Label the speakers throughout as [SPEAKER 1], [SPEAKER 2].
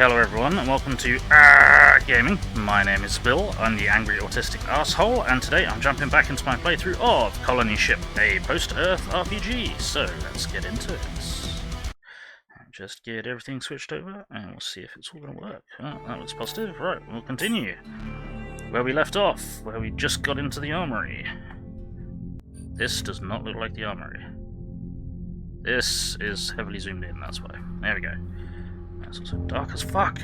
[SPEAKER 1] hello everyone, and welcome to Gaming. My name is Bill, I'm the angry autistic asshole, and today I'm jumping back into my playthrough of Colony Ship, a post-Earth RPG. So let's get into it. Just get everything switched over, and we'll see if it's all going to work. Oh, that looks positive. Right, we'll continue. Where we left off, where we just got into the Armoury. This does not look like the Armoury. This is heavily zoomed in, that's why. There we go. It's also dark as fuck.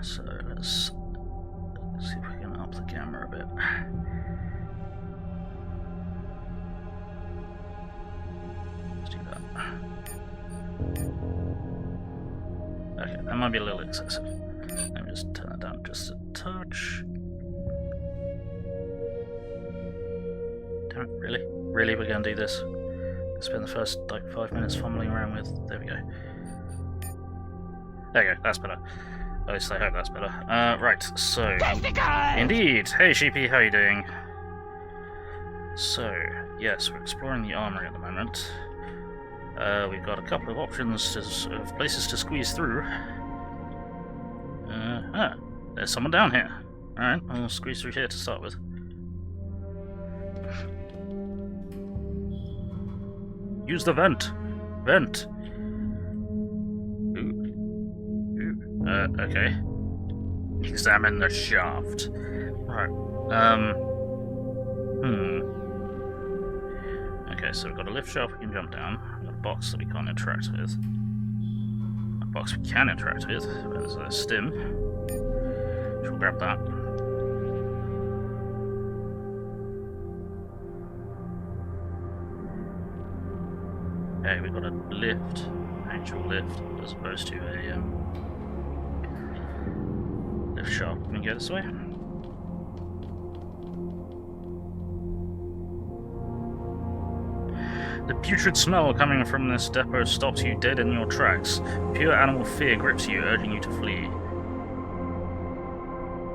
[SPEAKER 1] So let's see if we can up the camera a bit. Let's do that. Okay, that might be a little excessive. Let me just turn it down just a touch. Damn it, really? Really, we're going to do this? Spend the first like 5 minutes fumbling around with. There we go. There you go, that's better. At least I hope that's better. Right, so... Indeed! Hey Sheepy, how are you doing? So, yes, we're exploring the Armoury at the moment. We've got a couple of options of places to squeeze through. There's someone down here. Alright, I'll squeeze through here to start with. Use the vent! Vent! Okay. Examine the shaft. Right. Okay, so we've got a lift shaft we can jump down. We've got a box that we can't interact with. A box we can interact with. There's a stim. We'll grab that. Okay, we've got a lift. Actual lift, as opposed to a lift shaft. Can we go this way? The putrid smell coming from this depot stops you dead in your tracks. Pure animal fear grips you, urging you to flee.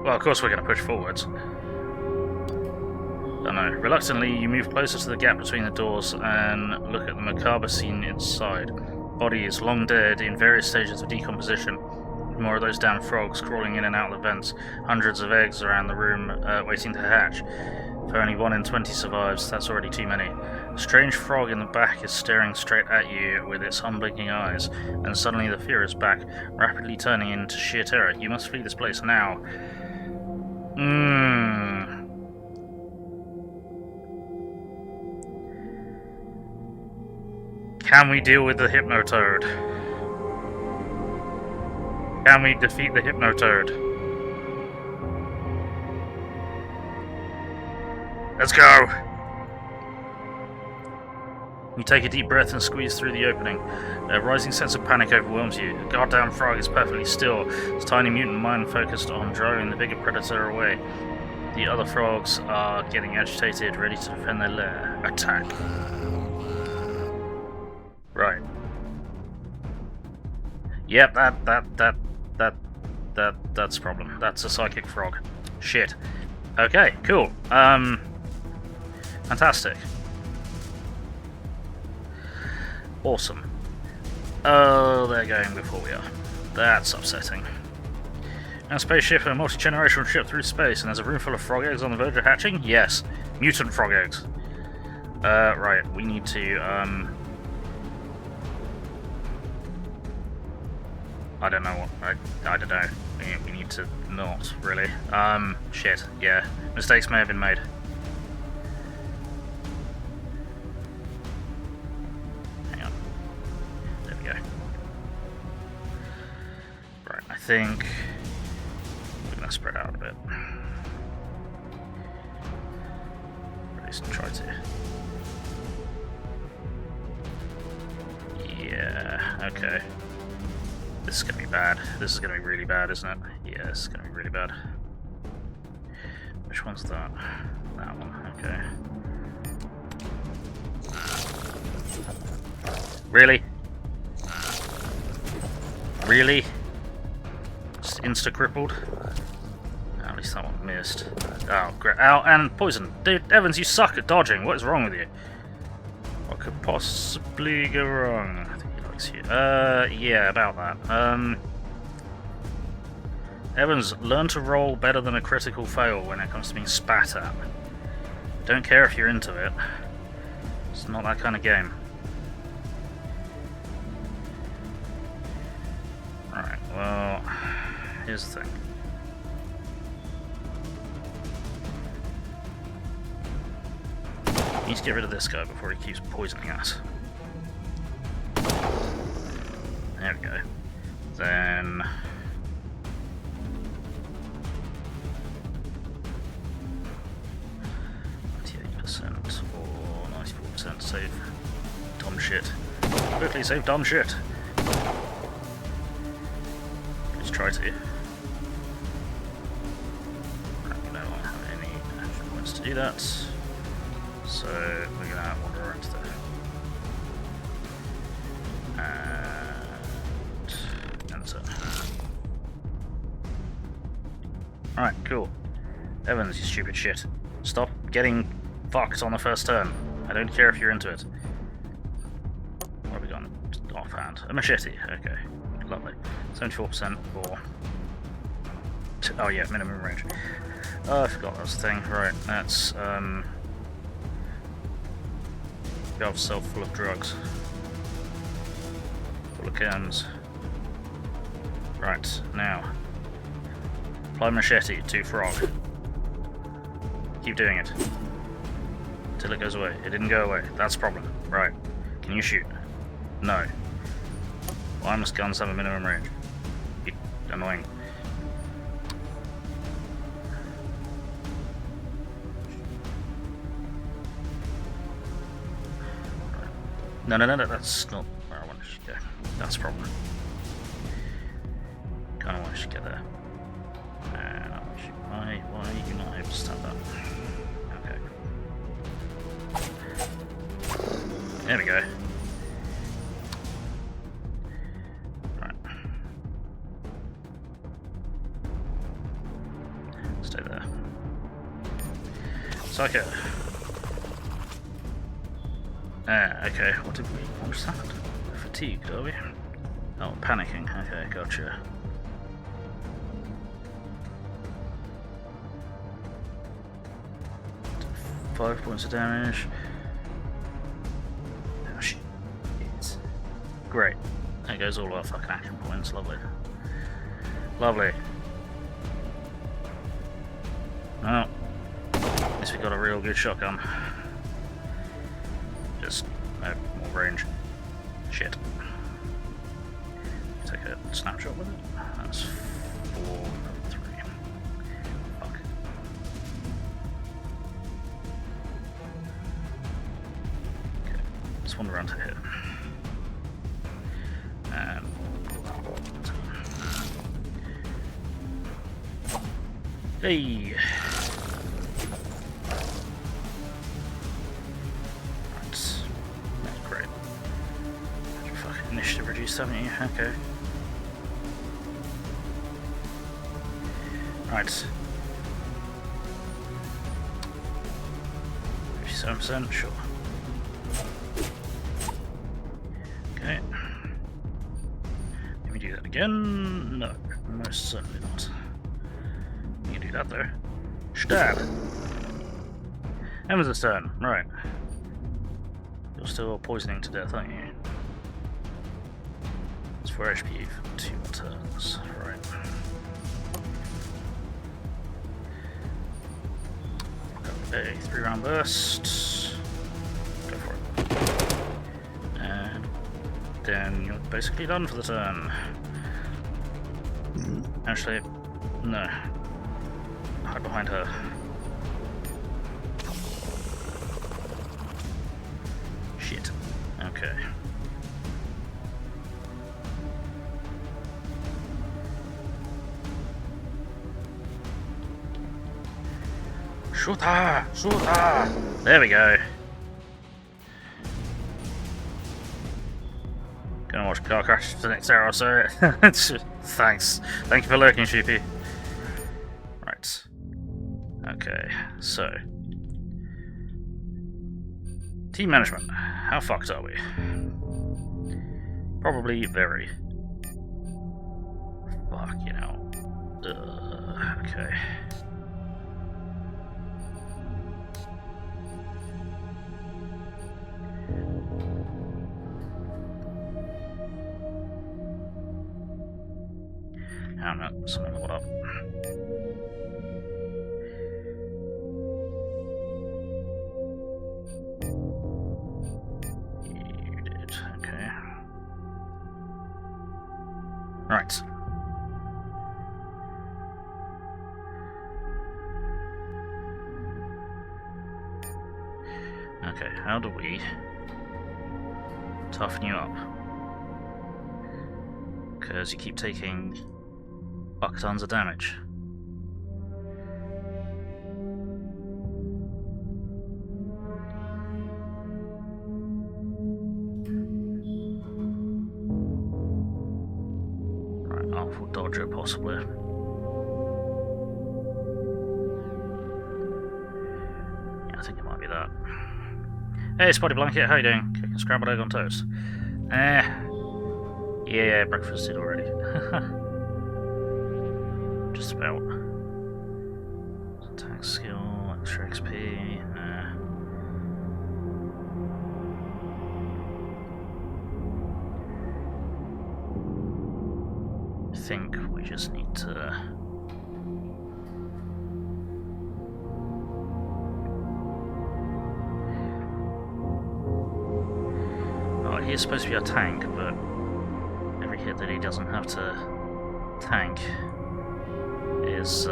[SPEAKER 1] Well, of course we're going to push forwards. Don't know. Reluctantly, you move closer to the gap between the doors and look at the macabre scene inside. Bodies, long dead, in various stages of decomposition. More of those damn frogs crawling in and out of the vents. Hundreds of eggs around the room waiting to hatch. If only 1 in 20 survives, that's already too many. A strange frog in the back is staring straight at you with its unblinking eyes, and suddenly the fear is back, rapidly turning into sheer terror. You must flee this place now. Can we deal with the Hypnotoad? Can we defeat the Hypnotoad? Let's go! You take a deep breath and squeeze through the opening. A rising sense of panic overwhelms you. The goddamn frog is perfectly still, its tiny mutant mind focused on driving the bigger predator away. The other frogs are getting agitated, ready to defend their lair. Attack. Right. Yep, that's a problem. That's a psychic frog. Shit. Okay, cool. Fantastic. Awesome. Oh, they're going before we are. That's upsetting. A spaceship and a multi-generational ship through space, and there's a room full of frog eggs on the verge of hatching? Yes. Mutant frog eggs. Right, we need to, I don't know what, I don't know. We need to not, really. Shit, yeah. Mistakes may have been made. Hang on. There we go. Right, I think we're going to spread out a bit. At least try to. Yeah, okay. This is going to be bad. This is going to be really bad, isn't it? Yeah, this is going to be really bad. Which one's that? That one, okay. Really? Really? Just insta-crippled? Oh, at least that one missed. Oh, great. Ow, and poison. Dude, Evans, you suck at dodging. What is wrong with you? What could possibly go wrong? I think he likes fix you. Yeah, about that. Evans, learn to roll better than a critical fail when it comes to being spat at. Don't care if you're into it. It's not that kind of game. Right, well, here's the thing. We need to get rid of this guy before he keeps poisoning us. There we go. Then... 98% or 94% save dumb shit. Quickly save dumb shit! Let's try to. Right, we don't have any action points to do that. So we're gonna wander around there. And enter. Alright, cool. Evans, you stupid shit. Stop getting fucked on the first turn. I don't care if you're into it. What have we got? Offhand. A machete. Okay. Lovely. 74% for... Oh yeah, minimum range. Oh, I forgot that was the thing. Right, that's... Gov self full of drugs. Full of chems. Right, now. Apply machete to frog. Keep doing it. Till it goes away. It didn't go away. That's a problem. Right. Can you shoot? No. Why must guns have a minimum range? Annoying. No, that's not where I wanted to go. That's a problem. Kinda want to get there. Why are you not able to stand up? Okay. There we go. Right. Stay there. Psycho. Okay, what did we understand? Fatigued, are we? Oh, panicking. Okay, gotcha. Five points of damage. Oh shit. Great. There goes all our fucking action points. Lovely. Lovely. Well, at least we got a real good shotgun. Just no more range. Shit. Take a snapshot with it. That's 4, 3. Fuck. Okay, let's wander around to here. And hey. Initiative reduced, haven't you? Okay. Right. 57%, sure. Okay. Can we do that again? No, most certainly not. We can do that though. Stab! Emma's turn, right. You're still poisoning to death, aren't you? 4 HP for 2 turns, right. Got a 3-round burst. Go for it. And then you're basically done for the turn. Actually, no. Hide behind her. Shit. Okay. Shoot her! Shoot her! There we go. Gonna watch car crash for the next hour or so. Thanks. Thank you for lurking, Sheepy. Right. Okay, so. Team management. How fucked are we? Probably very. Fuck, you know. Okay. I don't know, something leveled up. You did, okay. Right. Okay, how do we toughen you up? Because you keep taking buck tons of damage. Right, awful dodger possibly. Yeah, I think it might be that. Hey, Spotty Blanket, how you doing? Cooking scrambled egg on toast. Yeah, breakfasted already. Just about. Attack skill, extra XP. I think we just need to. Oh, he's supposed to be a tank, but every hit that he doesn't have to tank is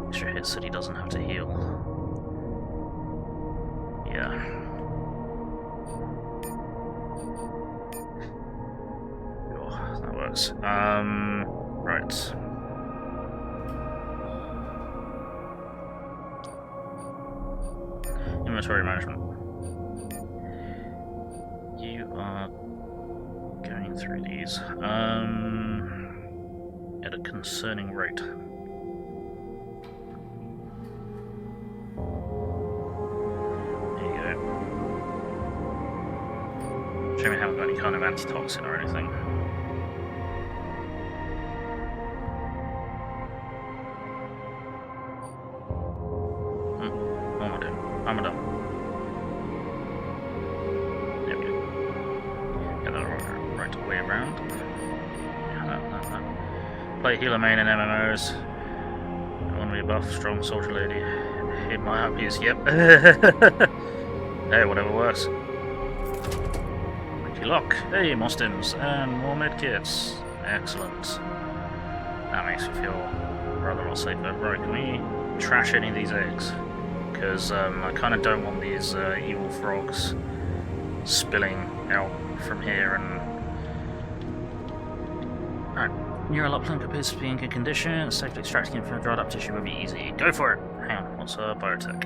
[SPEAKER 1] extra hits that he doesn't have to heal. Yeah. Oh, that works. Right. Inventory management. You are going through these at a concerning rate. There you go. Shame we haven't got any kind of antitoxin or anything. What am I doing? I'm done. There we go. Get that right way around. Yeah, that. Play healer main in MMOs. I want to be a buff, strong soldier lady. Hit my happies, yep. Hey, whatever works. Lucky lock. Hey, more stims and more medkits. Excellent. That makes me feel rather a lot safer. Right, can we trash any of these eggs? Because I kind of don't want these evil frogs spilling out from here and... Alright. Neural uplink appears to be in good condition. Safely extracting it from dried up tissue will be easy. Go for it! Hang on, what's biotech?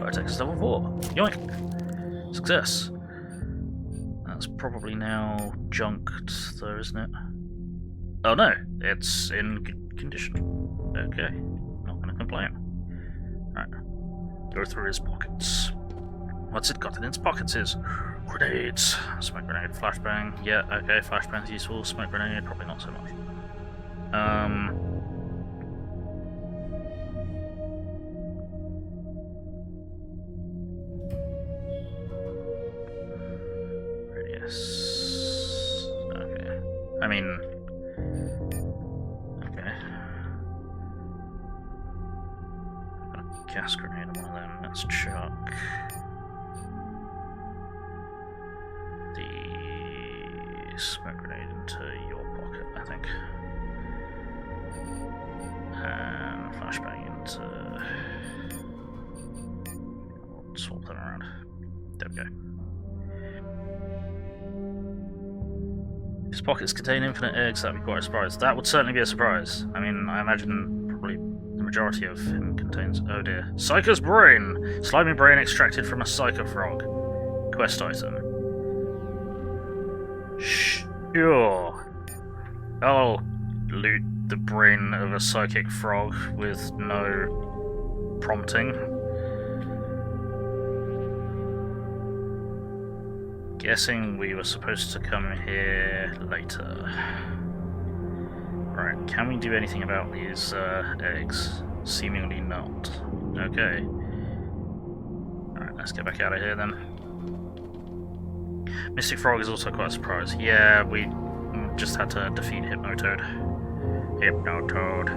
[SPEAKER 1] Biotech is level 4. Yoink! Success! That's probably now junked though, isn't it? Oh no, it's in good condition. Okay, not gonna complain. Right, go through his pockets. What's it got in its pockets is grenades. Smoke grenade, flashbang. Yeah, okay, flashbang's useful. Smoke grenade, probably not so much. Radius. Okay. I mean. Okay. Gas grenade on one of them. Let's chuck the smoke grenade into your pocket, I think. And flashbang into... We'll swap them around. There we go. If his pockets contain infinite eggs, that'd be quite a surprise. That would certainly be a surprise. I mean, I imagine probably the majority of him contains... Oh dear. Psycho's brain! Slimy brain extracted from a psycho frog. Quest item. Sure. I'll loot the brain of a psychic frog with no prompting. Guessing we were supposed to come here later. Right, can we do anything about these eggs? Seemingly not. Okay. Alright, let's get back out of here then. Mystic Frog is also quite a surprise. Yeah, we just had to defeat Hypnotoad. Hypnotoad.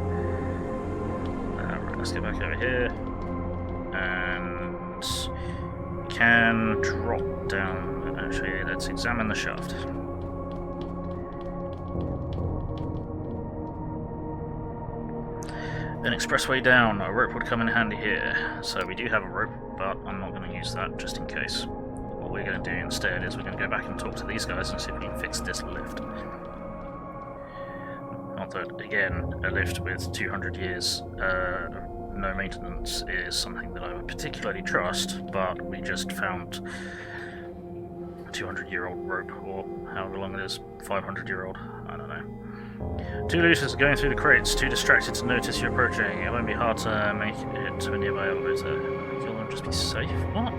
[SPEAKER 1] Right, let's get back over here. And we can drop down. Actually, let's examine the shaft. An expressway down. A rope would come in handy here. So we do have a rope, but I'm not going to use that just in case. What we're going to do instead is we're going to go back and talk to these guys and see if we can fix this lift. Not that, again, a lift with 200 years no maintenance is something that I would particularly trust, but we just found a 200-year-old rope, or however long it is, 500-year-old, I don't know. Two looters are going through the crates, too distracted to notice you approaching. It won't be hard to make it to a nearby elevator. Kill them, just be safe? What?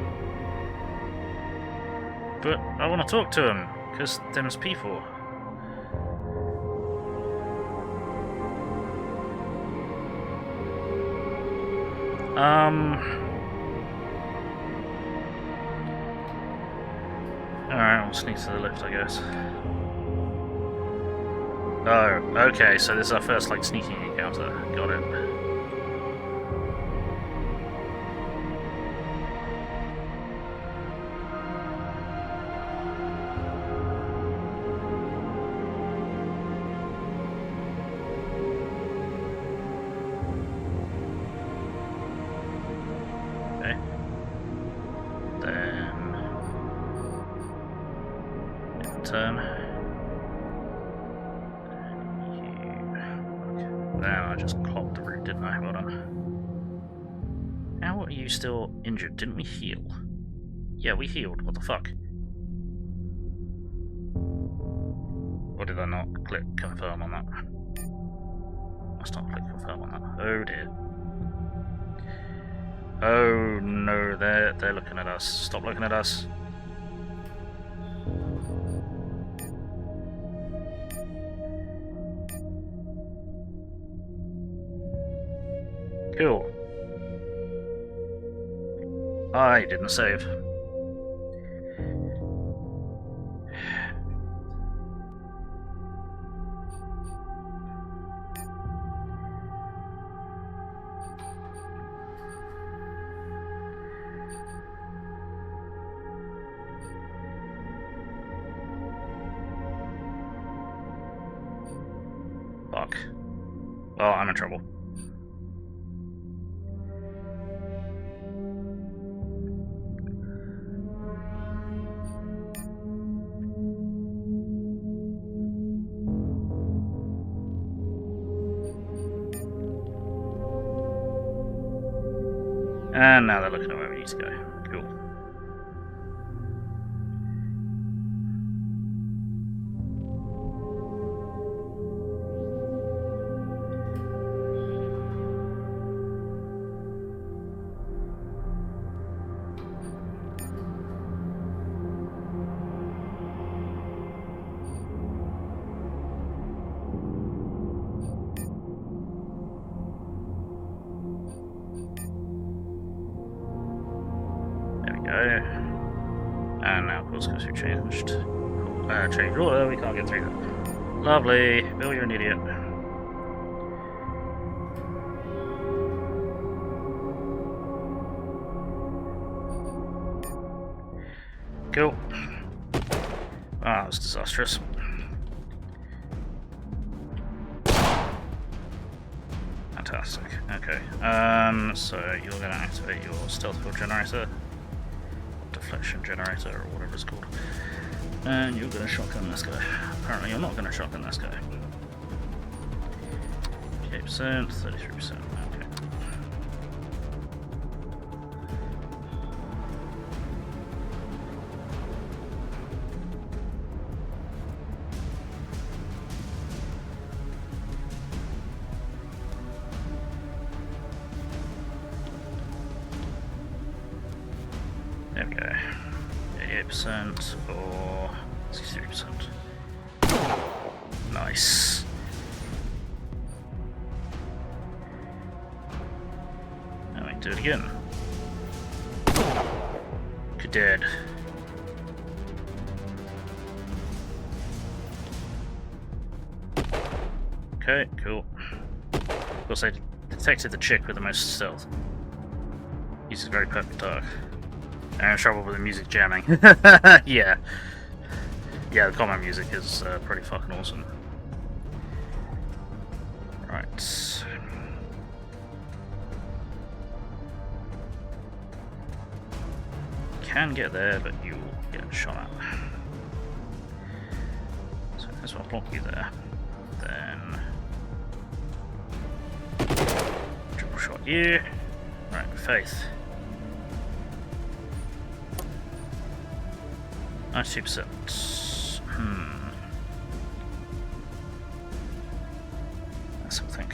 [SPEAKER 1] But I want to talk to them, because them's people. Alright, we'll sneak to the lift, I guess. Oh, okay, so this is our first, like, sneaking encounter. Got it. Turn. Now I just clogged the route, didn't I? Hold on. How are you still injured? Didn't we heal? Yeah, we healed. What the fuck? Or did I not click confirm on that? Must not click confirm on that. Oh dear. Oh no, they're looking at us. Stop looking at us. Cool. I didn't save. Fuck. Well, I'm in trouble. And now they're looking at where we need to go. Cool. And now, of course, because we changed order, we can't get through that. Lovely. Bill, you're an idiot. Cool. Ah, that was disastrous. Fantastic. Okay. So you're going to activate your stealth field generator. Deflection generator, or whatever it's called. And you're going to shotgun this guy. Apparently you're not going to shotgun this guy. 8%, 33%, okay. There we go. 68% or 63%. Nice. Now we can do it again. Good dead. Okay, cool. Of course, I detected the chick with the most stealth. Uses very perfect dark. I'm in trouble with the music jamming. Yeah. Yeah, the combat music is pretty fucking awesome. Right. Can get there, but you'll get shot at. So this will block you there. Then triple shot you. Right, Faith. 92%. Let's have a think.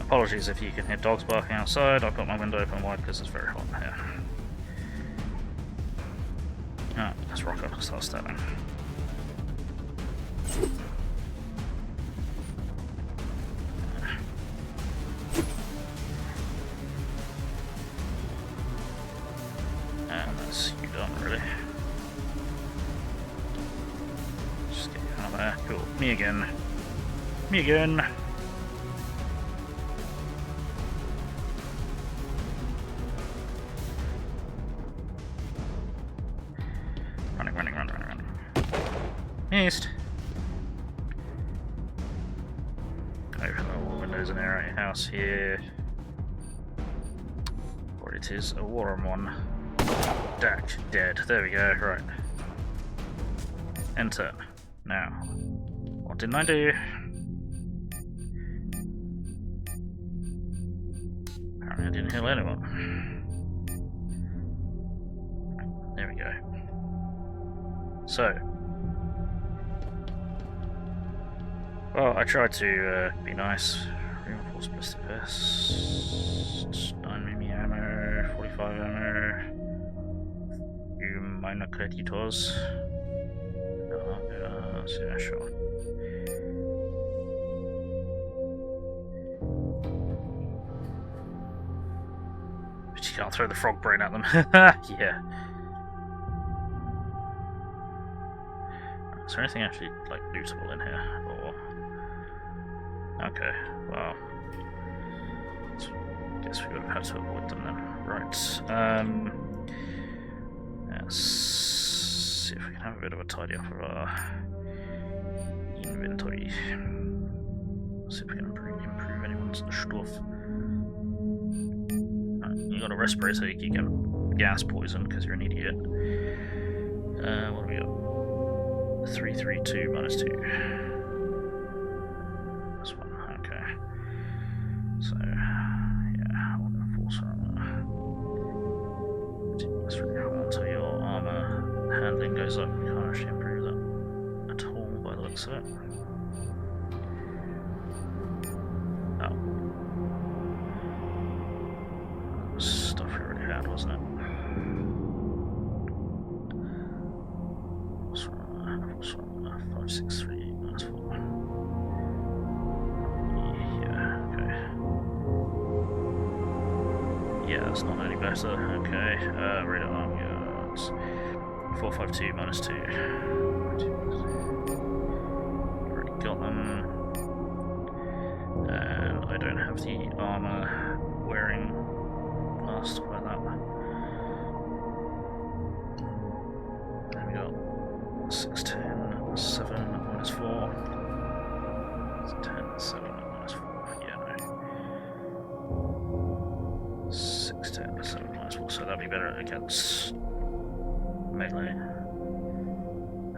[SPEAKER 1] Apologies if you can hear dogs barking outside. I've got my window open wide because it's very hot in here. Ah, let's rock up and start stabbing. And that's you done, really. Just get you out of there. Cool. Me again. Me again. Running. East. Open all the windows in our house here. Or it is a warm one. Dak, dead. There we go, right. Enter. Now, what didn't I do? Apparently I didn't heal anyone. There we go. So, well, I tried to be nice. Reinforced ballistic vest, 9mm ammo, 45 ammo, few minor creditors. Yeah, sure. But you can't throw the frog brain at them. Yeah. Is there anything actually like lootable in here? Or okay, well, guess we would have had to avoid them then. Right. Let's see if we can have a bit of a tidy up of our inventory. See if we can improve anyone's stuff. Right, you got a respirator, you can get gas poison because you're an idiot. What have we got? 332 minus 2. This one, okay. So, yeah, I want to force that's really hard until your armor handling goes up. You can't actually improve that at all by the looks of it. Oh. Stuff we already had, wasn't it? 563 minus 4. Yeah, okay. Yeah, that's not any better. Okay, radar arm yards. 452 minus 2. Already got them. And I don't have the armor wearing last by that. There we go. 610. 7 minus 4. It's 10, 7 minus 4. Yeah, no. 6, 10, 7 minus 4. So that'd be better against melee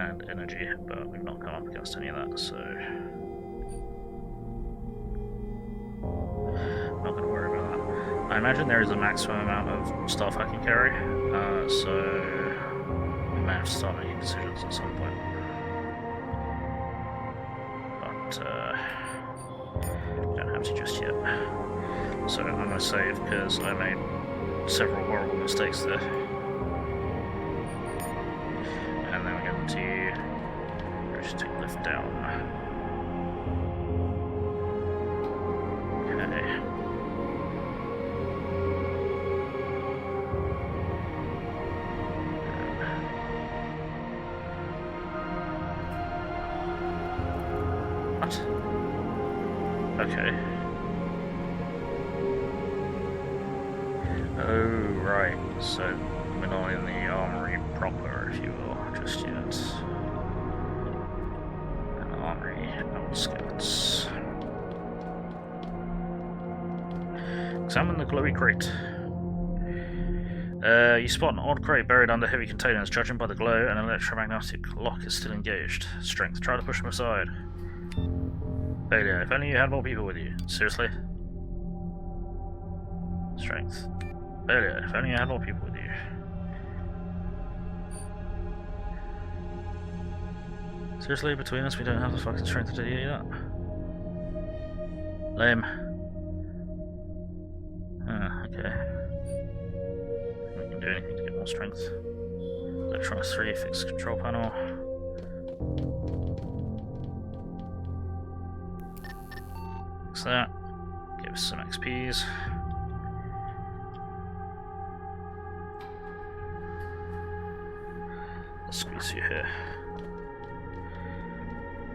[SPEAKER 1] and energy, but we've not come up against any of that, so I'm not going to worry about that. I imagine there is a maximum amount of stuff I can carry, so we may have to start making decisions at some point. Don't have to just yet. So I'm going to save because I made several horrible mistakes there. And then we're going to just take lift down. Okay. What? Okay. Oh, right. So we're not in the armory proper, if you will, just yet. An armory outskirts. Examine the glowy crate. You spot an odd crate buried under heavy containers. Judging by the glow, an electromagnetic lock is still engaged. Strength. Try to push them aside. Failure. If only you had more people with you. Seriously? Strength. Failure. If only you had more people with you. Seriously, between us, we don't have the fucking strength to do that. Lame. Okay. We can do anything to get more strength. Electronics 3, fix the control panel. Fix that. Give us some XPs. Let's squeeze you here.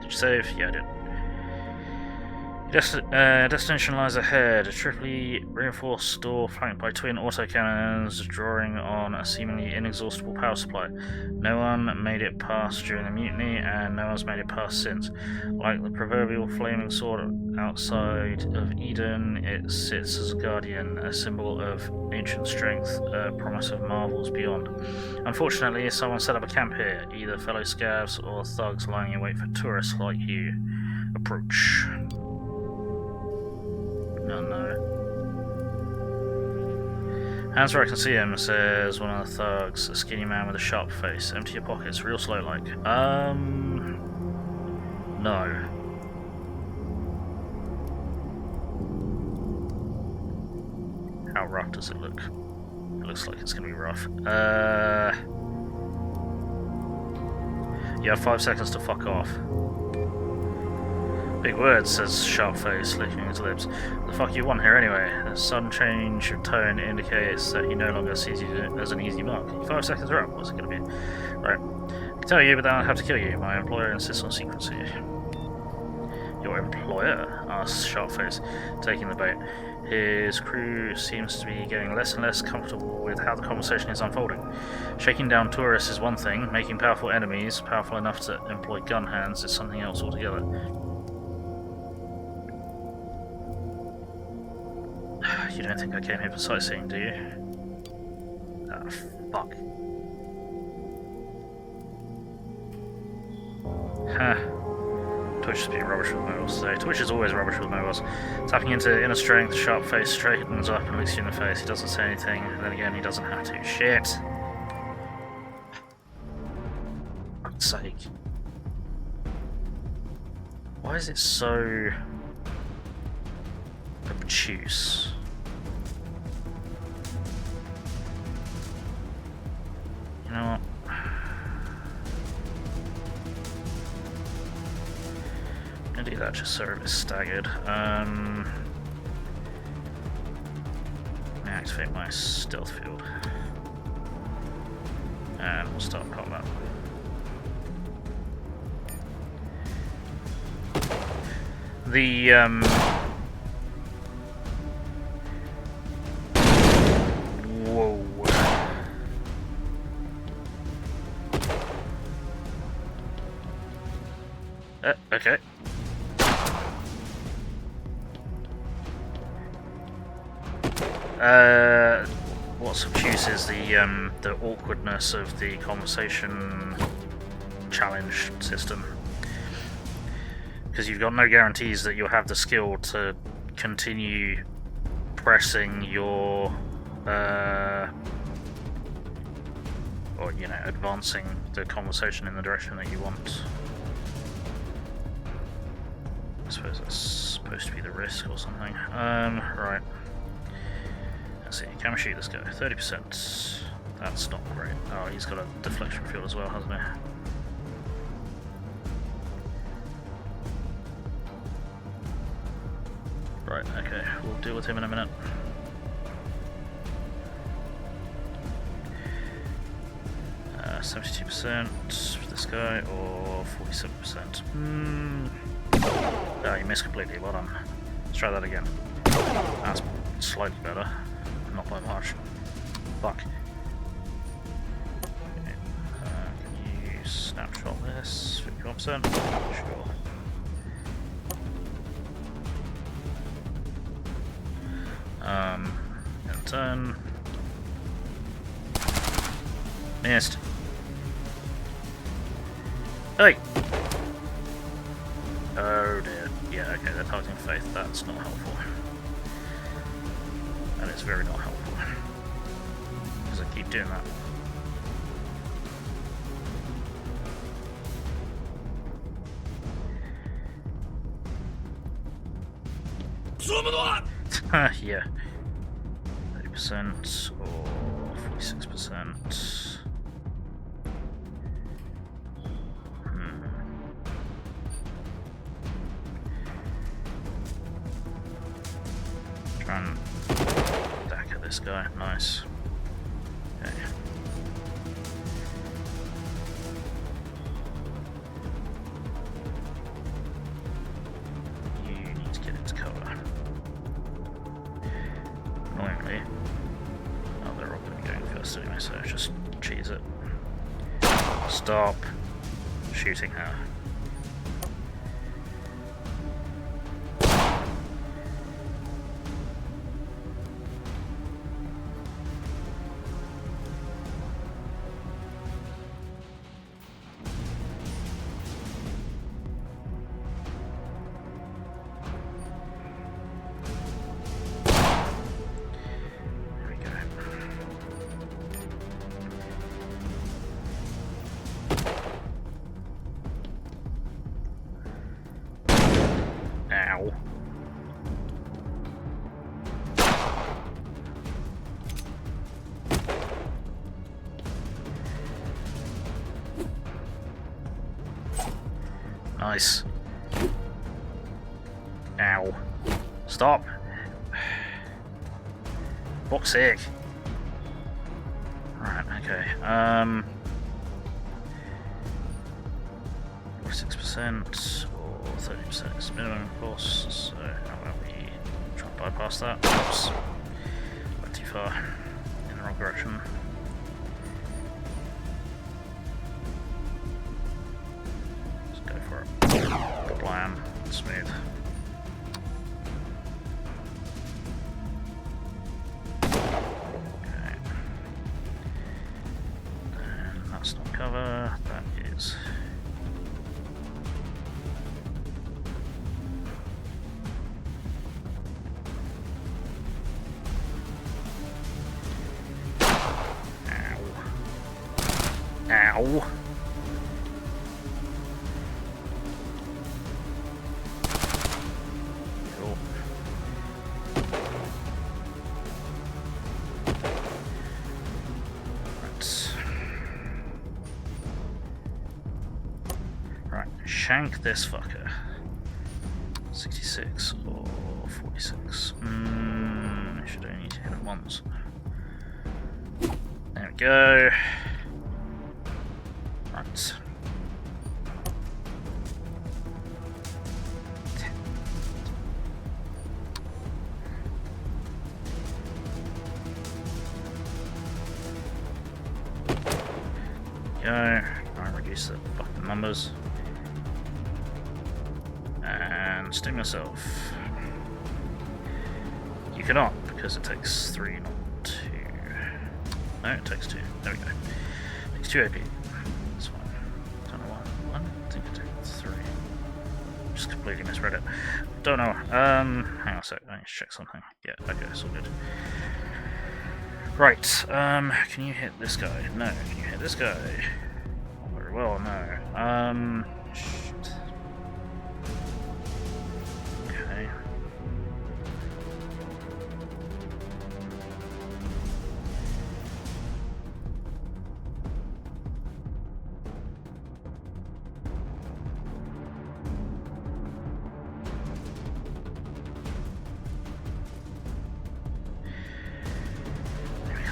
[SPEAKER 1] Did you save? Yeah, I did. Destination lies ahead. A triply reinforced door flanked by twin autocannons drawing on a seemingly inexhaustible power supply. No one made it past during the mutiny, and no one's made it past since. Like the proverbial flaming sword outside of Eden, it sits as a guardian, a symbol of ancient strength, a promise of marvels beyond. Unfortunately, someone set up a camp here, either fellow scavs or thugs lying in wait for tourists like you. Approach. Oh no. Hands where I can see him, says one of the thugs, a skinny man with a sharp face. Empty your pockets, real slow like. No. How rough does it look? It looks like it's gonna be rough. You have 5 seconds to fuck off. Big words, says Sharpface, licking his lips. The fuck you want here anyway? The sudden change of tone indicates that he no longer sees you as an easy mark. 5 seconds are up, what's it gonna be? Right. I can tell you, but then I'll have to kill you. My employer insists on secrecy. Your employer? asks Sharpface, taking the bait. His crew seems to be getting less and less comfortable with how the conversation is unfolding. Shaking down tourists is one thing, making powerful enemies, powerful enough to employ gun hands, is something else altogether. You don't think I came here for sightseeing, do you? Ah, fuck. Huh. Twitch has been rubbish with mobiles today. Twitch is always rubbish with mobiles. Tapping into inner strength, Sharpface straightens up and looks you in the face. He doesn't say anything, and then again, he doesn't have to. Shit! For fuck's sake. Why is it so obtuse? You know what? I'm gonna do that just so it's staggered. Activate my stealth field. And we'll start combat. The whoa. Okay. What's obtuse is the awkwardness of the conversation challenge system. Because you've got no guarantees that you'll have the skill to continue pressing your or, you know, advancing the conversation in the direction that you want. I suppose that's supposed to be the risk or something. Right. Let's see, can we shoot this guy? 30%. That's not great. Oh, he's got a deflection field as well, hasn't he? Right, okay, we'll deal with him in a minute. Uh, 72% for this guy, or 47%. Oh, you missed completely, well done. Let's try that again. That's slightly better, not by much. Fuck. Okay. Can you snapshot this? 51%? Sure. And turn. Missed. Hey! Oh dear. Yeah, okay, they're targeting Faith. That's not helpful. And it's very not helpful. Because I keep doing that. Yeah. 30% or 46%. Try and attack at this guy. Nice. Okay. You need to get into cover. Annoyingly. Oh, they're all going to be going first anyway, so just cheese it. Stop shooting her. Ow. Nice. Ow. Stop. Fuck's sake. Right, okay. 6% or 30% is minimum, of course, so how about we try and bypass that? Oops. Went too far in the wrong direction. Let's go for it. Blam. Smooth. Okay. Then that's not cover, that is. Ow. Cool. Right, shank this fucker. 66 or 46. I should only need to hit it once. There we go. Right. Go. I'll reduce the fucking numbers. And sting myself. You cannot, because it takes 3, not 2. No, it takes 2. There we go. It takes 2 AP. That's fine. Don't know why. I think it takes 3. Just completely misread it. Don't know. Hang on a sec. I need to check something. Yeah, okay, it's all good. Right. Can you hit this guy? No. Can you hit this guy? Not very well, no. Shit. Okay.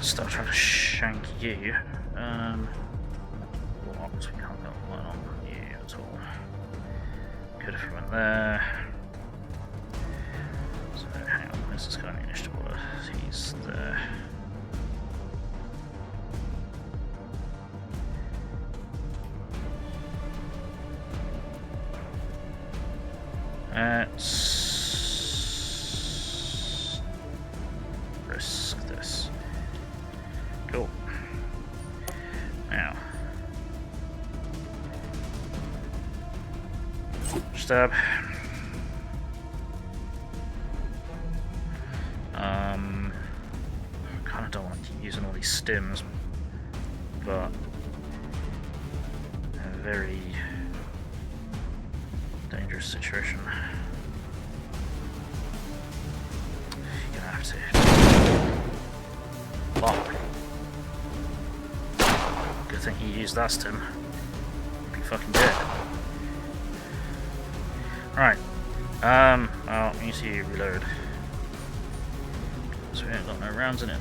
[SPEAKER 1] start trying to shank you. What? We can't go line on you at all. Good if we went there. So hang on, this is kind of initiative order. He's there. Let's risk this. Cool. Now, stab. Kind of don't want to keep using all these stims, but a very dangerous situation. You're gonna have to. Fuck. Good thing he used that stim. He'd be fucking dead. Right. Well, we need to reload. So we ain't got no rounds in it.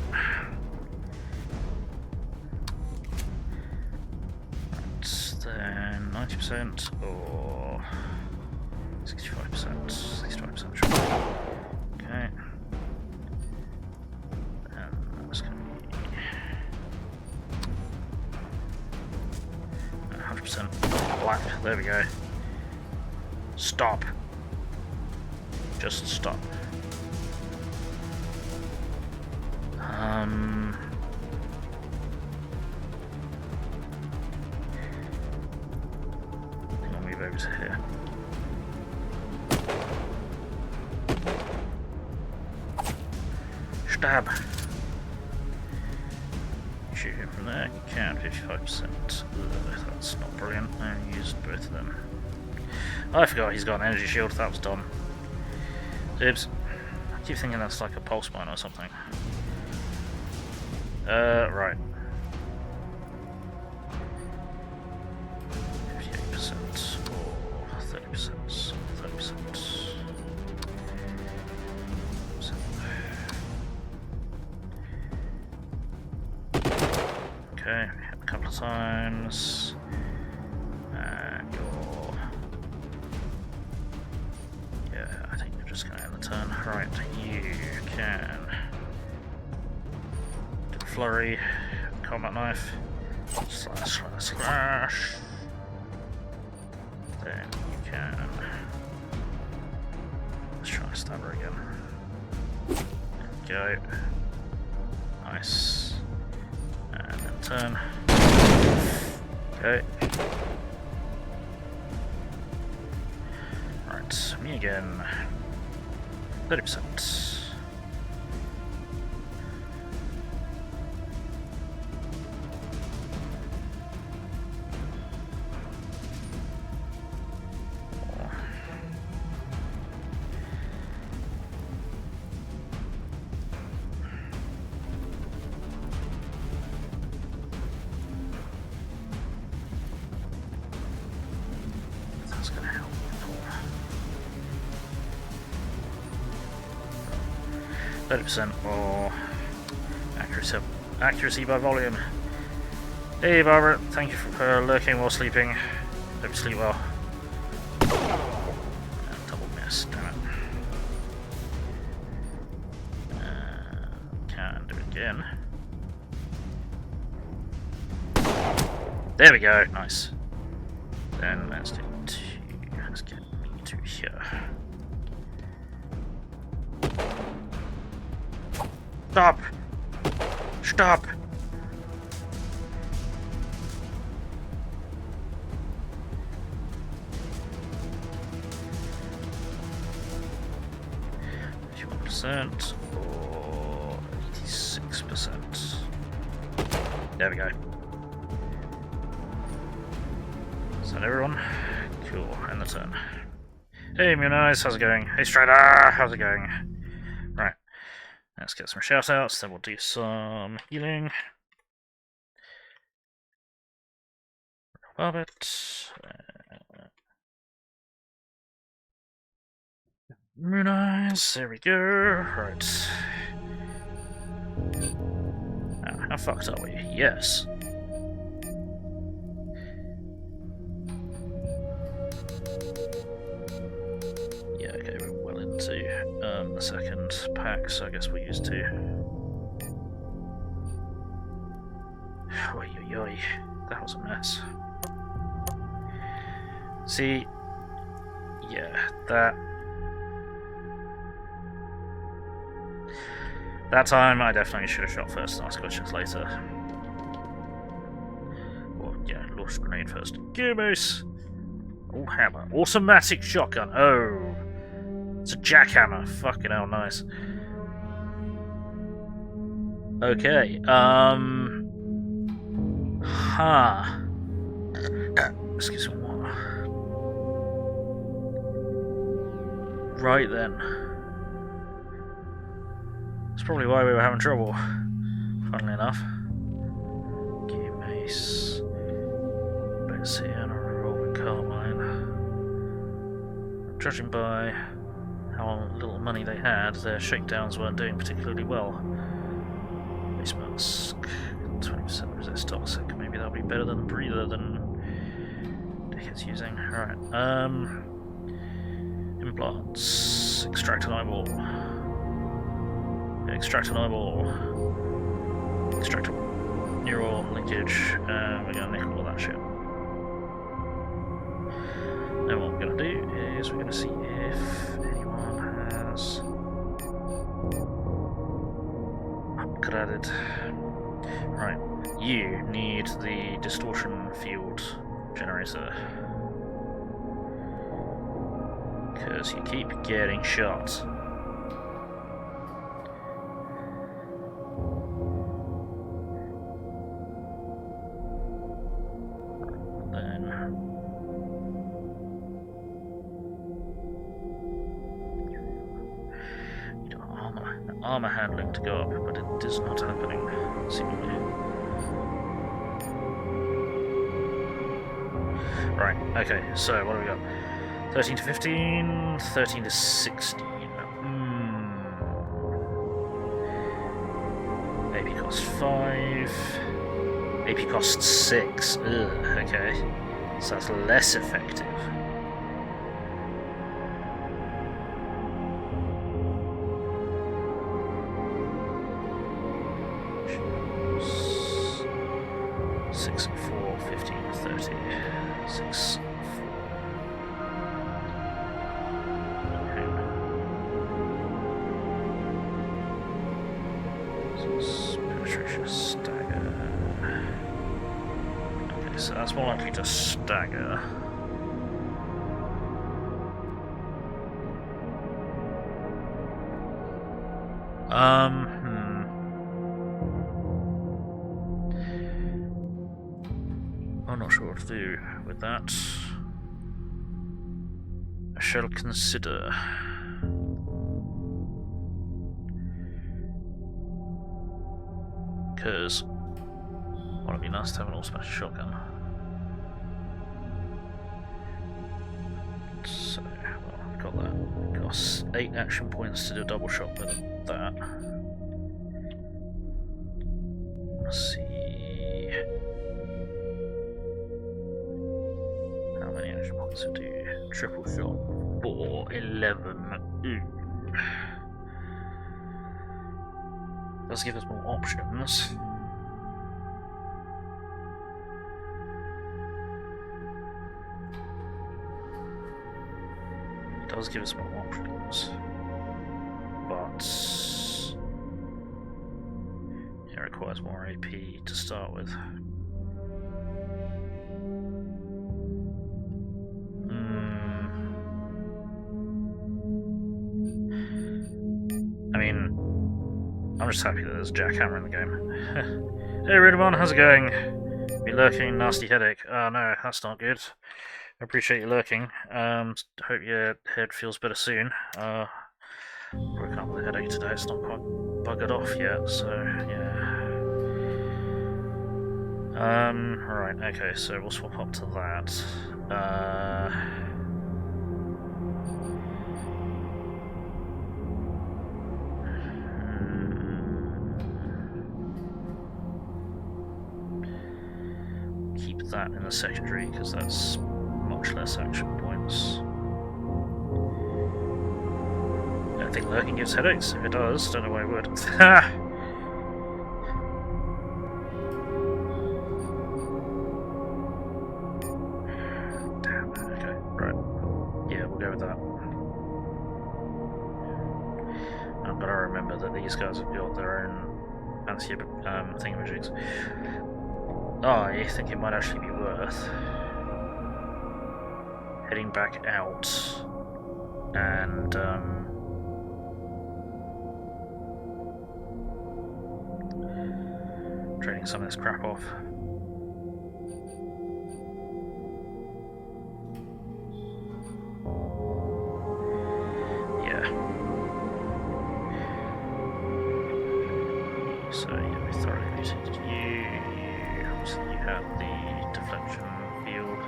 [SPEAKER 1] Right, then 90% or 65%. 65% sure. Okay. And that's gonna be 100% black. There we go. Stop. Just stop. I think I'll move over to here. Stab. Shoot him from there. You can 55%. That's not brilliant. I used both of them. Oh, I forgot he's got an energy shield. That was dumb. Dibs. I keep thinking that's like a pulse mine or something. Right. 58% or 30%. 30%. Okay, hit a couple of times. And you're. Yeah, I think you're just going to end the turn. Right, you can. Flurry, combat knife, slash, slash, slash. Then you can. Let's try to stab her again. There we go. Nice. And then turn. Okay. Right, me again. 30%. That's gonna help. 30% more accuracy by volume. Hey Barbara, thank you for lurking while sleeping. Hope you sleep well. And double miss, damn it. Can do it again. There we go, nice. Then let's do two. Let's get me to here. Stop! Stop! %, or 86%. There we go. Is that everyone? Cool, end the turn. Hey Muniz, how's it going? Hey Strider, how's it going? Right, let's get some shoutouts, then we'll do some healing. Love it. Muniz, there we go. Right. Ah. How fucked are we? Yes. Yeah, okay, we're well into the second pack, so I guess we'll use 2. Oi, oi, oi. That was a mess. See, yeah, that time I definitely should have shot first and asked questions later. Or, yeah, launch grenade first. Goomers! Oh, hammer. Automatic shotgun. Oh! It's a jackhammer. Fucking hell, nice. Okay, Huh. Excuse me. Right then. That's probably why we were having trouble, funnily enough. Key mace. Bits here and a revolving carbine. Judging by how little money they had, their shakedowns weren't doing particularly well. Base mask. 20% resist toxic. Maybe that'll be better than the breather than Dickhead's using. Alright. Implants. Extract an eyeball. Extract an eyeball. Extract a neural linkage. We're gonna nick all of that shit. Now what we're gonna do is we're gonna see if anyone has upgraded. Right, you need the distortion field generator. Because you keep getting shot. Then you do armor handling to go up, but it is not happening, seemingly. Right, okay, so what do we got? 13 to 15, 13 to 16. AP cost 5. AP cost 6. Ugh, okay. So that's less effective. Six and 4, 15 and 30. 6. Penetration stagger. Okay, so that's more likely to stagger. I'm not sure what to do with that. I shall consider. Because well, it'd be nice to have an all-special shotgun. So, well, I've got that. It costs 8 action points to do a double shot with that. Let's see. How many action points to do triple shot for 11? Ooh. Does give us more options. It does give us more options, but it requires more AP to start with. I mean, I'm just happy that there's a jackhammer in the game. Hey Ridamon, how's it going? Be lurking, nasty headache. Oh no, that's not good. I appreciate you lurking. Hope your head feels better soon. Broke up with a headache today, it's not quite buggered off yet, so yeah. Right, okay, so we'll swap up to that. keep that in the secondary because that's much less action points. I don't think lurking gives headaches. If it does, don't know why it would. Damn, okay, right. Yeah, we'll go with that. I've got to remember that these guys have got their own fancy thingamajigs. Oh, I think it might actually be worth heading back out and trading some of this crap off. Yeah. So yeah, we thoroughly looted you. Obviously you had the deflection field.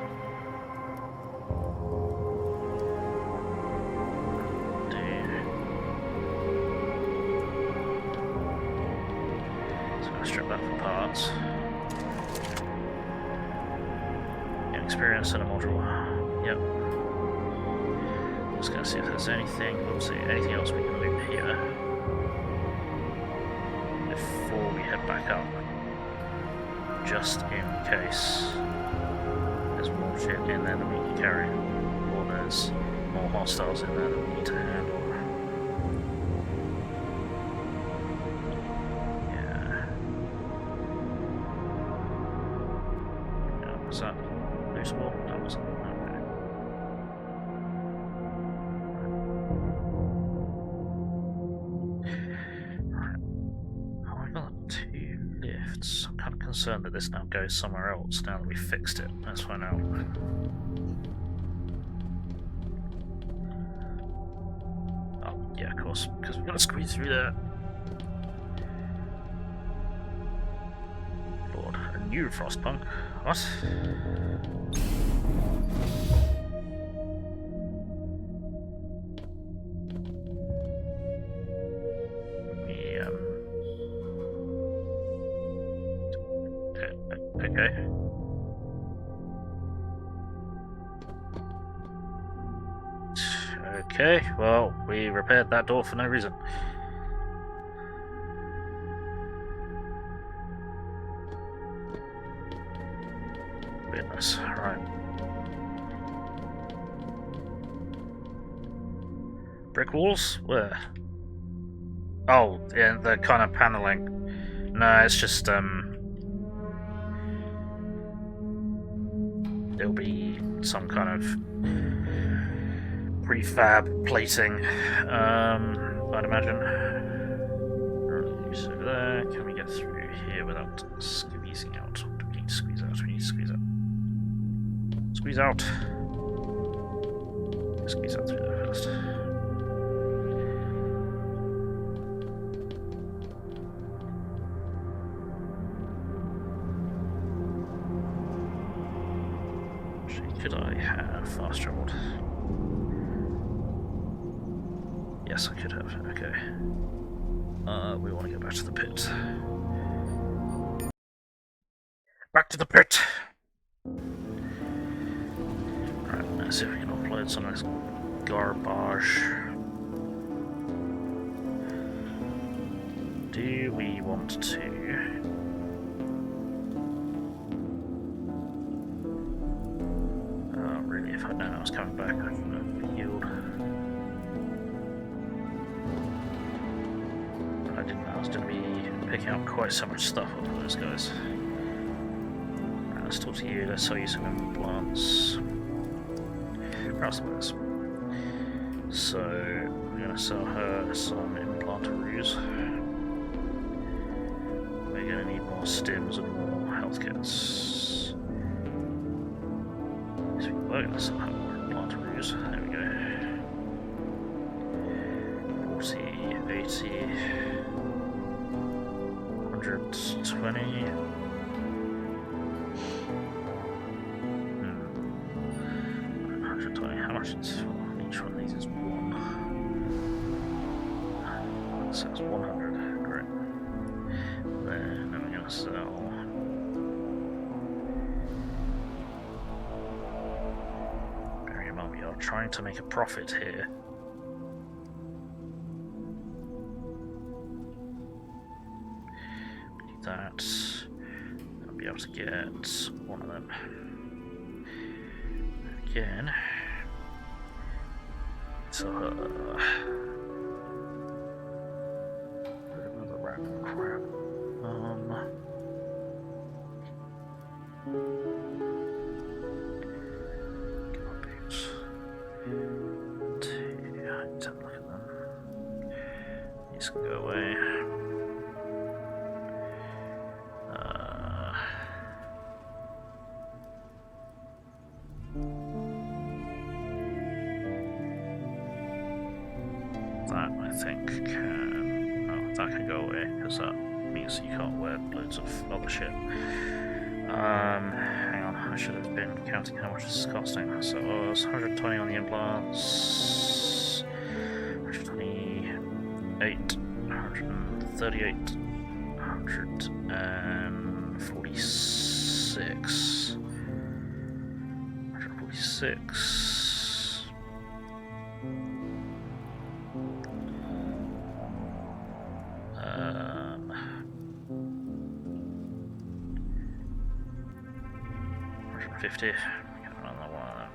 [SPEAKER 1] So I'll strip that for parts. Get experience in a module. Yep. Just gonna see if there's anything. We'll see anything else we can loot here before we head back up, just in case there's more shit in there than we can carry, or there's more hostiles in there that we need to handle. Yeah. Was that lootable? That wasn't. Okay. I'm kind of concerned that this now goes somewhere else now that we fixed it. Let's find out. Oh, yeah, of course, because we've got to squeeze through there. Lord, a new Frostpunk. What? Okay. Okay, well, we repaired that door for no reason. Goodness, right. Brick walls? Where? Oh, yeah, the kind of paneling. No, it's just, there'll be some kind of prefab plating, I'd imagine. So there, can we get through here without squeezing out? What do we need to squeeze out? We need to squeeze out. Squeeze out! Squeeze out through there first. Could I have fast traveled? Yes, I could have. Okay. We want to go back to the pit. Back to the pit! Right, let's see if we can upload some of this garbage. Do we want to? Really, if I'd known I was coming back, I would have healed. But I didn't know I was going to be picking up quite so much stuff off of those guys. Right, let's talk to you. Let's sell you some implants. Crossbows. So we're going to sell her some implantaroos. We're going to need more stims and more health kits. So we're going to sell her more implantaroos. There we go. 40, 80, 120. 120. How much is each one of these is one? So that's 100. Great. Then we're going to sell trying to make a profit here. Do that. I'll be able to get one of them. Again. So, another rat crap. Get my boots. Let's have a look at them. These can go away. That I think can. Oh, that can go away because that means you can't wear loads of other shit. Hang on, I should have been counting how much this is costing. So it was 120 on the implants, 128, 138, 146, 146. $50. Get another one of them.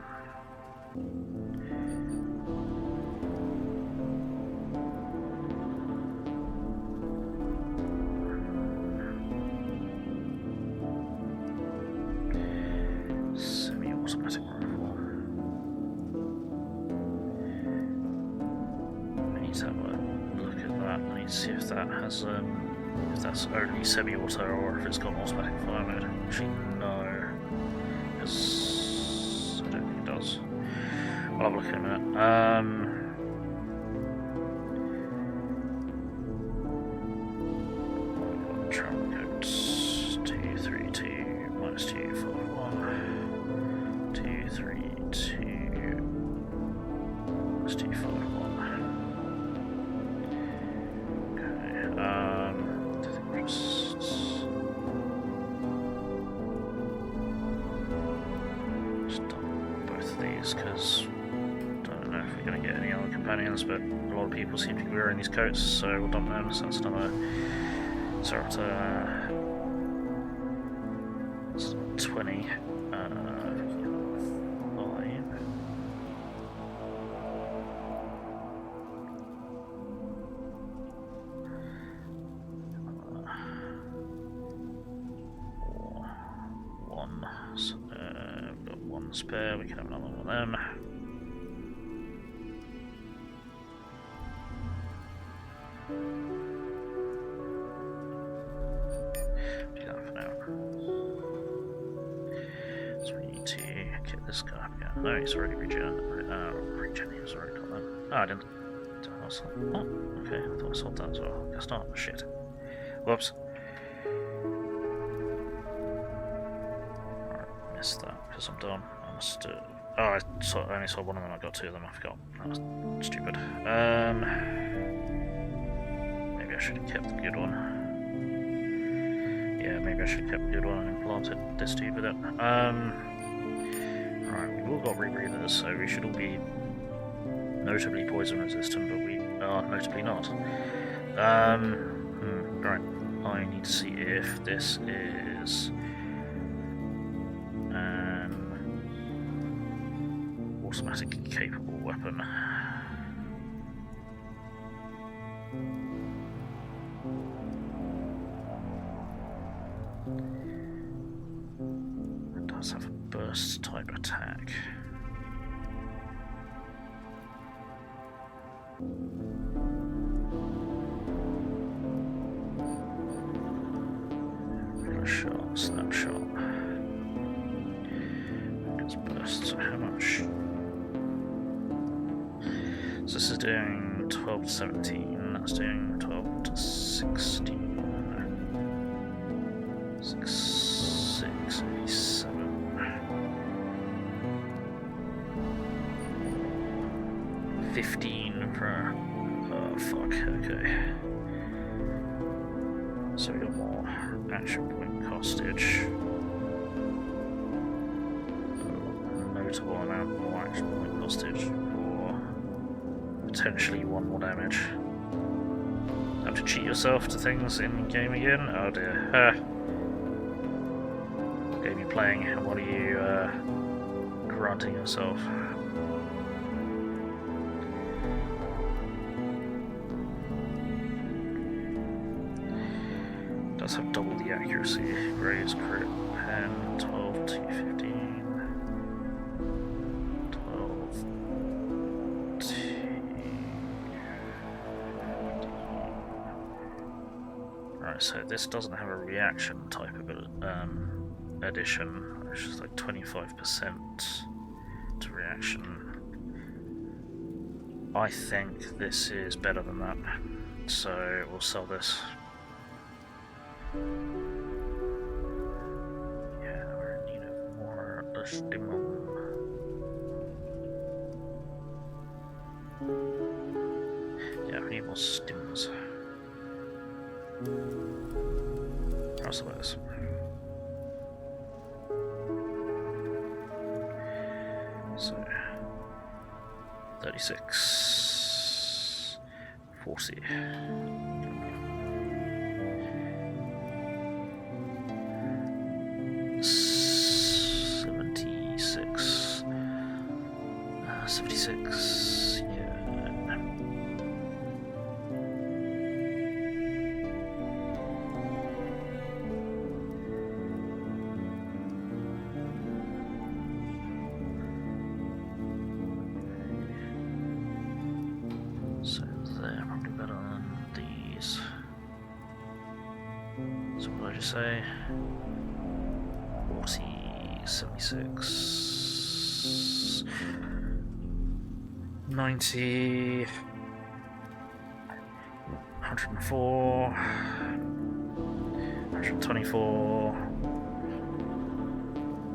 [SPEAKER 1] Semi-automatic rifle. I need to have a look at that. I need to see if that has if that's only semi-auto or if it's got automatic fire mode. Actually, no. I don't think it does. I'll have a look in a minute. Travel codes 232 minus 241. 232 minus 241. Okay. I think we're just. Because I don't know if we're going to get any other companions, but a lot of people seem to be wearing these coats, so we'll dump them. So that's another sort of 20. 1. So, we've got one spare, we can have another one of them. Do that for now. So we need to get this guy up again. No, he's already regen. He's already got that. Oh, I didn't. Oh, okay, I thought I sold that as well. Guess not. Shit. Whoops. That because I'm dumb. I must I only saw one of them. I got two of them. I forgot. That was stupid. Maybe I should have kept the good one. Yeah, maybe I should have kept the good one and implanted this dude with it. Right, we've all got rebreathers, so we should all be notably poison resistant, but we are notably not. Right, I need to see if this is automatic capable weapon. It does have a burst type attack. Shot, snapshot. It's burst, so how much? So this is doing 12 to 17, that's doing 12 to 16. 6, 87. 15 for. Oh, fuck, okay. So we got more action point costage. notable amount more action point hostage, or potentially 1 more damage. Have to cheat yourself to things in game again? Oh dear. What game are you playing? And what are you granting yourself? Does have double the accuracy. Graves crit. Pen 12 to 15. 12 to 15. Right, so this doesn't have a reaction type of addition, which is like 25% to reaction. I think this is better than that, so we'll sell this. Yeah, we're in need of more stimulum. Yeah, we need more stims. How's this? So 36, 40. 76. 76, yeah. So they're probably better than these. So what did I just say? 40, 76, 90, 104, 124,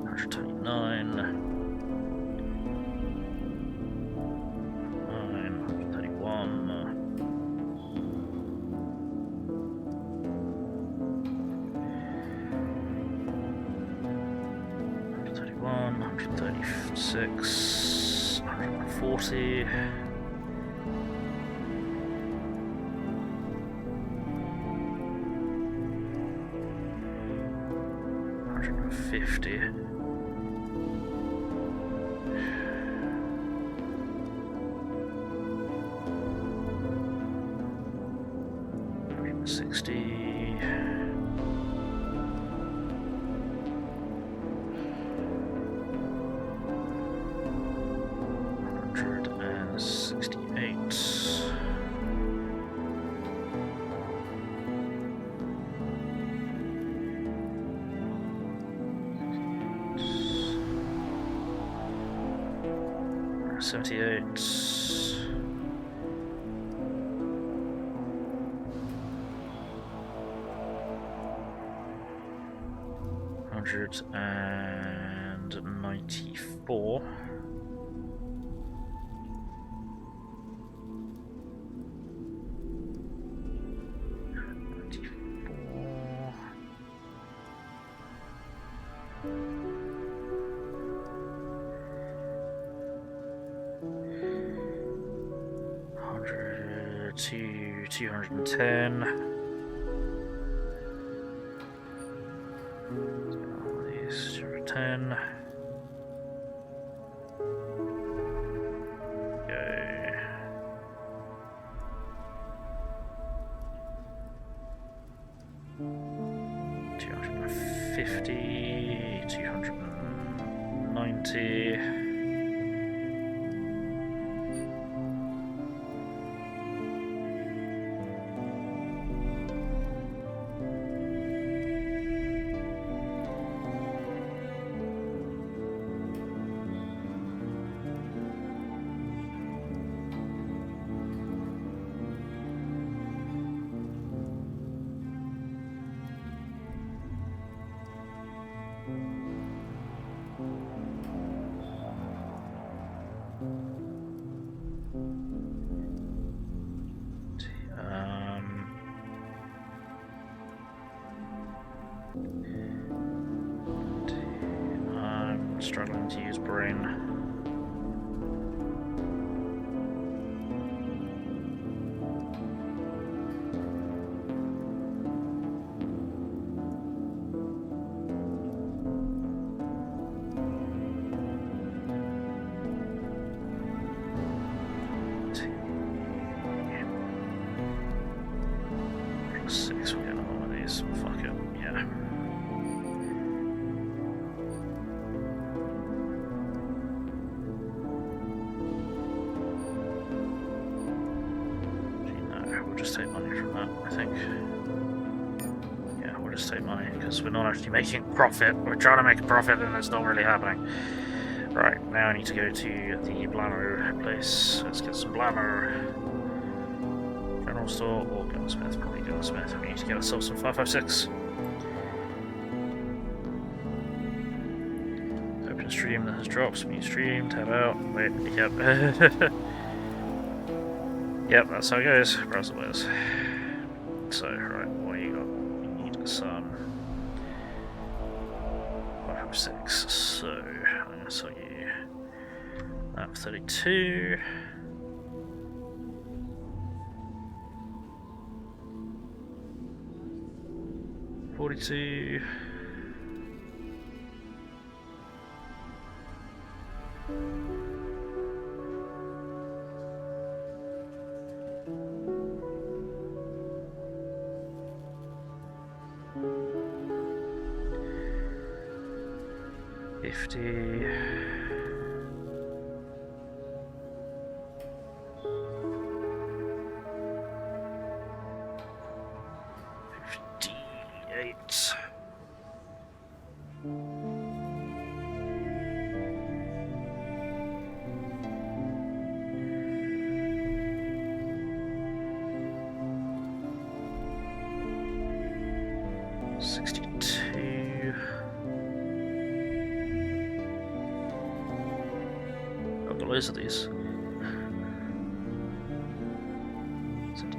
[SPEAKER 1] 129, 131, 136, 140, 150, 160. 168. 78. 194. 100 to 210. All these 210. Go. 250, 290. 1 struggling to use brain. Six, we'll get another one of these. Fuck it, yeah. No, we'll just take money from that, I think. Yeah, we'll just take money because we're not actually making profit. We're trying to make a profit and it's not really happening. Right, now I need to go to the blammo place. Let's get some blammo. General store or gunsmith, probably gunsmith. We need to get ourselves some 5.56. Open stream that has dropped. New stream, tab out. Wait, yep. Yep, that's how it goes. Browser wares. So, right, what do you got? We need some 5.56. So, I'm going to sell you that for 32. 42. Loads of these.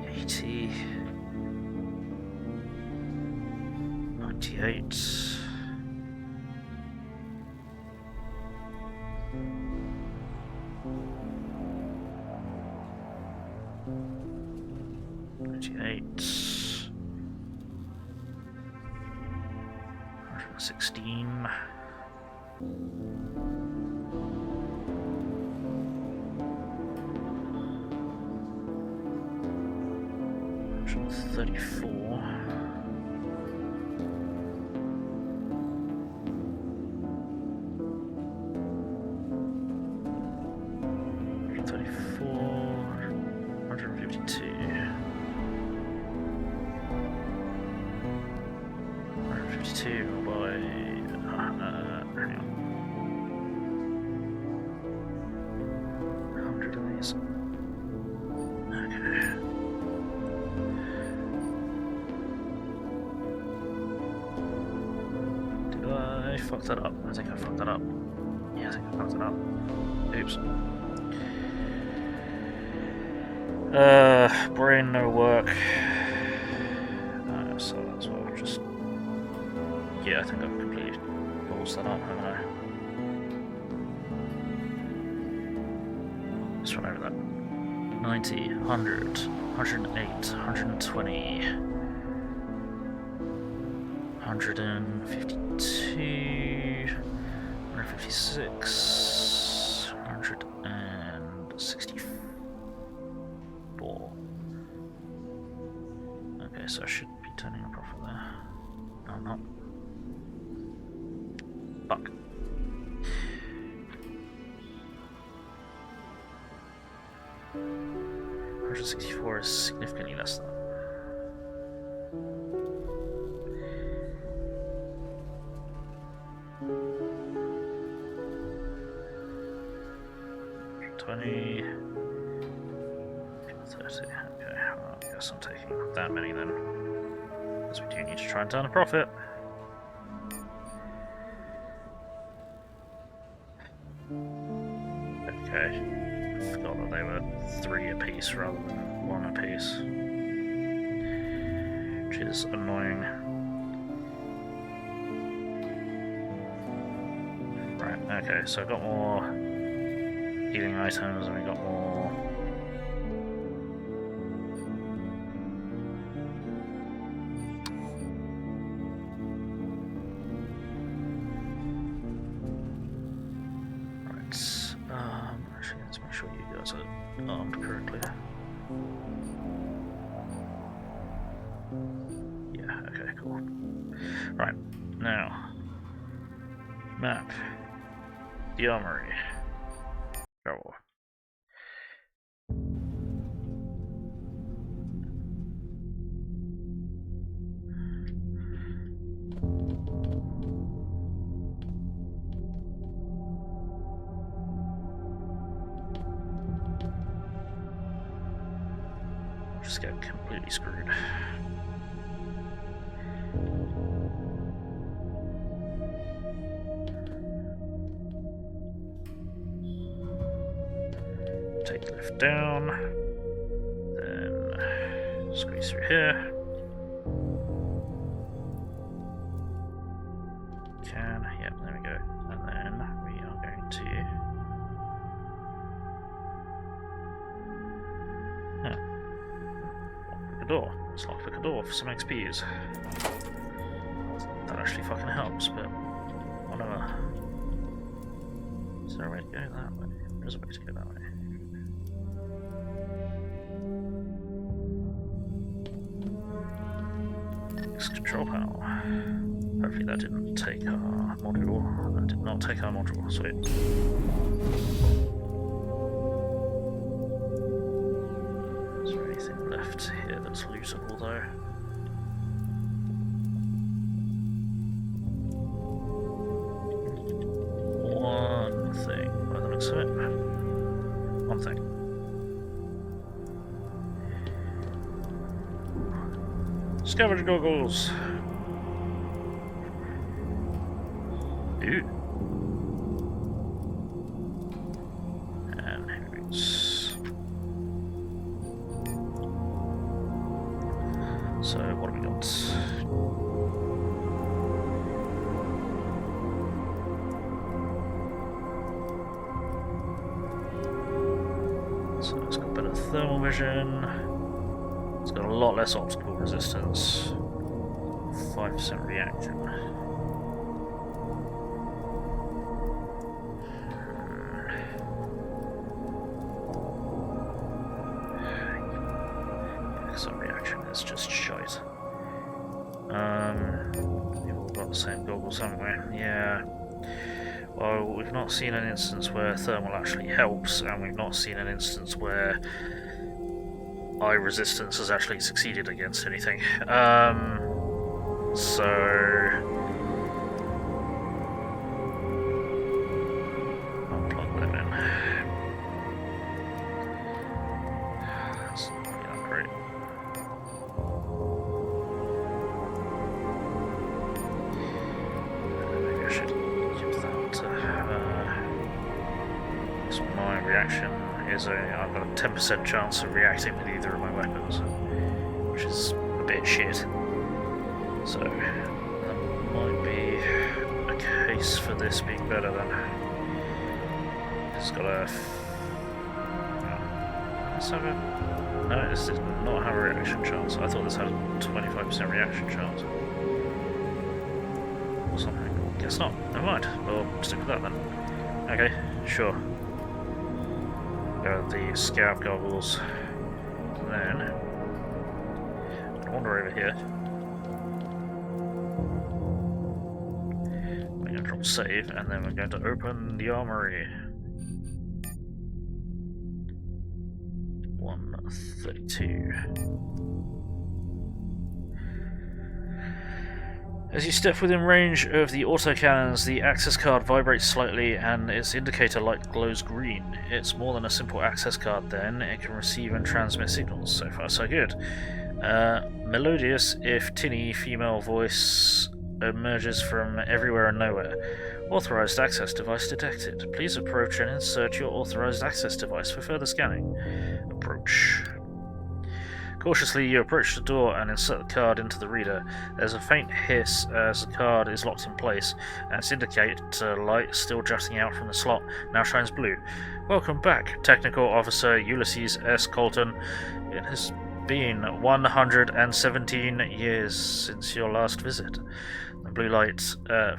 [SPEAKER 1] 80, 98, 98, 116. 34. 152. 152 by hang on. 100 of these. Okay. Fucked that up. I think I fucked that up. Yeah, I think I fucked it up. Oops. Brain no work. So that's what I've just. Yeah, I think I've completely balls that up, haven't I? Let's run over that. 90, 100, 108, 120. 152, 156, 164. Okay, so I should be turning a profit there. No, I'm not. Fuck. $164 is significantly less than that. $20, 30. Okay, well, I guess I'm taking that many then, because we do need to try and turn a profit. Okay, I forgot that they were 3 apiece rather than 1 apiece, which is annoying. Right, Right, okay, so I got more healing items and we got more. Right, actually, let's make sure you guys are armed correctly. Yeah, okay, cool. Right, now, map, the Armoury. Go. Just get completely screwed. Take the lift down, then squeeze through here. Yep, there we go. And then we are going to. Lockpick a door. Let's lockpick a door for some XPs. That actually fucking helps, but whatever. Is there a way to go that way? There's a way to go that way. Control panel. Hopefully that didn't take our module. That did not take our module. Sweet. Is there anything left here that's lootable though? One thing, by the looks of it. One thing. Scavenger goggles! Ooh. And boots. So, what have we got? So, it's got better thermal vision. It's got a lot less obstacle resistance. 5% reaction. Some reaction is just shite. We've all got the same goggles, haven't we? Yeah. Well, we've not seen an instance where thermal actually helps, and we've not seen an instance where eye resistance has actually succeeded against anything. So I'll plug them in. That's not really that great. Maybe I should use that. So my reaction is I've got a 10% chance of reacting with either of my weapons, which is a bit shit. So that might be a case for this being better then. It's got a. Let's have a. No, this does not have a reaction chance. I thought this had a 25% reaction chance. Or something. Guess not. Never mind. We'll stick with that then. Okay, sure. Go with the scav goggles. And then wander over here. We're going to drop save, and then we're going to open the armory. 132. As you step within range of the autocannons, the access card vibrates slightly and its indicator light glows green. It's more than a simple access card then, it can receive and transmit signals. So far so good. Melodious, if tinny, female voice emerges from everywhere and nowhere. Authorized access device detected. Please approach and insert your authorized access device for further scanning. Approach. Cautiously, you approach the door and insert the card into the reader. There's a faint hiss as the card is locked in place, and its indicator light, still jutting out from the slot, now shines blue. Welcome back, Technical Officer Ulysses S. Colton. It has been 117 years since your last visit. The blue light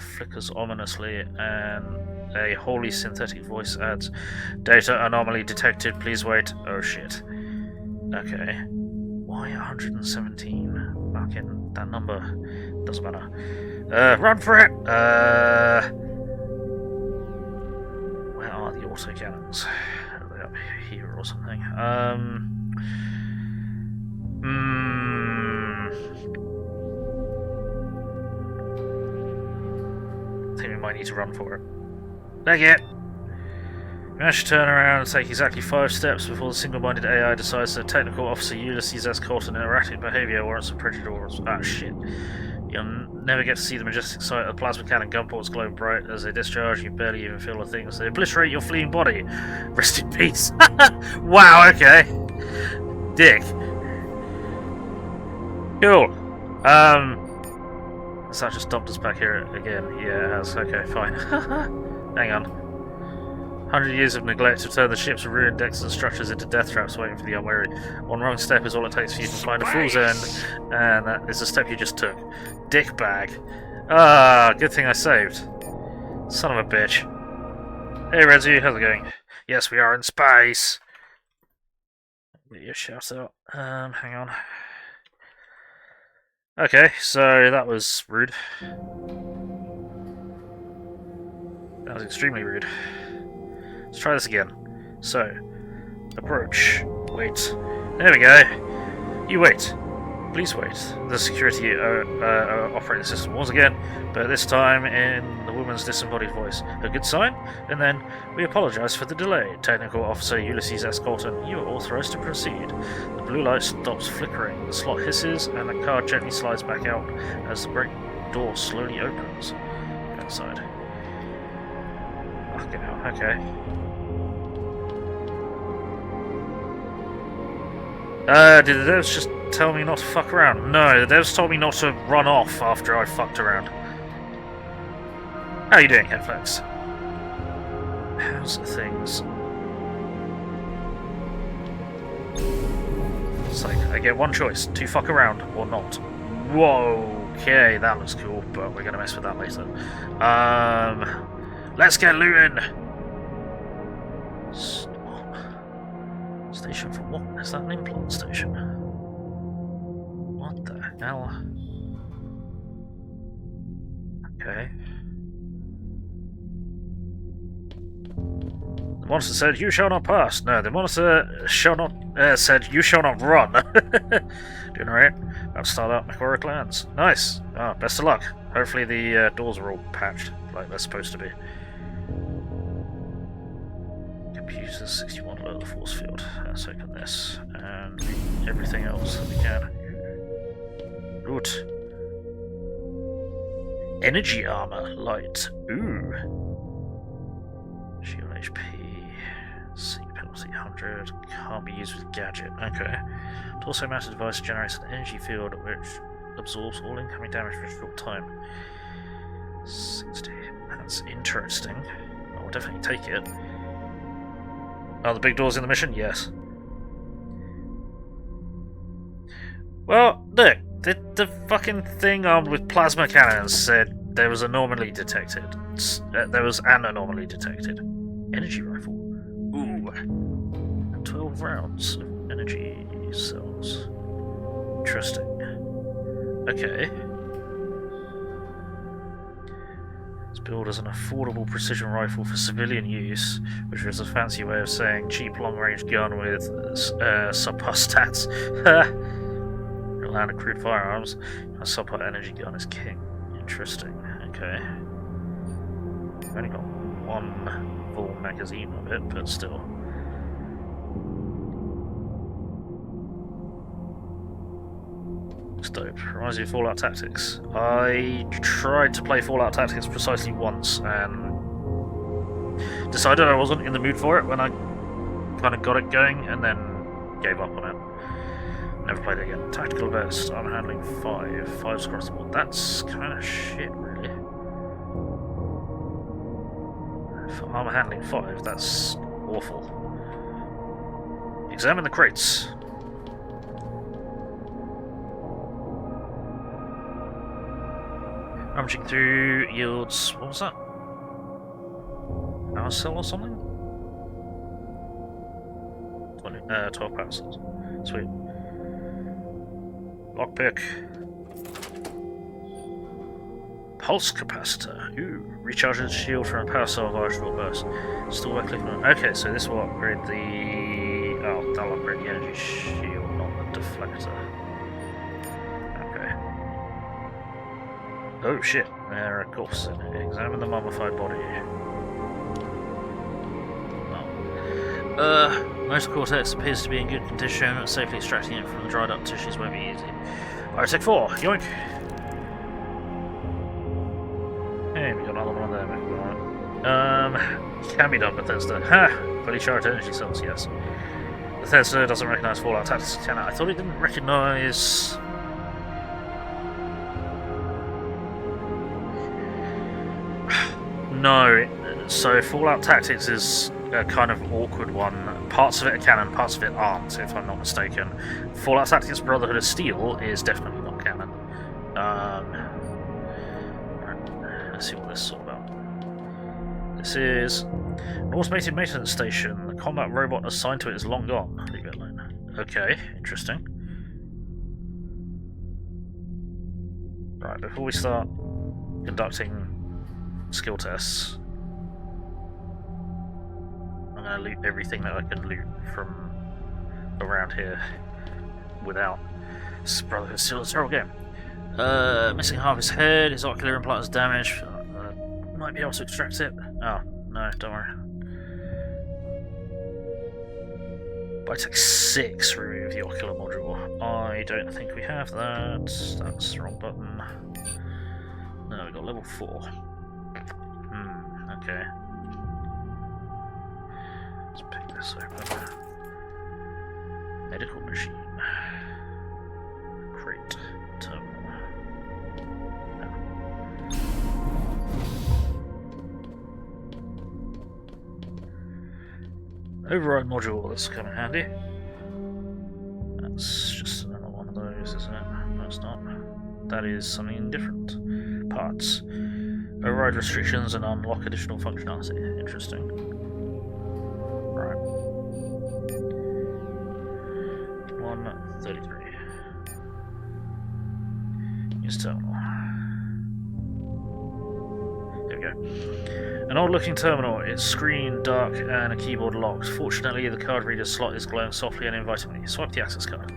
[SPEAKER 1] flickers ominously, and a wholly synthetic voice adds, "Data anomaly detected, please wait." Oh shit. Okay. Why 117? Fucking that number. Doesn't matter. Run for it! Where are the autocannons? Are they up here or something? I think we might need to run for it. Take it! We manage to turn around and take exactly 5 steps before the single-minded AI decides that Technical Officer Ulysses S. Colton erratic behaviour warrants a prejudice. Ah, shit. You'll never get to see the majestic sight of the plasma cannon gunports glow bright as they discharge. You barely even feel a thing as they obliterate your fleeing body. Rest in peace. Wow, okay. Dick. Cool. Has that just dumped us back here again? Yeah, it has. Okay, fine. Hang on. 100 years of neglect have turned the ship's ruined decks and structures into death traps waiting for the unwary. One wrong step is all it takes for you to find a fool's end, and that is the step you just took. Dick bag. Ah, good thing I saved. Son of a bitch. Hey, Redzu, how's it going? Yes, we are in space. Get your shout out. Hang on. Okay, so that was rude. That was extremely rude. Let's try this again. So, approach. Wait. There we go. You wait. Please wait. The security operating system once again, but this time in the woman's disembodied voice. A good sign? And then, we apologize for the delay. Technical Officer Ulysses S. Colton, you are authorized to proceed. The blue light stops flickering, the slot hisses, and the card gently slides back out as the great door slowly opens. Go inside. Fucking hell, okay. Did the devs just tell me not to fuck around? No, the devs told me not to run off after I fucked around. How are you doing, Headflex? How's things? It's like, I get one choice, to fuck around or not. Whoa, okay, that looks cool, but we're gonna mess with that later. Let's get looting! Stop. Station for what? Is that an implant station? What the hell? Okay. The monitor said, "You shall not pass." No, the monitor shall not said, "You shall not run." Doing alright. About to start up Macquarie clans. Nice. Oh, best of luck. Hopefully the doors are all patched like they're supposed to be. Computers 61 below the force field. Let's open this and everything else that we can. Good. Energy armor light. Ooh. Shield HP. C penalty 100. Can't be used with gadget. Okay. Torso mounted device generates an energy field which absorbs all incoming damage for a short time. 60. That's interesting. I will definitely take it. Are the big doors in the mission? Yes. Well, look, the fucking thing armed with plasma cannons said there was an anomaly detected. There was an anomaly detected. Energy rifle. Ooh. 12 rounds of energy cells. Interesting. Okay. It's billed as an affordable precision rifle for civilian use, which is a fancy way of saying cheap long-range gun with subpar stats. Land of crude firearms, a subpar energy gun is king. Interesting. Okay. I've only got one full magazine of it, but still. Looks dope. Reminds me of Fallout Tactics. I tried to play Fallout Tactics precisely once and decided I wasn't in the mood for it when I kind of got it going and then gave up on it. Never played it again. Tactical vest, armor handling 5. 5's across the board. That's kind of shit, really. For armor handling 5, that's awful. Examine the crates. Rummaging through yields. What was that? Power cell or something? 12 power cells. Sweet. Lockpick. Pulse capacitor. Ooh. Recharges shield from a power cell via short burst. Still by clicking on. Okay, so this will upgrade the. Oh, that'll upgrade the energy shield, not the deflector. Okay. Oh shit. There, of course. Examine the mummified body. Motor cortex appears to be in good condition. Safely extracting it from the dried up tissues won't be easy. Alright, take 4. Yoink! Hey, we got another one there, maybe. Can be done, Bethesda. Ha! Fully charged energy cells, yes. Bethesda doesn't recognise Fallout Tactics, can it? I thought it didn't recognise. No, so Fallout Tactics is a kind of awkward one. Parts of it are canon, parts of it aren't, if I'm not mistaken. Fallout Tactics Brotherhood of Steel is definitely not canon. Right, let's see what this is all about. This is an automated maintenance station. The combat robot assigned to it is long gone. Leave it alone. Okay, interesting. Right, before we start conducting skill tests, I'm going to loot everything that I can loot from around here without. This is Brotherhood Steel, it's a terrible game. Missing half his head, his ocular implant is damaged. Might be able to extract it. Oh, no, don't worry. Bitech 6, remove the ocular module. I don't think we have that. That's the wrong button. No, we got level 4. Okay. Let's pick this open. Medical machine. Crate. Terminal. No. Override module, that's come in handy. That's just another one of those, isn't it? No, it's not. That is something different. Parts. Override restrictions and unlock additional functionality. Interesting. Right. 133. Use terminal. There we go. An old-looking terminal. Its screen dark and a keyboard locked. Fortunately, the card reader slot is glowing softly and invitingly. Swipe the access card.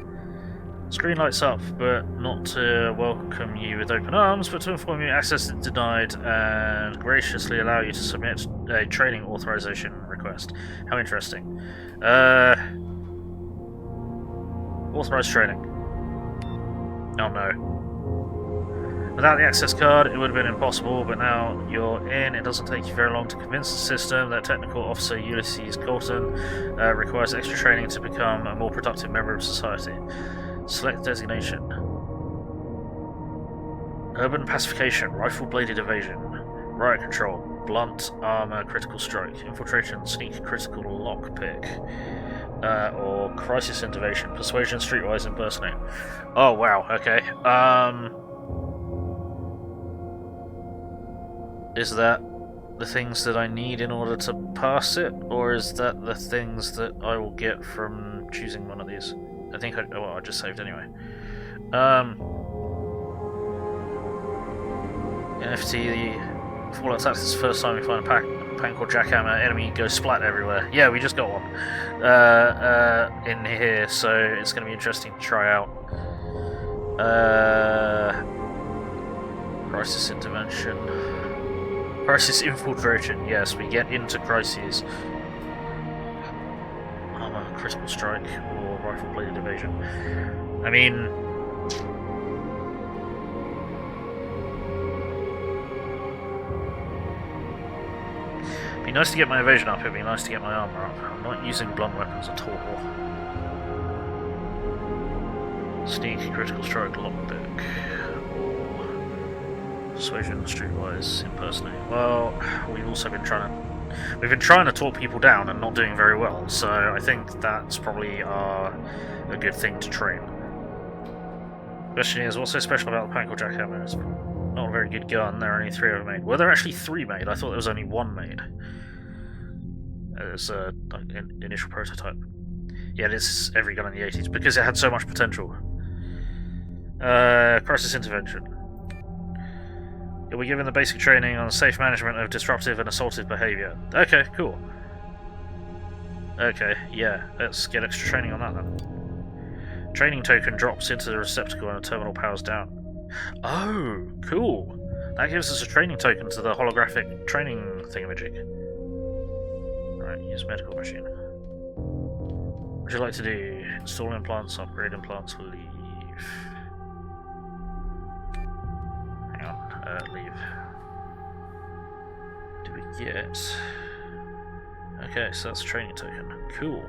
[SPEAKER 1] Screen lights up, but not to welcome you with open arms, but to inform you access is denied and graciously allow you to submit a training authorization request. How interesting. Authorized training. Oh no. Without the access card, it would have been impossible, but now you're in. It doesn't take you very long to convince the system that Technical Officer Ulysses Colton requires extra training to become a more productive member of society. Select designation. Urban pacification, rifle-bladed evasion, riot control, blunt armor, critical strike, infiltration, sneak, critical lockpick, or crisis intervention, persuasion, streetwise, impersonate. Oh wow, okay. Is that the things that I need in order to pass it, or is that the things that I will get from choosing one of these? I think I just saved anyway. NFT, the Fallout Tactics is the first time we find a pack called Jackhammer, enemy goes splat everywhere. Yeah, we just got one in here, so it's going to be interesting to try out. Crisis intervention. Crisis infiltration, yes, we get into crises. Armor, critical strike, or rifle-bladed evasion. I mean, it'd be nice to get my evasion up, it'd be nice to get my armor up. I'm not using blunt weapons at all. Sneak, critical strike, lockpick, or persuasion, streetwise, impersonate. Well, we've also been we've been trying to talk people down and not doing very well, so I think that's probably a good thing to train. Question is, what's so special about the Panko Jackhammer? It's not a very good gun, there are only 3 ever made. Were there actually 3 made? I thought there was only 1 made. As an initial prototype. Yeah, this is every gun in the 80s, because it had so much potential. Crisis intervention. You'll be given the basic training on safe management of disruptive and assaultive behaviour. Okay, cool. Okay, yeah, let's get extra training on that then. Training token drops into the receptacle and the terminal powers down. Oh, cool. That gives us a training token to the holographic training thingamajig. Right, use medical machine. What would you like to do? Install implants, upgrade implants, leave. Hang on, leave. Do we get... Okay, so that's a training token. Cool.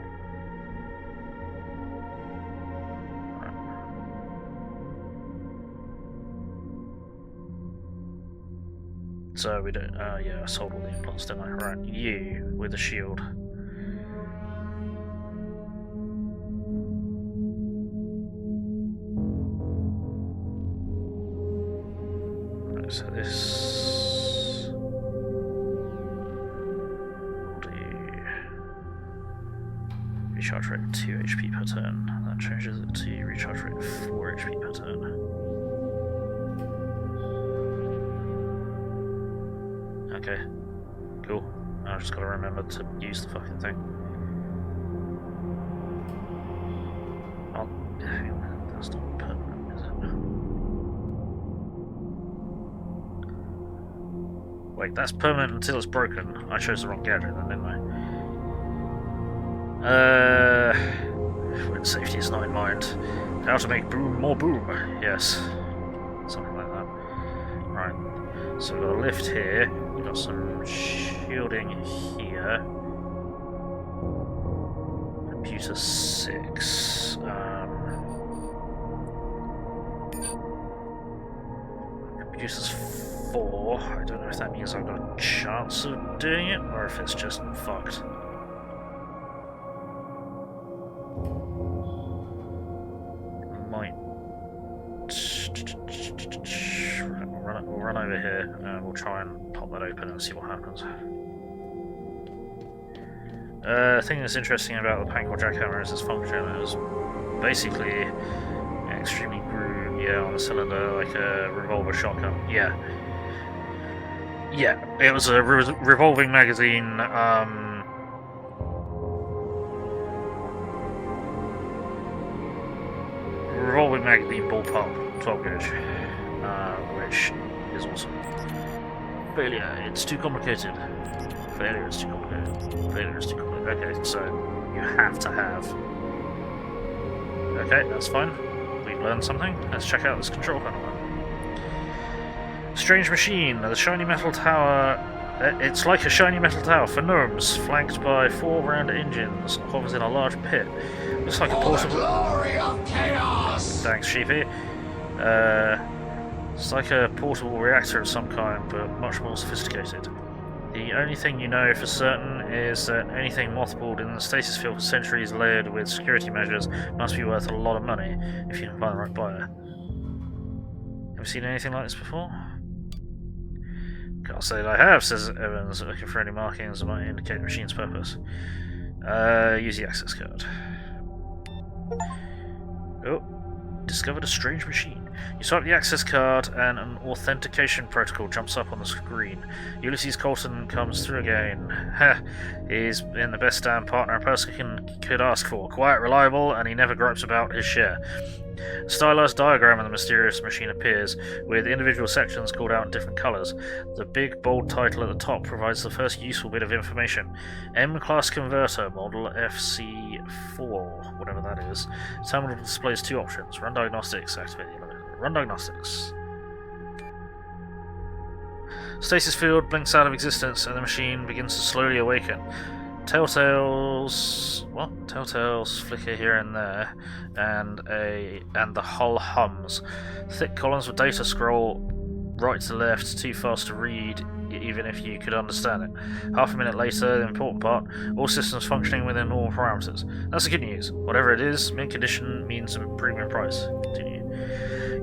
[SPEAKER 1] So we don't... yeah, I sold all the implants, didn't I? Right, you with a shield. Right, so this... will do... recharge rate 2 HP per turn. That changes it to recharge rate 4 HP per turn. Okay, cool. I've just got to remember to use the fucking thing. Oh, that's not permanent, is it? Wait, that's permanent until it's broken. I chose the wrong gadget then, didn't I? When safety is not in mind. How to make boom more boom. Yes. Something like that. Right. So we've got a lift here. We've got some shielding here. Computer 6. Computer's 4. I don't know if that means I've got a chance of doing it, or if it's just fucked. Might... We'll run over here and we'll try and pop that open and see what happens. The thing that's interesting about the Panko Jackhammer is its function. It was basically an extremely grooved, on a cylinder, like a revolver shotgun. Yeah, it was a revolving magazine. Revolving magazine bullpup 12 gauge, which is awesome. Failure, it's too complicated. Failure is too complicated. Failure is too complicated. Okay, so you have to have. Okay, that's fine. We've learned something. Let's check out this control panel. Strange machine. The shiny metal tower. It's like a shiny metal tower for gnomes, flanked by 4 round engines. Hovers in a large pit. Looks like a portable.
[SPEAKER 2] Glory of chaos.
[SPEAKER 1] Thanks, Sheepy. It's like a portable reactor of some kind, but much more sophisticated. The only thing you know for certain is that anything mothballed in the stasis field for centuries layered with security measures must be worth a lot of money if you can find the right buyer. Ever seen anything like this before? Can't say that I have, says Evans, looking for any markings that might indicate the machine's purpose. Use the access card. Oh, discovered a strange machine. You swipe the access card and an authentication protocol jumps up on the screen. Ulysses Colton comes through again. Ha! He's been the best damn partner a person could ask for. Quiet, reliable, and he never gripes about his share. A stylized diagram of the mysterious machine appears, with individual sections called out in different colours. The big, bold title at the top provides the first useful bit of information. M-Class Converter, model FC4, whatever that is. Terminal displays 2 options. Run diagnostics, activate the elevator. Run diagnostics. Stasis field blinks out of existence and the machine begins to slowly awaken. telltales. What? Telltales flicker here and there, and the hull hums. Thick columns of data scroll right to left, too fast to read, even if you could understand it. Half a minute later, the important part: all systems functioning within normal parameters. That's the good news. Whatever it is, mint condition means a premium price. Continue.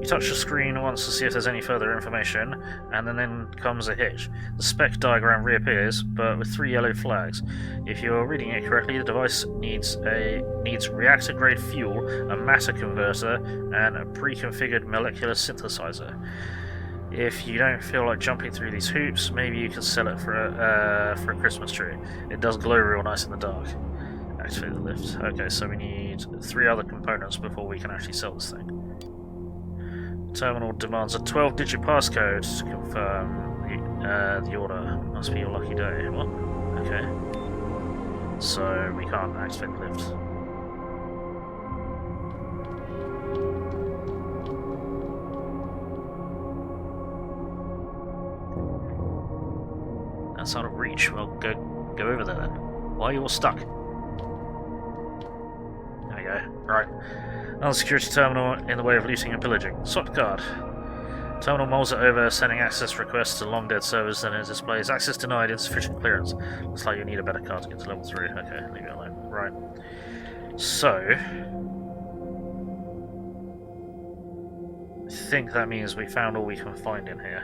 [SPEAKER 1] You touch the screen once to see if there's any further information, and then comes a hitch. The spec diagram reappears, but with 3 yellow flags. If you're reading it correctly, the device needs reactor-grade fuel, a matter converter, and a pre-configured molecular synthesizer. If you don't feel like jumping through these hoops, maybe you can sell it for a Christmas tree. It does glow real nice in the dark. Activate the lift. Okay, so we need 3 other components before we can actually sell this thing. Terminal demands a 12-digit passcode to confirm the order. Must be your lucky day. What? Okay. So we can't activate the lift. That's out of reach. Well, go over there then. Why are you all stuck? There we go. Right. Another security terminal in the way of looting and pillaging. Swap card. Terminal mulls it over, sending access requests to long dead servers, then it displays access denied, insufficient clearance. Looks like you need a better card to get to level 3. Okay, leave it alone. Right. So I think that means we found all we can find in here.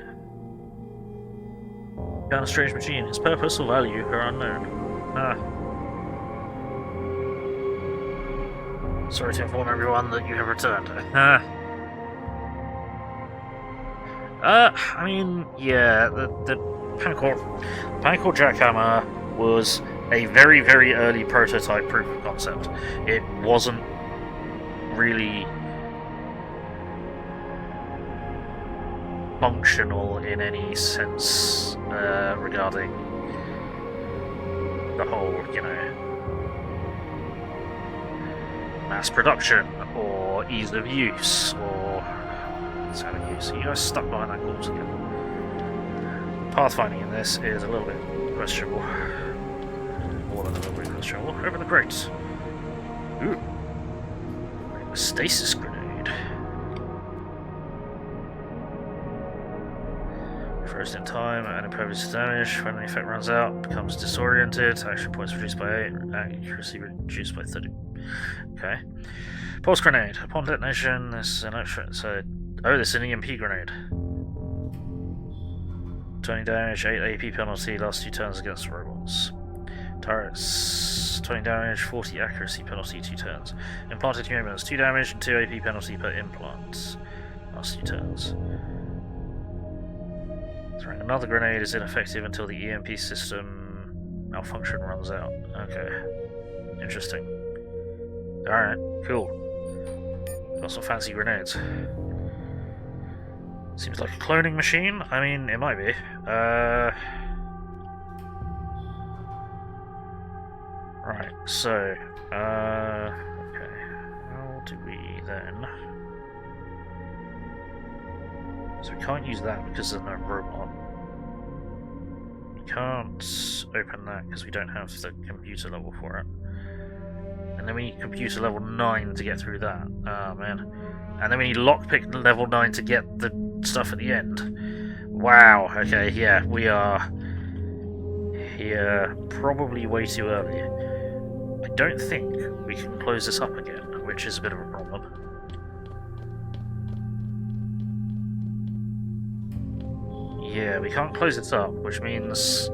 [SPEAKER 1] Found a strange machine. Its purpose or value are unknown. Sorry to inform everyone that you have returned. I mean, yeah, the Pancor Jackhammer was a very, very early prototype proof of concept. It wasn't really functional in any sense regarding the whole, mass production or ease of use or sound of use. You guys stuck behind that corpse again. Pathfinding in this is a little bit questionable. More than a little bit questionable. Over the grates. Ooh. A stasis grenade. Froze in time and impervious to damage. When the effect runs out, becomes disoriented. Action points reduced by 8. Accuracy reduced by 30. Okay. Pulse grenade. Upon detonation, this is an extra. So, this is an EMP grenade. 20 damage, 8 AP penalty, last 2 turns against robots. Turrets, 20 damage, 40 accuracy penalty, 2 turns. Implanted humans, 2 damage and 2 AP penalty per implant. Last 2 turns. Throwing another grenade is ineffective until the EMP system malfunction runs out. Okay. Interesting. Alright, cool. Got some fancy grenades. Seems like a cloning machine. I mean, it might be. Right, so, okay. How do we then? So we can't use that because there's no robot. We can't open that because we don't have the computer level for it. And then we need computer level 9 to get through that. Oh man. And then we need lockpick level 9 to get the stuff at the end. Wow, okay, yeah, we are here probably way too early. I don't think we can close this up again, which is a bit of a problem. Yeah, we can't close it up, which means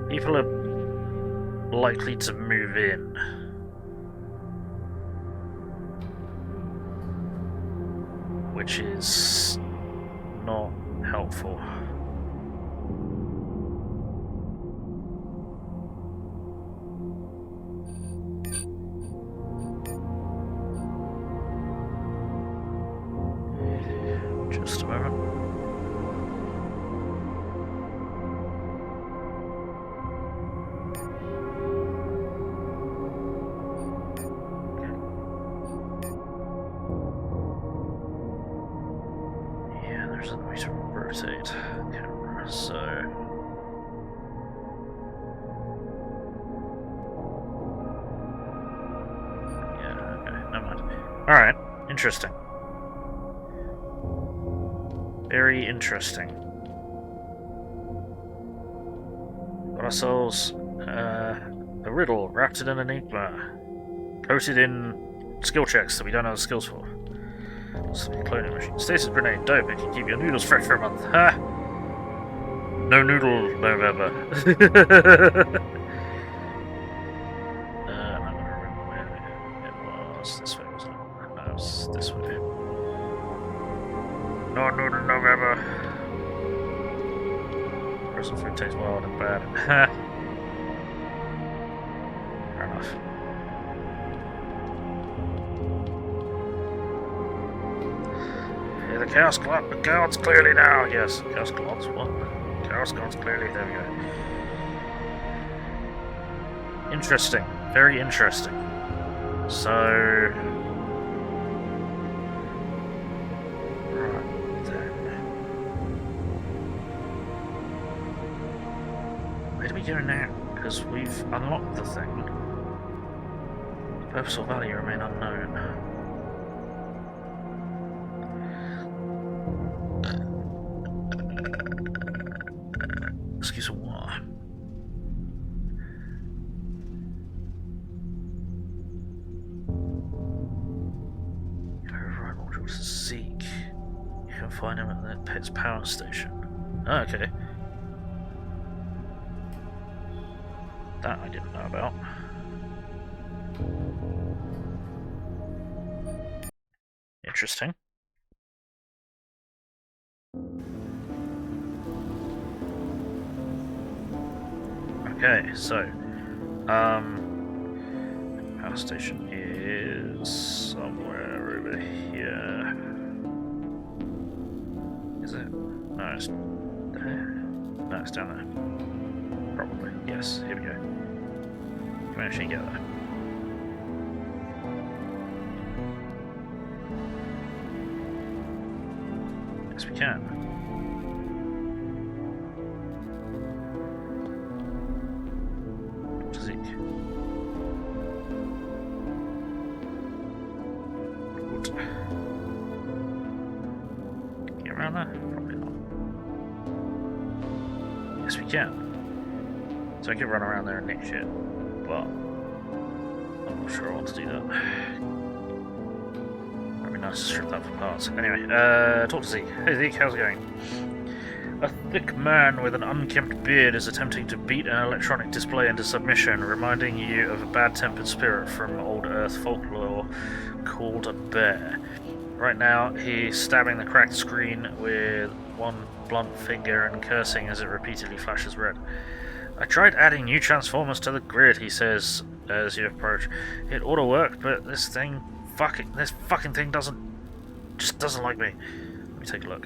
[SPEAKER 1] people are likely to move in. Which is not helpful. Just a moment. There's a way to rotate the camera, so Alright, interesting. Very interesting. Got ourselves a riddle wrapped in an enigma, coated in skill checks that we don't have the skills for. Cloning machine. Stasis grenade, dope, it can keep your noodles fresh for a month. Ha! No noodle November. I'm gonna remember where it was. This way, wasn't it? No, it was this way. No noodle November. Frozen food tastes wild and bad. Ha! Fair enough. The Chaos God's clearly now. Yes, Chaos God's what? Chaos God's clearly. There we go. Interesting. Very interesting. So. Right then. Where do we go now? Because we've unlocked the thing. The purpose or value remain unknown. Excuse me. Override module to Zeke. You can find him at the pet's power station. Oh, okay. That I didn't know about. Interesting. Okay, so, power station is somewhere over here. Is it? No, it's there. No, it's down there. Probably. Yes, here we go. Can we actually get there? Yes, we can. Yes, we can. So I could run around there and nick shit, but I'm not sure I want to do that. That'd be nice to strip that for parts. Anyway, talk to Zeke. Hey Zeke, how's it going? A thick man with an unkempt beard is attempting to beat an electronic display into submission, reminding you of a bad-tempered spirit from old Earth folklore called a bear. Right now, he's stabbing the cracked screen with one blunt finger and cursing as it repeatedly flashes red. I tried adding new transformers to the grid, he says as you approach. It ought to work, but this fucking thing doesn't like me. Let me take a look.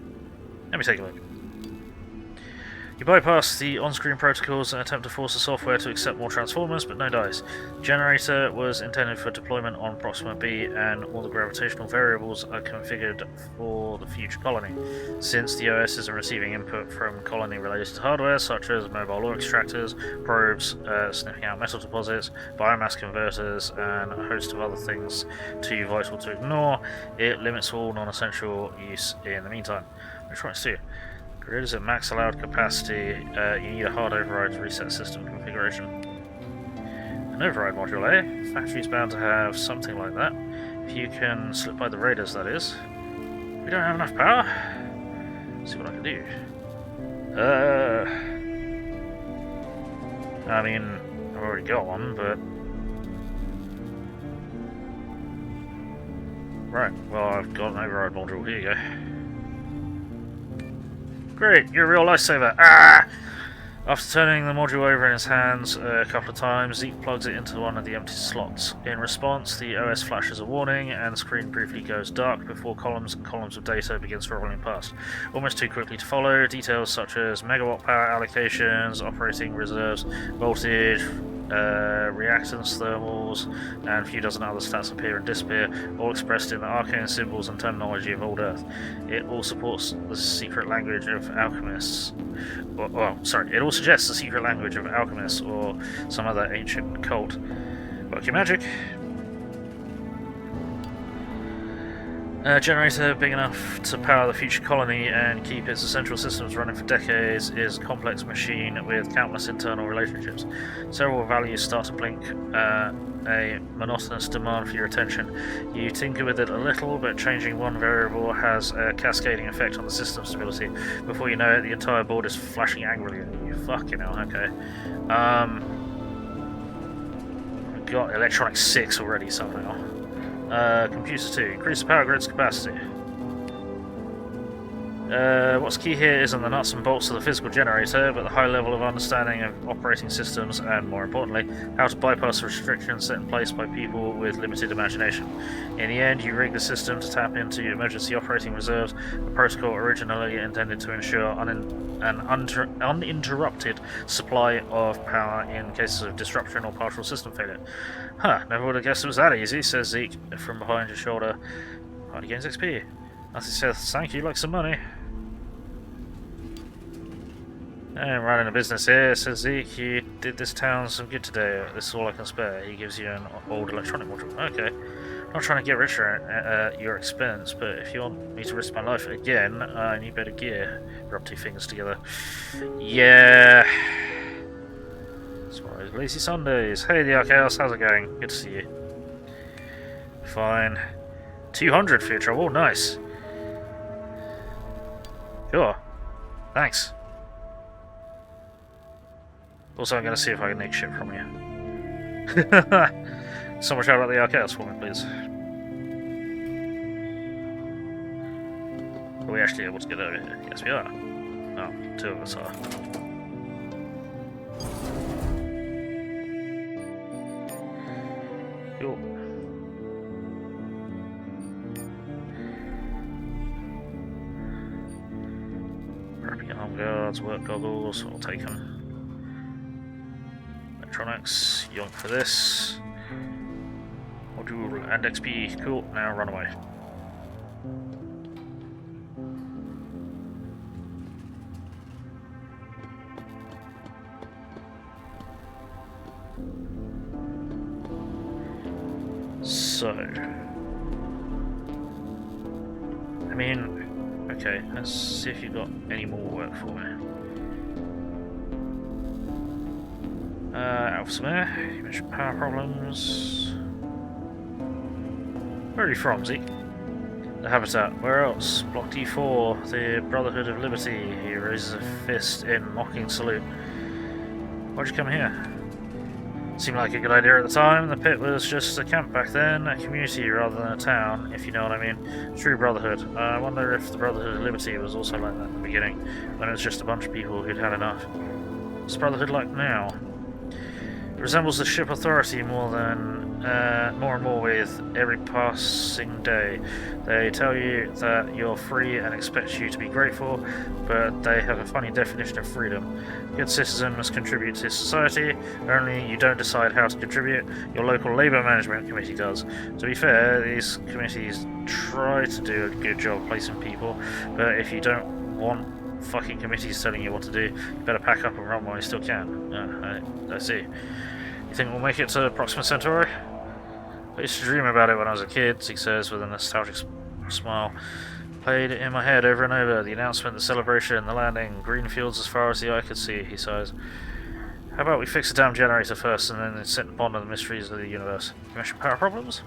[SPEAKER 1] You bypass the on-screen protocols and attempt to force the software to accept more transformers, but no dice. The generator was intended for deployment on Proxima B, and all the gravitational variables are configured for the future colony. Since the OS isn't receiving input from colony-related hardware, such as mobile ore extractors, probes, sniffing out metal deposits, biomass converters, and a host of other things too vital to ignore, it limits all non-essential use in the meantime. Which one's two? Grid is at max allowed capacity. You need a hard override to reset system configuration. An override module, eh? Factory's bound to have something like that. If you can slip by the raiders, that is. We don't have enough power. Let's see what I can do. I mean, I've already got one, but... Right, well, I've got an override module. Here you go. Great, you're a real lifesaver. Ah! After turning the module over in his hands a couple of times, Zeke plugs it into one of the empty slots. In response, the OS flashes a warning, and the screen briefly goes dark before columns and columns of data begin scrolling past. Almost too quickly to follow, details such as megawatt power allocations, operating reserves, voltage, reactance thermals, and a few dozen other stats appear and disappear, all expressed in the arcane symbols and terminology of Old Earth. It all supports the secret language of alchemists. It all suggests the secret language of alchemists or some other ancient cult. Work your magic. Generator big enough to power the future colony and keep its essential systems running for decades is a complex machine with countless internal relationships. Several values start to blink, a monotonous demand for your attention. You tinker with it a little, but changing one variable has a cascading effect on the system stability. Before you know it, the entire board is flashing angrily at you. Fucking hell, okay. I've got electronics 6 already somehow. Computer 2. Increase the power grid's capacity. What's key here isn't the nuts and bolts of the physical generator, but the high level of understanding of operating systems and, more importantly, how to bypass the restrictions set in place by people with limited imagination. In the end, you rig the system to tap into emergency operating reserves, a protocol originally intended to ensure an uninterrupted supply of power in cases of disruption or partial system failure. Huh, never would have guessed it was that easy, says Zeke from behind your shoulder. Party gains XP. Nothing says thank you like some money. I'm running a business here, says Zeke. You did this town some good today. This is all I can spare. He gives you an old electronic module. Okay. I'm not trying to get richer at your expense, but if you want me to risk my life again, I need better gear. Rub two fingers together. Yeah. Tomorrow's lazy Sundays. Hey, the Archaeos, how's it going? Good to see you. Fine. 200 for your trouble. Nice. Sure. Thanks. Also, I'm going to see if I can nick shit from you. Someone shout out the Archaeos for me, please. Are we actually able to get over here? Yes, we are. Oh, 2 of us are. Cool. Crappy arm guards, work goggles, I'll take them. Electronics, yonk for this. Module and XP, cool, now run away. So, I mean, okay, let's see if you've got any more work for me. Alpha Samir, you mentioned power problems. Where are you from, Zeke? The Habitat. Where else? Block D4, the Brotherhood of Liberty. He raises a fist in mocking salute. Why'd you come here? Seemed like a good idea at the time. The pit was just a camp back then, a community rather than a town, if you know what I mean. True Brotherhood. I wonder if the Brotherhood of Liberty was also like that in the beginning, when it was just a bunch of people who'd had enough. What's Brotherhood like now? It resembles the ship authority more and more with every passing day. They tell you that you're free and expect you to be grateful, but they have a funny definition of freedom. A good citizen must contribute to society, only you don't decide how to contribute, your local labour management committee does. To be fair, these committees try to do a good job placing people, but if you don't want fucking committees telling you what to do, you better pack up and run while you still can. I see. You think we'll make it to Proxima Centauri? I used to dream about it when I was a kid, he says with a nostalgic smile. Played it in my head over and over. The announcement, the celebration, the landing, green fields as far as the eye could see, he sighs. How about we fix the damn generator first and then sit and ponder the mysteries of the universe? You mentioned power problems?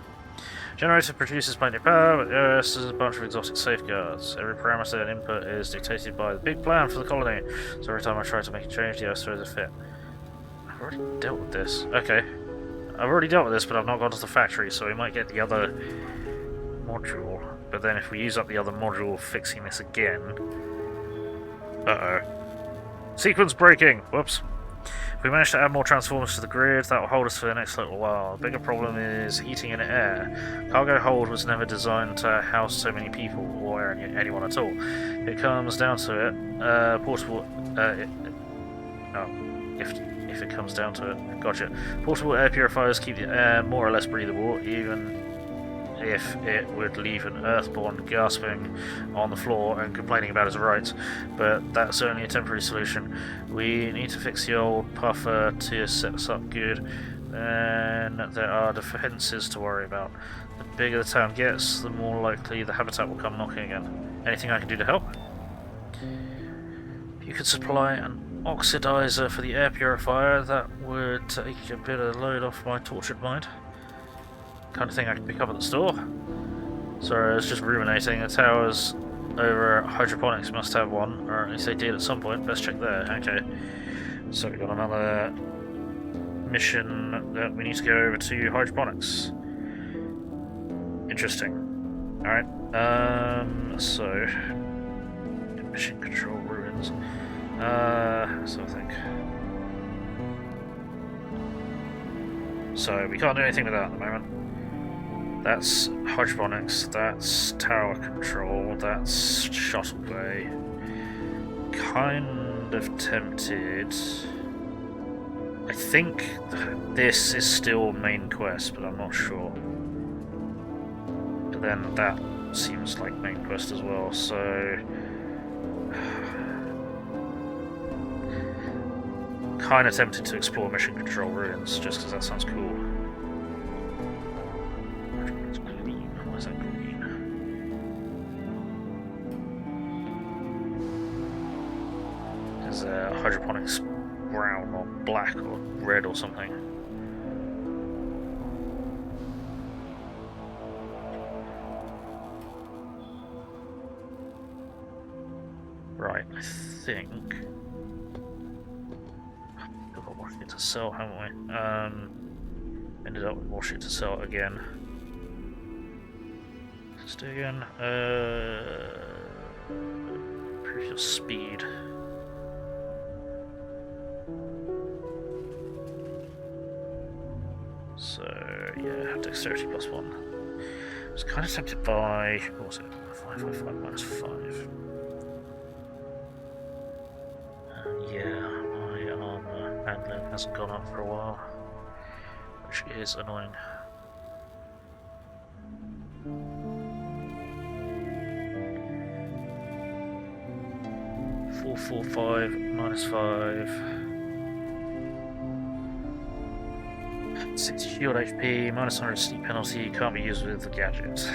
[SPEAKER 1] Generator produces plenty of power, but yes, there's a bunch of exotic safeguards. Every parameter and input is dictated by the big plan for the colony, so every time I try to make a change, the Earth throws a fit. I've already dealt with this. Okay. I've already dealt with this, but I've not gone to the factory, so we might get the other module. But then if we use up the other module fixing this again... Uh-oh. Sequence breaking! Whoops. If we manage to add more transformers to the grid, that will hold us for the next little while. The bigger problem is heating and air. Cargo hold was never designed to house so many people, or anyone at all. It comes down to it, portable... If it comes down to it. Gotcha. Portable air purifiers keep the air more or less breathable, even if it would leave an Earthborn gasping on the floor and complaining about his rights. But that's only a temporary solution. We need to fix the old puffer to set us up good. Then then there are defences to worry about. The bigger the town gets, the more likely the habitat will come knocking again. Anything I can do to help? If you could supply an oxidizer for the air purifier, that would take a bit of load off my tortured mind. Kind of thing I can pick up at the store. Sorry, I was just ruminating. The towers over at hydroponics must have one, or at least they did at some point. Best check there. Okay. So we've got another mission that we need to go over to hydroponics. Interesting. Alright. So mission control ruins. So I think. So we can't do anything with that at the moment. That's hydroponics, that's tower control, that's shuttle bay. Kind of tempted. I think this is still main quest, but I'm not sure. But then that seems like main quest as well, so kind of tempted to explore mission control ruins just because that sounds cool. Why is that green? Is hydroponics brown or black or red or something? Right, I think we've got more shit to sell, haven't we? Ended up with more shit to sell again. Let's do again. Improve your speed. So yeah, dexterity +1. I was kind of tempted by what was it? 555 minus 5. Yeah, my armor handling hasn't gone up for a while, which is annoying. 445 minus 5. 60 shield HP, minus 100 sleep penalty, can't be used with the gadget.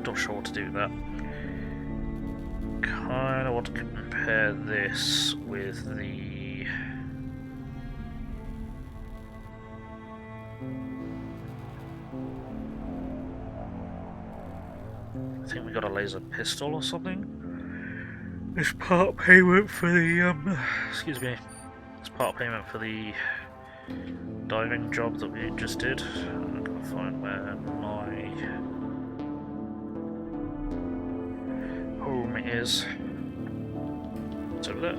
[SPEAKER 1] Not sure what to do with that. Kinda want to compare this with the I think we got a laser pistol or something. It's part payment for the excuse me. It's part payment for the diving job that we just did. I'm gonna find where my home is. It's over there.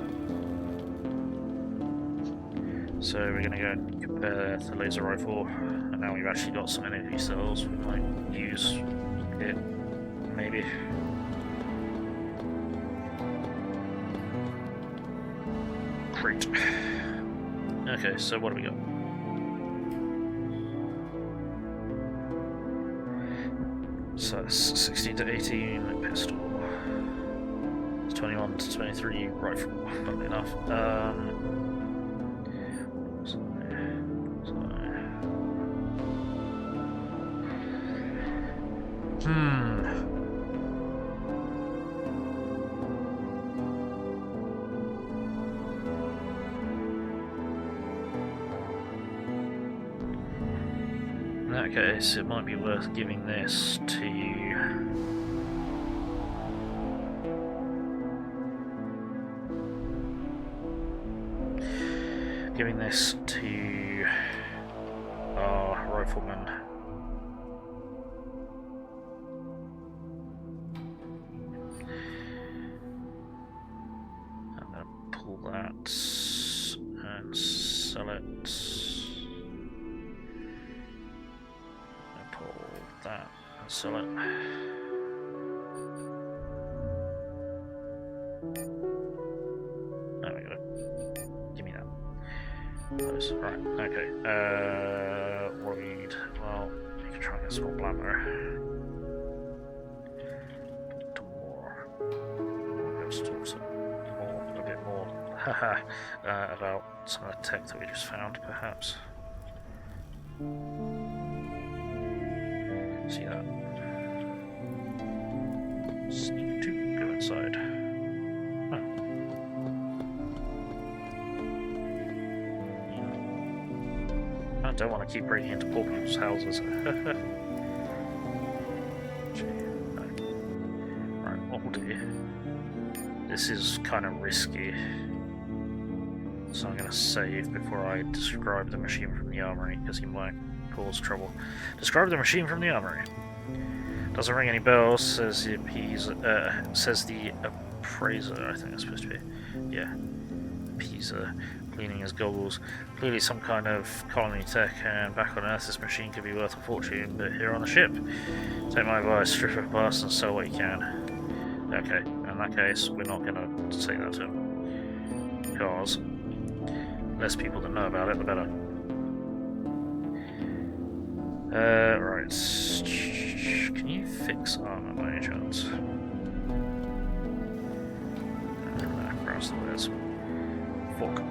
[SPEAKER 1] So we're gonna go and compare the laser rifle, and now we've actually got some energy cells. We might use it, maybe. Great. Okay, so what do we got? So it's 16 to 18 pistol. It's 21 to 23 rifle, funnily enough. In that case, it might be worth giving this to our rifleman. I'm going to pull that and sell it. Pull that and sell it. There we go. Give me that. Those. Right, okay. What do we need? Well, we can try and get some more glamour. More. Let's talk some more. Haha, about some of the tech that we just found, perhaps. See that? Sneak 2, go inside. Oh. I don't want to keep breaking into poor people's houses. Right, what we'll do. This is kind of risky. So I'm going to save before I describe the machine from the armory, because he might cause trouble. Describe the machine from the armory. Doesn't ring any bells, says the appraiser, I think that's supposed to be. Yeah. Appraiser, cleaning his goggles. Clearly some kind of colony tech, and back on Earth this machine could be worth a fortune, but here on the ship, take my advice, strip it past and sell what you can. Okay, in that case, we're not going to say that to him. Because less people that know about it, the better. Right. Can you fix armor by any chance? Across the wares. Fuck.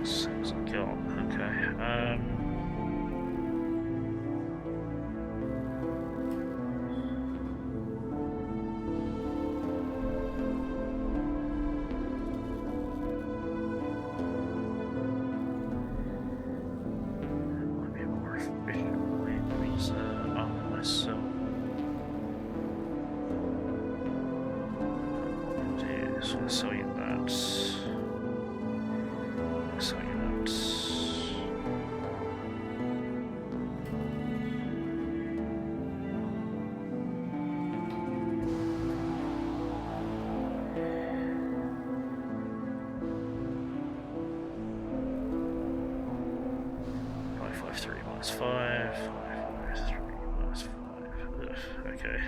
[SPEAKER 1] Six got. Okay. Okay,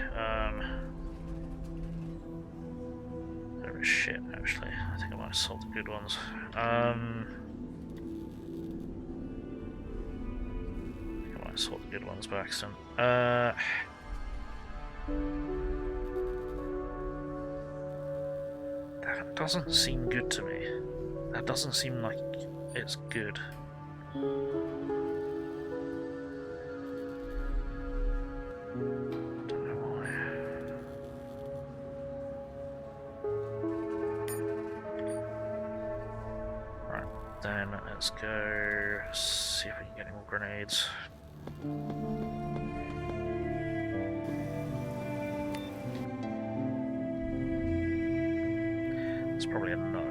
[SPEAKER 1] they're a bit shit, actually. I think I might have sold the good ones. I think I might have sold the good ones by accident. That doesn't seem good to me. That doesn't seem like it's good. Then let's go see if we can get any more grenades. That's probably a no.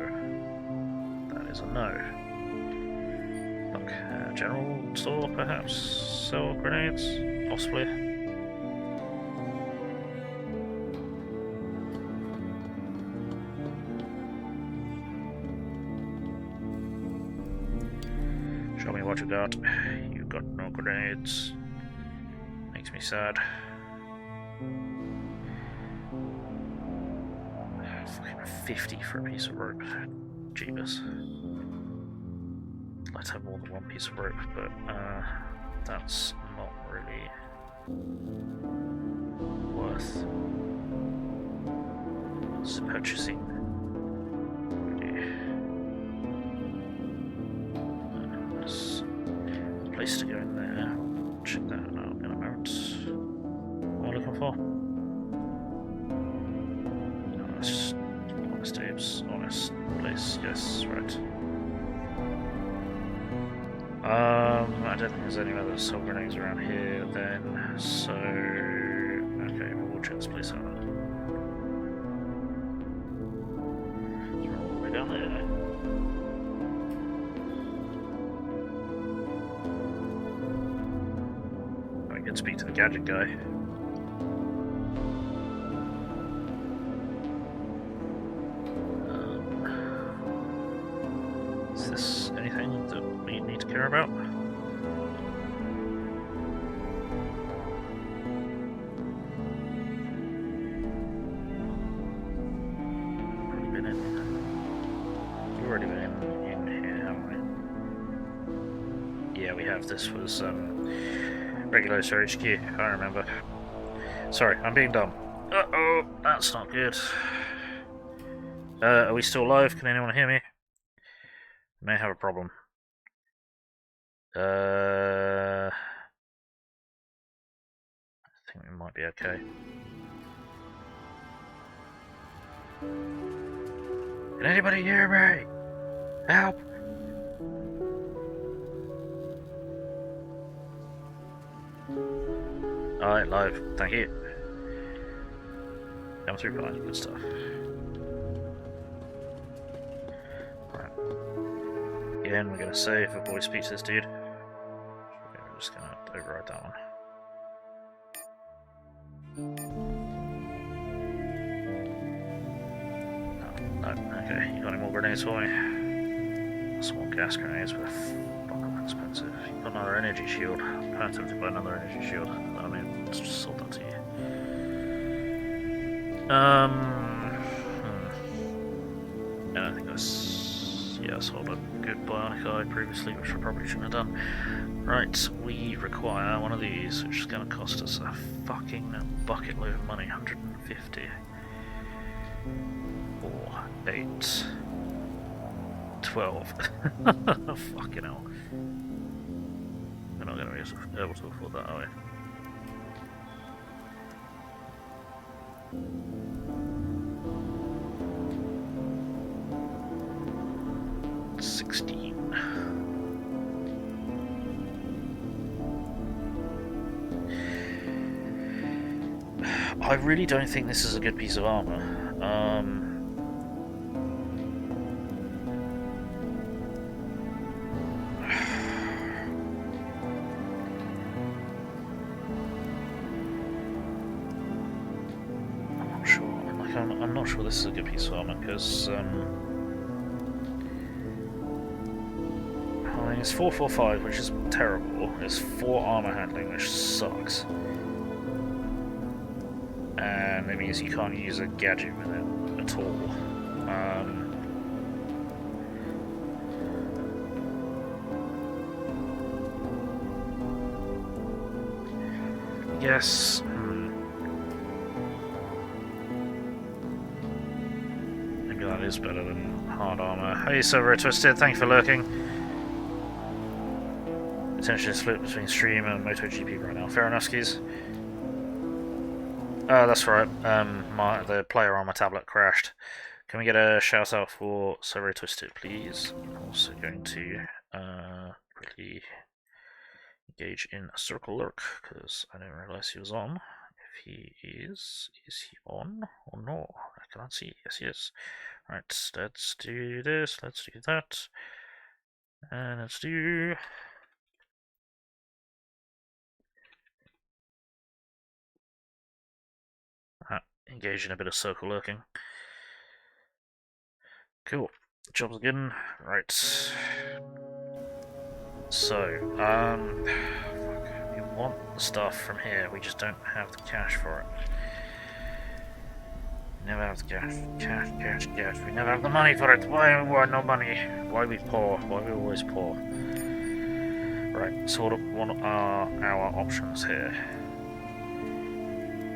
[SPEAKER 1] That is a no. Look, general store perhaps? Sell grenades? Possibly. Show me what you got. You got no grenades. Makes me sad. Fucking 50 for a piece of rope. Jeebus. Let's have more than one piece of rope, but that's not really worth purchasing. Place to go in there. Check that out in a moment. What am I looking for? Honest tapes, honest place, yes, right. I don't think there's any other assault grenades around here then, so okay, we'll check this place out. It's all the way down there. Speak to the gadget guy. Is this anything that we need to care about? Already been in. We've already been in here, haven't we? Yeah, we have. This was Regulator HQ, I remember. Sorry, I'm being dumb. Uh-oh, that's not good. Are we still live? Can anyone hear me? May have a problem. I think we might be okay. Can anybody hear me? Help! Alright, live. Thank you. Come through behind you, good stuff. Right. Again, we're gonna save a voice speech to this dude. We're just gonna override that one. Oh, no, okay, you got any more grenades for me? Some more gas grenades, but fuck off expensive. You've got another energy shield. I'm tempted to buy another energy shield. I mean, let's just sold that to you. I don't think that's... Yeah, I sold a good bionic eye previously, which I probably shouldn't have done. Right, we require one of these, which is going to cost us a fucking bucket load of money. 150. 4, 8, 12. Fucking hell. We're not going to be able to afford that, are we? 16. I really don't think this is a good piece of armor. I'm not sure. I'm not sure this is a good piece of armor because it's 445, which is terrible. It's 4 armor handling, which sucks. And it means you can't use a gadget with it at all. Yes. Maybe that is better than hard armor. Hey, Silver Twisted, thank you for lurking. Potentially split between stream and MotoGP right now. Fair enough, skis. That's right. The player on my tablet crashed. Can we get a shout out for Silver Twisted, please? I'm also going to quickly engage in a circle lurk because I didn't realize he was on. If he is he on or no? I cannot see. Yes, he is. Right, let's do this. Let's do that, and let's do. Engage in a bit of circle lurking. Cool. Job's good. Right. So, we want the stuff from here, we just don't have the cash for it. Never have the cash. Cash. We never have the money for it. Why no money? Why we poor? Why we always poor? Right, so what are our options here?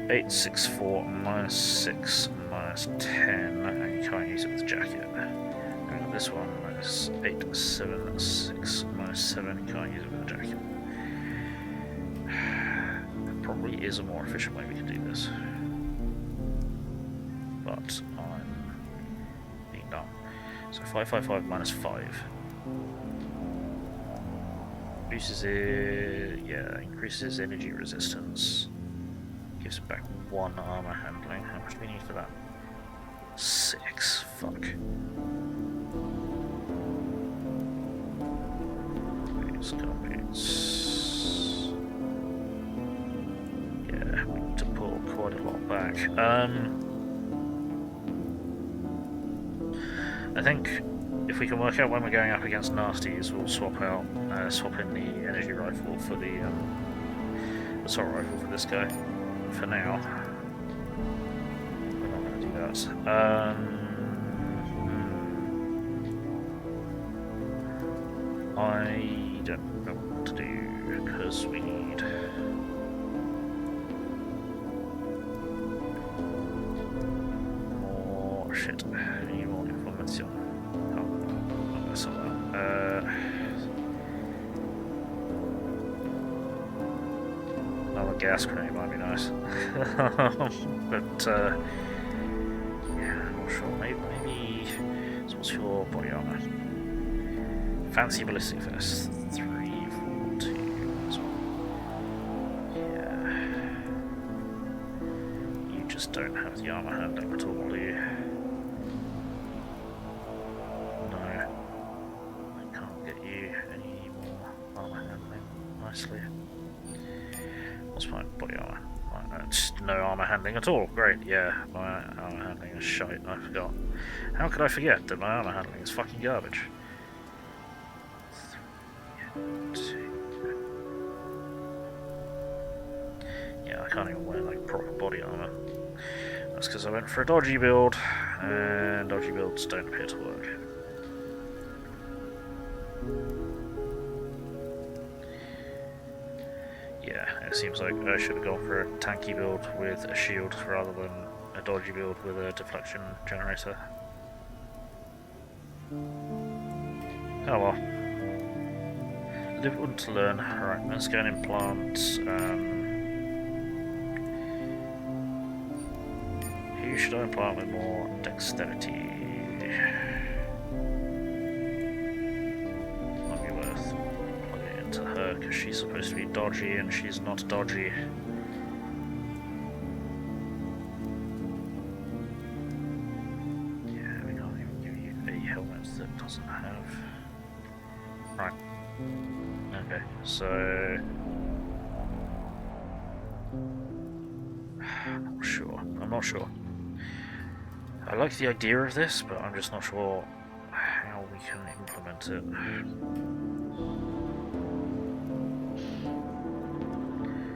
[SPEAKER 1] 864 minus 6 minus 10, and you can't use it with the jacket. And this one is 876 minus 7, you can't use it with the jacket. There probably is a more efficient way we can do this. But I'm being dumb. So 555 minus 5. Reduces it, yeah, increases energy resistance. Gives it back 1 armor handling. How much do we need for that? 6. Fuck. These copies. Yeah, we need to pull quite a lot back. I think if we can work out when we're going up against nasties, we'll swap in the energy rifle for the assault rifle for this guy. For now, we're not going to do that. I don't know what to do because we need more shit. We need more Attention. Oh, I saw that. Another gas grenade might be nice. But, yeah, I'm not sure. Maybe... So what's your body armor? Fancy ballistic vest. 3, 4, 2 as well. Yeah. You just don't have the armor handling at all, do you? No. I can't get you any more armor handling nicely. What's my body armor? Just no armor handling at all. Great, yeah. My armor handling is shite. I forgot. How could I forget that my armor handling is fucking garbage? 3, 2. Yeah, I can't even wear like proper body armor. That's because I went for a dodgy build, and dodgy builds don't appear to work. Yeah, it seems like I should have gone for a tanky build with a shield rather than a dodgy build with a deflection generator. Oh well. Live and to learn. Right, let's go and implant. Who should I implant with more dexterity? Might be worth plugging it into her because she's supposed to be dodgy and she's not dodgy. Yeah, we can't even give you a helmet that doesn't have. Right. Okay, so I'm not sure. I like the idea of this, but I'm just not sure how we can implement it.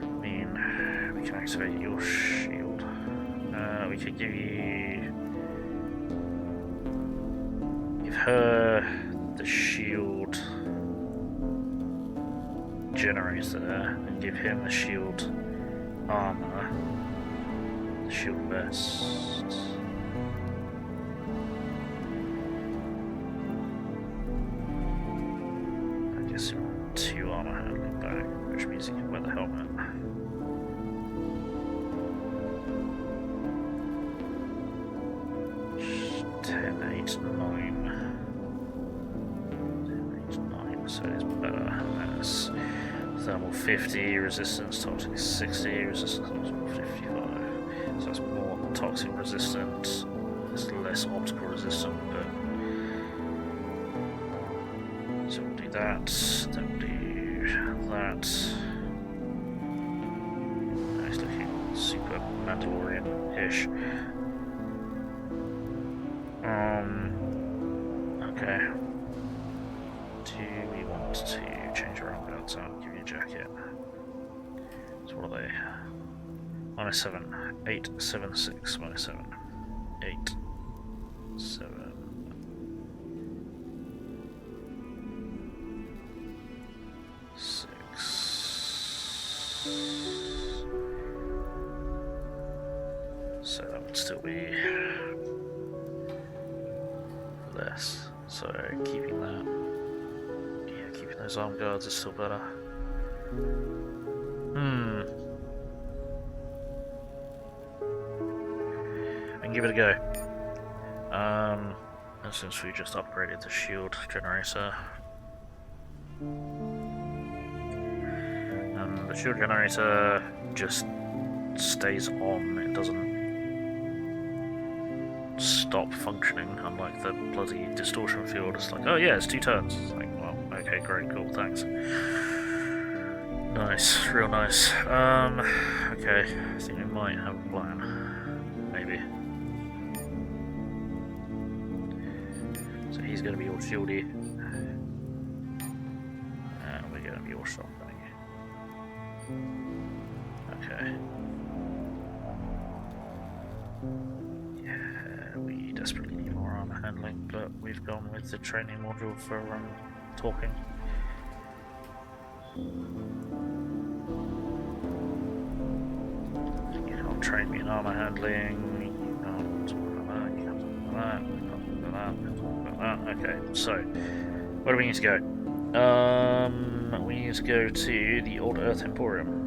[SPEAKER 1] I mean, we can activate your shield. We could give her the shield generator and give him the shield armor, the shield vest. I guess you want 2 armor handling back, which means you can wear the helmet. Ten, 8, 9. 10, 8, 9, so it's better. That's thermal 50, resistance toxic 60, resistance 55. So that's more toxic resistant, it's less optical resistant, but so we'll do that, then we'll do that. Nice looking, super Mandalorian-ish. Okay. Do we want to change our arm guards out? Give you a jacket. So what are they? -7, 8, 7, 6, -7, 8, 7. So that would still be less. So keeping that, yeah, keeping those arm guards is still better. We can give it a go. And since we just upgraded the shield generator, the shield generator just stays on, it doesn't stop functioning, unlike the bloody distortion field. It's like, oh yeah, it's 2 turns. It's like, well, okay, great, cool, thanks. Nice, real nice. Okay, I think we might have a plan. Maybe. So he's gonna be all shieldy. And we're gonna be all shotgunning. Okay. Yeah, we desperately need more armor handling, but we've gone with the training module for talking. You can't train me in armor handling, you can't talk about that, you can't talk about that, Okay, so where do we need to go? We need to go to the Old Earth Emporium.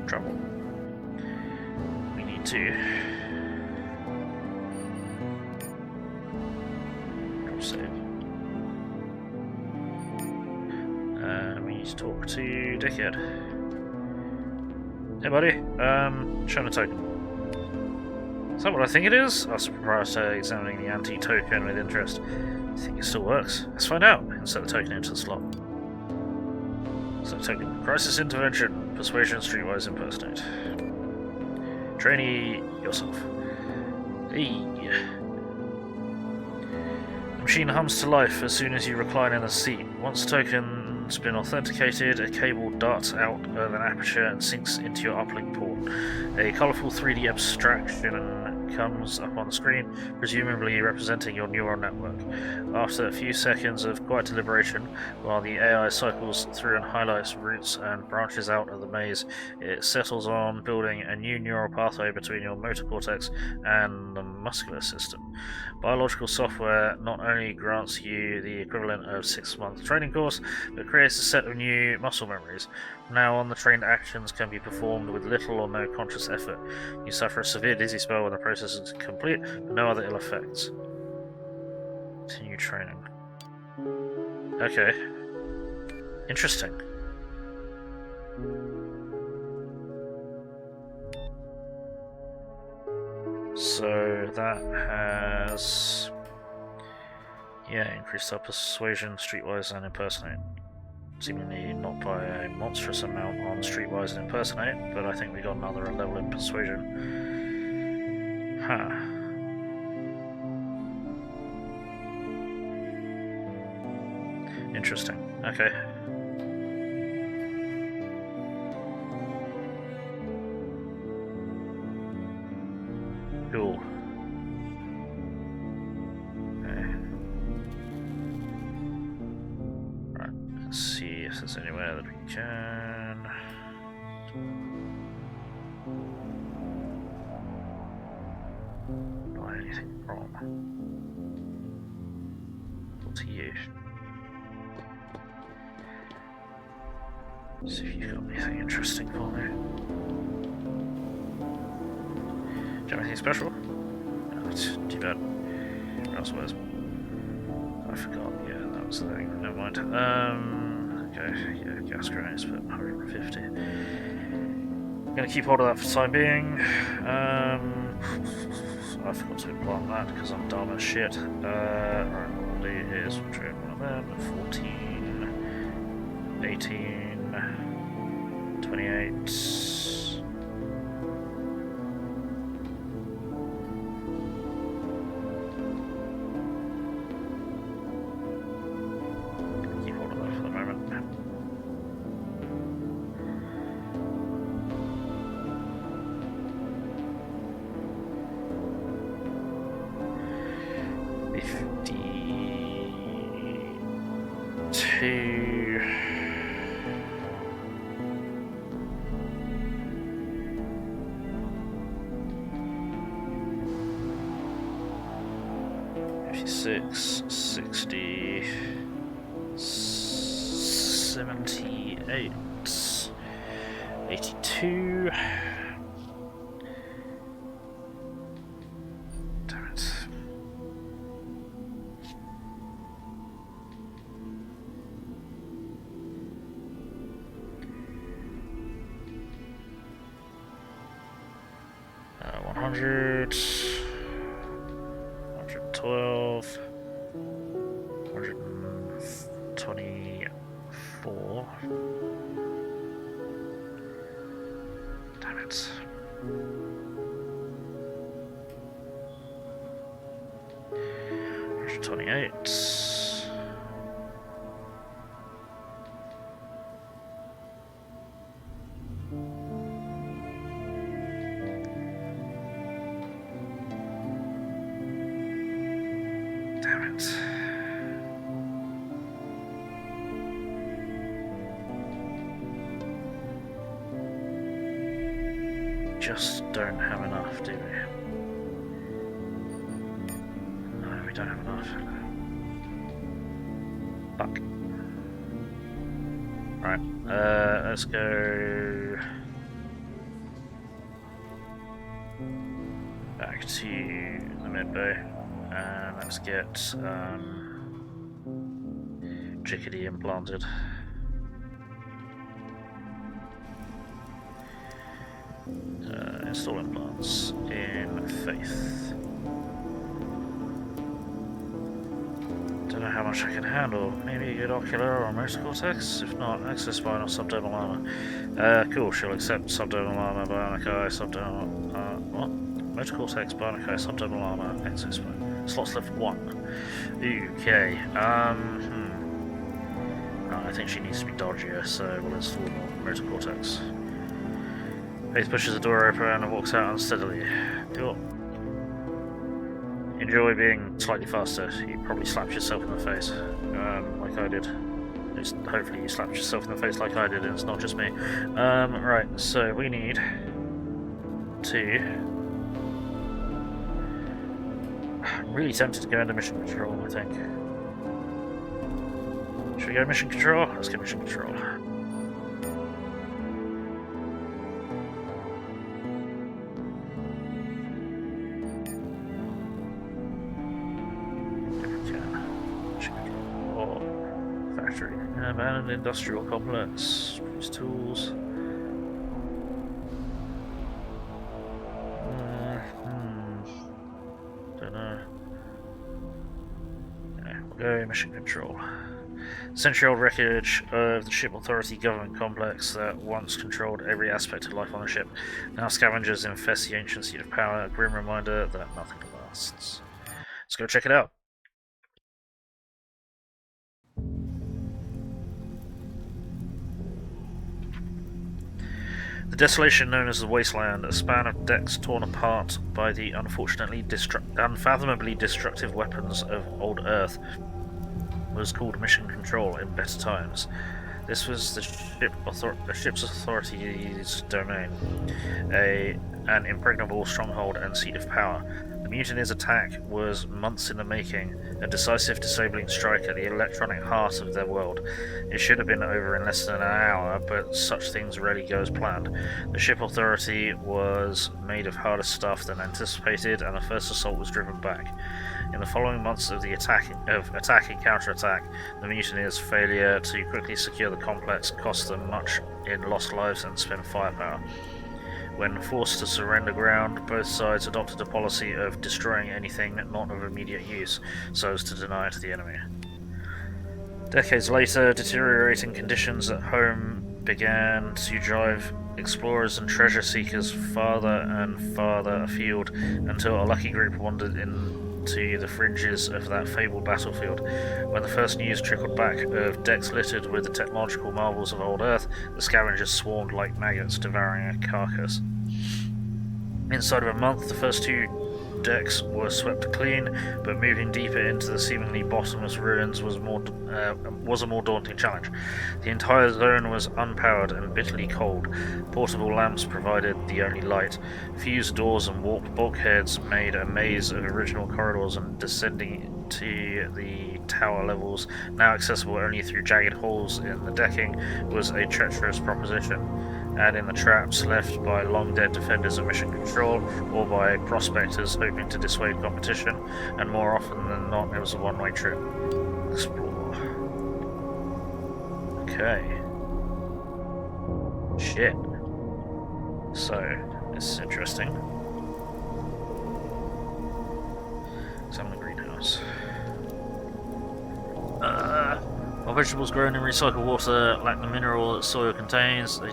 [SPEAKER 1] Trouble. We need to save. We need to talk to Dickhead. Hey buddy, shown a token. Is that what I think it is? Asked the proprietor, examining the antique token with interest. I think it still works. Let's find out. Insert the token into the slot. So token. Crisis intervention. Persuasion streetwise impersonate. Trainee yourself. Hey. The machine hums to life as soon as you recline in the seat. Once the token's been authenticated, a cable darts out of an aperture and sinks into your uplink port. A colourful 3D abstraction comes up on the screen, presumably representing your neural network. After a few seconds of quiet deliberation, while the AI cycles through and highlights routes and branches out of the maze, it settles on building a new neural pathway between your motor cortex and the muscular system. Biological software not only grants you the equivalent of 6-month training course, but creates a set of new muscle memories. Now on, the trained actions can be performed with little or no conscious effort. You suffer a severe dizzy spell when the process is complete, but no other ill effects. Continue training. Okay. Interesting. So that has... yeah, increased our persuasion, streetwise, and impersonate. Seemingly not by a monstrous amount on streetwise and impersonate, but I think we got another level in persuasion. Huh. Interesting. Okay. Cool. Let's see if there's anywhere that we can. Not anything wrong. What to you? See if you've got anything interesting for me. Do you have anything special? No, it's too bad. What else was? I forgot. Yeah, that was the thing. Never mind. Okay, yeah, gas grenades, but 150. I'm gonna keep hold of that for the time being. I forgot to implant that because I'm dumb as shit. Right, what we'll do is we'll trade one of them. 14, 18, 28. Keep hold of that for the moment. 52. Six, 60, 78, 82. Damn it. Uh, 100. 112, 124. Damn it. 128. Damn it. Just don't have enough, do we? we don't have enough. Fuck. Right, let's go back to the mid-bay, and let's get chickadee implanted. Install implants in Faith. Don't know how much I can handle. Maybe a good ocular or motor cortex? If not, exospinal subdermal armor. Cool, she'll accept subdermal armor, bionic eye, subdermal... what? Motor cortex, bionic eye, subdermal armor, exospinal. Slots left 1. Okay, I think she needs to be dodgier, so we'll install motor cortex. Faith pushes the door open and walks out unsteadily. Cool. Enjoy being slightly faster. You probably slapped yourself in the face, like I did. At least, hopefully you slapped yourself in the face like I did, and it's not just me. Right, so we need to... I'm really tempted to go into mission control, I think. Should we go mission control? Let's go mission control. Abandoned industrial complex. Use tools. Don't know. Yeah, we'll go mission control. Century-old wreckage of the Ship Authority government complex that once controlled every aspect of life on the ship. Now scavengers infest the ancient seat of power. A grim reminder that nothing lasts. Let's go check it out. The desolation known as the Wasteland, a span of decks torn apart by the unfathomably destructive weapons of old Earth, was called Mission Control in better times. This was the ship's authority's domain, an impregnable stronghold and seat of power. The mutiny's attack was months in the making, a decisive disabling strike at the electronic heart of their world. It should have been over in less than an hour, but such things rarely go as planned. The ship authority was made of harder stuff than anticipated, and the first assault was driven back. In the following months of the attack and counterattack, the mutineers' failure to quickly secure the complex cost them much in lost lives and spent firepower. When forced to surrender ground, both sides adopted a policy of destroying anything not of immediate use, so as to deny it to the enemy. Decades later, deteriorating conditions at home began to drive explorers and treasure seekers farther and farther afield, until a lucky group wandered into the fringes of that fabled battlefield. When the first news trickled back of decks littered with the technological marvels of old Earth, the scavengers swarmed like maggots devouring a carcass. Inside of a month, the first 2 decks were swept clean, but moving deeper into the seemingly bottomless ruins was a more daunting challenge. The entire zone was unpowered and bitterly cold. Portable lamps provided the only light. Fused doors and warped bulkheads made a maze of original corridors, and descending to the tower levels, now accessible only through jagged holes in the decking, was a treacherous proposition. Add in the traps left by long-dead defenders of Mission Control, or by prospectors hoping to dissuade competition, and more often than not it was a one-way trip. Explore. Okay. Shit. So, this is interesting. Examine the greenhouse. While vegetables grown in recycled water lack the mineral that soil contains, they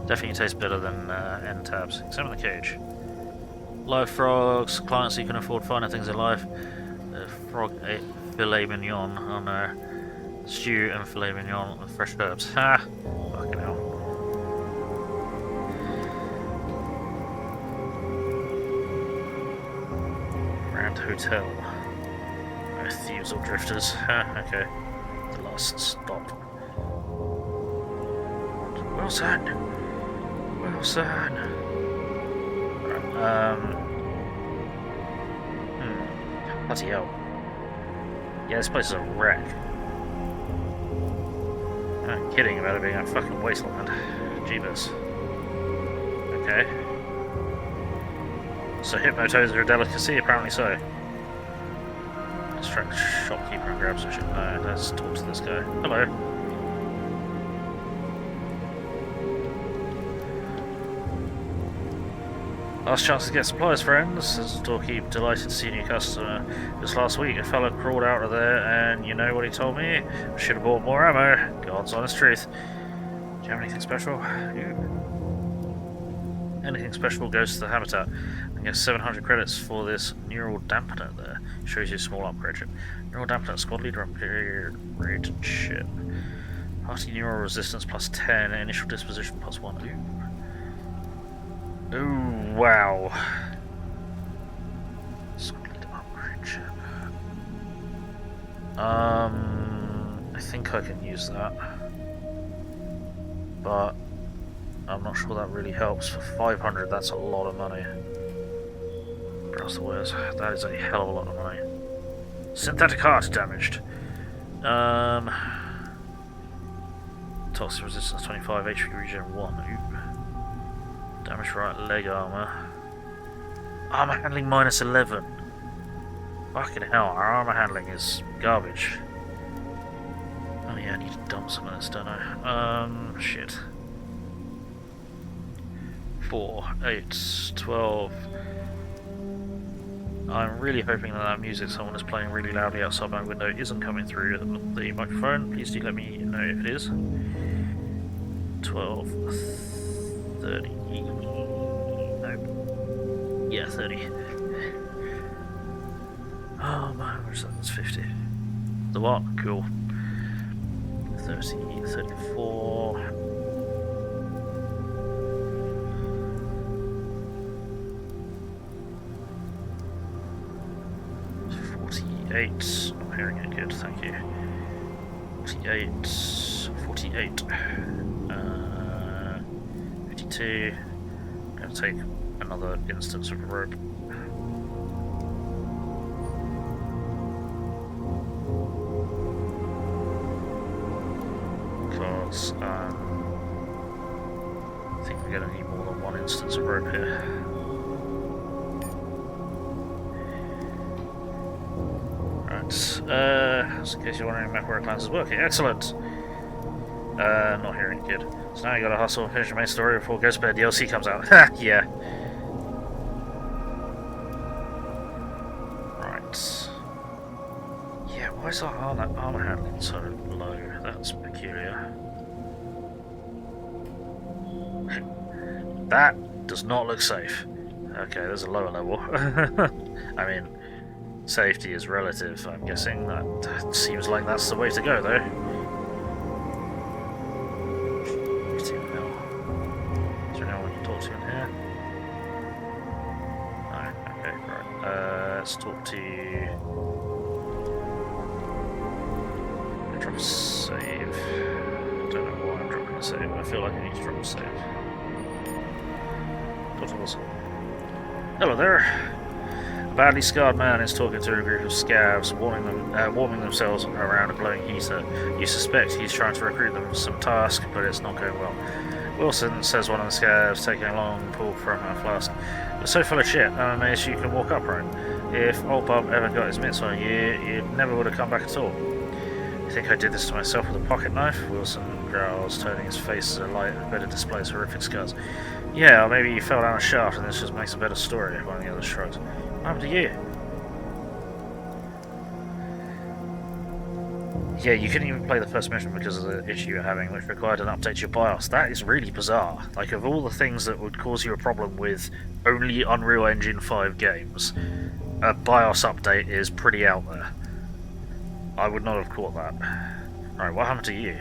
[SPEAKER 1] definitely taste better than end tabs. Examine the cage. Live frogs, clients who can afford finer things in life. The frog ate filet mignon on stew and filet mignon with fresh herbs. Ha! Fucking hell. Grand Hotel. No thieves or drifters. Ha, okay. The last stop. Wilson! Wilson! Bloody hell. Yeah, this place is a wreck. I'm kidding about it being a fucking wasteland. Jeebus. Okay. So hypnotoads are a delicacy? Apparently so. Distract the shopkeeper and grab some shit. No, let's talk to this guy. Hello. Last chance to get supplies, friends. Says the doorkeeper, delighted to see a new customer. Just last week, a fella crawled out of there, and you know what he told me? I should have bought more ammo. God's honest truth. Do you have anything special? Anything special goes to the habitat. I get 700 credits for this neural dampener there. Shows you a small upgrade chip. Neural dampener, squad leader upgrade chip. Party neural resistance plus 10, initial disposition plus 1. Ooh, wow. Squad leader upgrade chip. I think I can use that. But I'm not sure that really helps. For 500, that's a lot of money. Across the wires, that is a hell of a lot of money. Synthetic heart damaged. Toxic resistance 25, HP regen 1. Oop. Damage right leg armor. Armor handling minus 11. Fucking hell, our armor handling is garbage. Oh yeah, I need to dump some of this, don't I? Shit. 4, 8, 12. I'm really hoping that music someone is playing really loudly outside my window isn't coming through the microphone. Please do let me know if it is. 12, 30. Nope. Yeah, 30. Oh man, where's that? That's 50. The what? Cool. 30, 34. I'm hearing it good, thank you. 48, 48, 52. I'm going to take another instance of rope. Because I think we're going to need more than one instance of rope here. So in case you're wondering, map where our class is working. Excellent! Not hearing it, kid. So now you gotta hustle and finish your main story before Ghost Bear DLC comes out. Ha! Yeah. Right. Yeah, why is our armor handling so low? That's peculiar. That does not look safe. Okay, there's a lower level. I mean, safety is relative, I'm guessing. That seems like that's the way to go, though. Is there anyone you can talk to in here? No? Okay, right. Let's talk to... Drop a save. I don't know why I'm dropping a save, but I feel like I need to drop a save. Talk to Wilson. Hello there. A badly scarred man is talking to a group of scavs, warming themselves around a glowing heater. You suspect he's trying to recruit them for some task, but it's not going well. Wilson, says one of the scavs, taking a long pull from her flask. You're so full of shit, I'm amazed you can walk upright. If Ol Bub ever got his mitts on you, you never would have come back at all. You think I did this to myself with a pocket knife? Wilson growls, turning his face as a light better displays horrific scars. Yeah, or maybe you fell down a shaft and this just makes a better story, one of the others shrugs. What happened to you? Yeah, you couldn't even play the first mission because of the issue you're having, which required an update to your BIOS. That is really bizarre. Like, of all the things that would cause you a problem with only Unreal Engine 5 games, a BIOS update is pretty out there. I would not have caught that. Alright, what happened to you?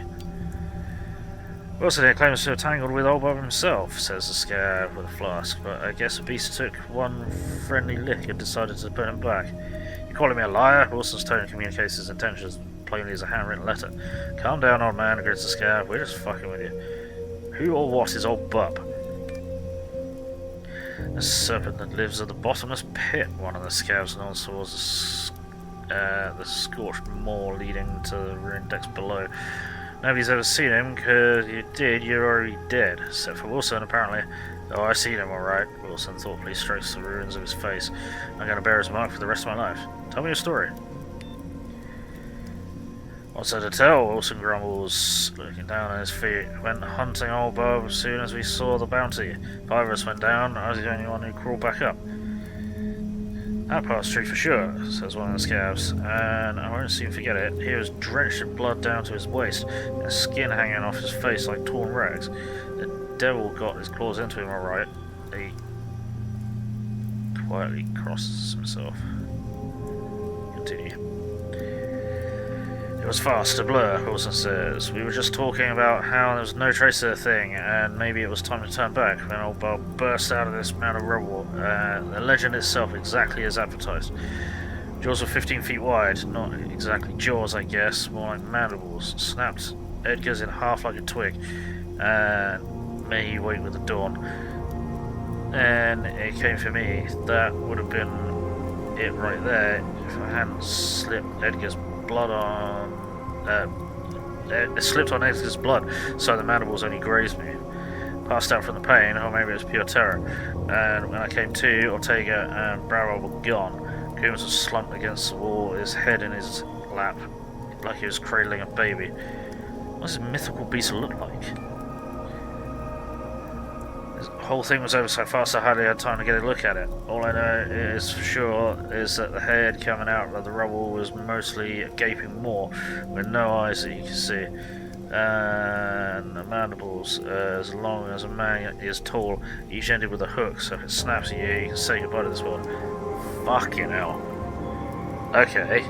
[SPEAKER 1] Wilson here claims to have tangled with Ol Bub himself, says the scav with a flask, but I guess the beast took one friendly lick and decided to put him back. You calling me a liar? Wilson's tone communicates his intentions plainly as a handwritten letter. Calm down, old man, agrees the scav. We're just fucking with you. Who or what is Ol Bub? A serpent that lives at the bottomless pit, one of the scavs nods towards the scorched moor leading to the ruined decks below. Nobody's ever seen him, because if you did, you're already dead. Except for Wilson, apparently. Oh, I've seen him, alright. Wilson thoughtfully strokes the ruins of his face. I'm going to bear his mark for the rest of my life. Tell me your story. What's there to tell? Wilson grumbles, looking down at his feet. Went hunting Ol Bub as soon as we saw the bounty. 5 of us went down, I was the only one who crawled back up. That part's true for sure, says one of the scavs, and I won't soon forget it. He was drenched in blood down to his waist, and his skin hanging off his face like torn rags. The devil got his claws into him alright. He quietly crosses himself. Continue. It was fast, a blur, Wilson says. We were just talking about how there was no trace of the thing, and maybe it was time to turn back, when Ol Bub burst out of this mound of rubble. The legend itself exactly as advertised. Jaws were 15 feet wide, not exactly jaws, I guess, more like mandibles. Snapped Edgar's in half like a twig, and may he wait with the dawn. And it came for me. That would have been it right there, if I hadn't slipped Edgar's blood on. It slipped on Edgar's blood, so the mandibles only grazed me. Passed out from the pain, or maybe it was pure terror. And when I came to, Ortega and Barrow were gone. Coombs was slumped against the wall, his head in his lap, like he was cradling a baby. What does this mythical beast look like? This whole thing was over so fast I hardly had time to get a look at it. All I know is for sure is that the head coming out of the rubble was mostly a gaping maw with no eyes that you can see. And the mandibles, as long as a man is tall, each ended with a hook, so if it snaps at you, you can say goodbye to this world. Fucking hell. Okay.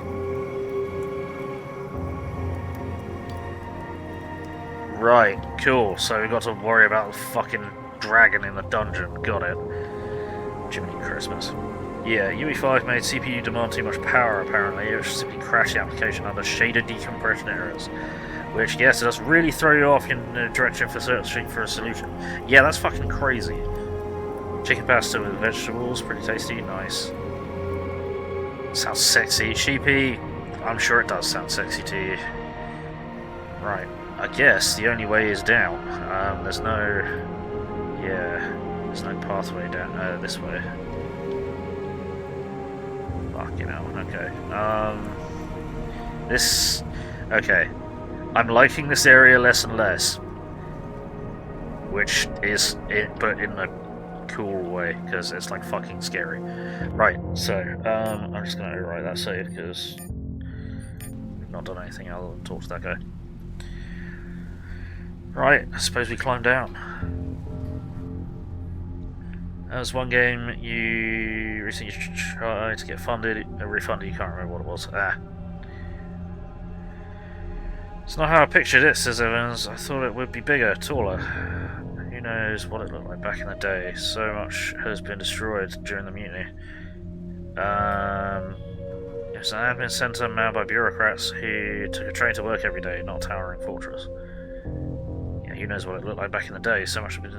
[SPEAKER 1] Right, cool. So we got to worry about the fucking dragon in the dungeon. Got it. Jiminy Christmas. Yeah, UE5 made CPU demand too much power, apparently. It simply crashed the application under shader decompression errors. Which, yes, it does really throw you off in the direction for searching for a solution. Yeah, that's fucking crazy. Chicken pasta with vegetables, pretty tasty, nice. Sounds sexy. Sheepy, I'm sure it does sound sexy to you. Right, I guess the only way is down. There's no pathway down this way. Fucking hell, okay. Okay. I'm liking this area less and less. Which is but in a cool way, because it's like fucking scary. Right, so I'm just gonna overwrite that save because we've not done anything other than talk to that guy. Right, I suppose we climb down. There's one game you recently tried to get refunded, you can't remember what it was. It's not how I pictured it, says Evans. I thought it would be bigger, taller. Who knows what it looked like back in the day. So much has been destroyed during the mutiny. It was an admin centre manned by bureaucrats who took a train to work every day, not a towering fortress. Yeah, who knows what it looked like back in the day. So much has been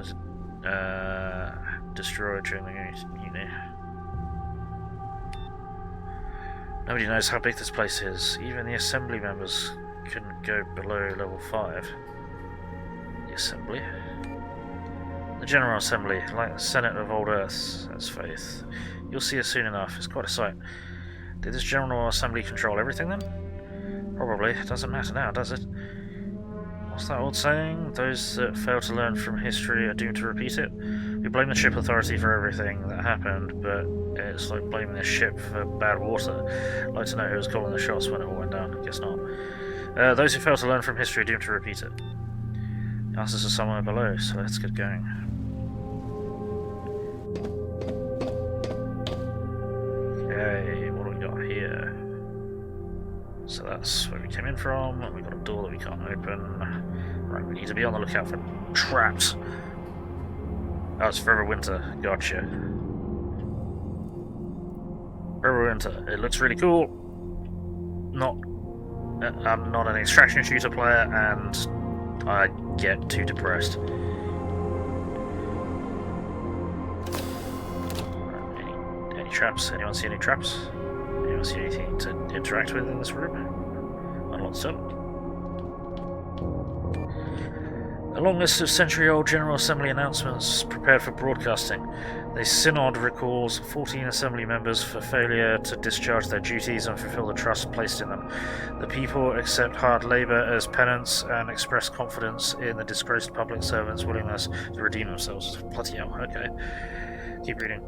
[SPEAKER 1] destroyed during the mutiny. Nobody knows how big this place is. Even the assembly members couldn't go below level 5. The Assembly? The General Assembly, like the Senate of Old Earth, says Faith. You'll see it soon enough, it's quite a sight. Did this General Assembly control everything then? Probably. It doesn't matter now, does it? What's that old saying? Those that fail to learn from history are doomed to repeat it? We blame the ship authority for everything that happened, but it's like blaming the ship for bad water. I'd like to know who was calling the shots when it all went down. Guess not. Those who fail to learn from history are doomed to repeat it. The answers are somewhere below, so let's get going. Okay, what do we got here? So that's where we came in from. We've got a door that we can't open. Right, we need to be on the lookout for traps. Oh, it's Forever Winter. Gotcha. Forever Winter. It looks really cool. I'm not an extraction shooter player, and I get too depressed. Any traps? Anyone see any traps? Anyone see anything to interact with in this room? Not a lot to tell. A long list of century-old General Assembly announcements prepared for broadcasting. The Synod recalls 14 Assembly members for failure to discharge their duties and fulfill the trust placed in them. The people accept hard labour as penance and express confidence in the disgraced public servants' willingness to redeem themselves. Bloody hell, okay. Keep reading.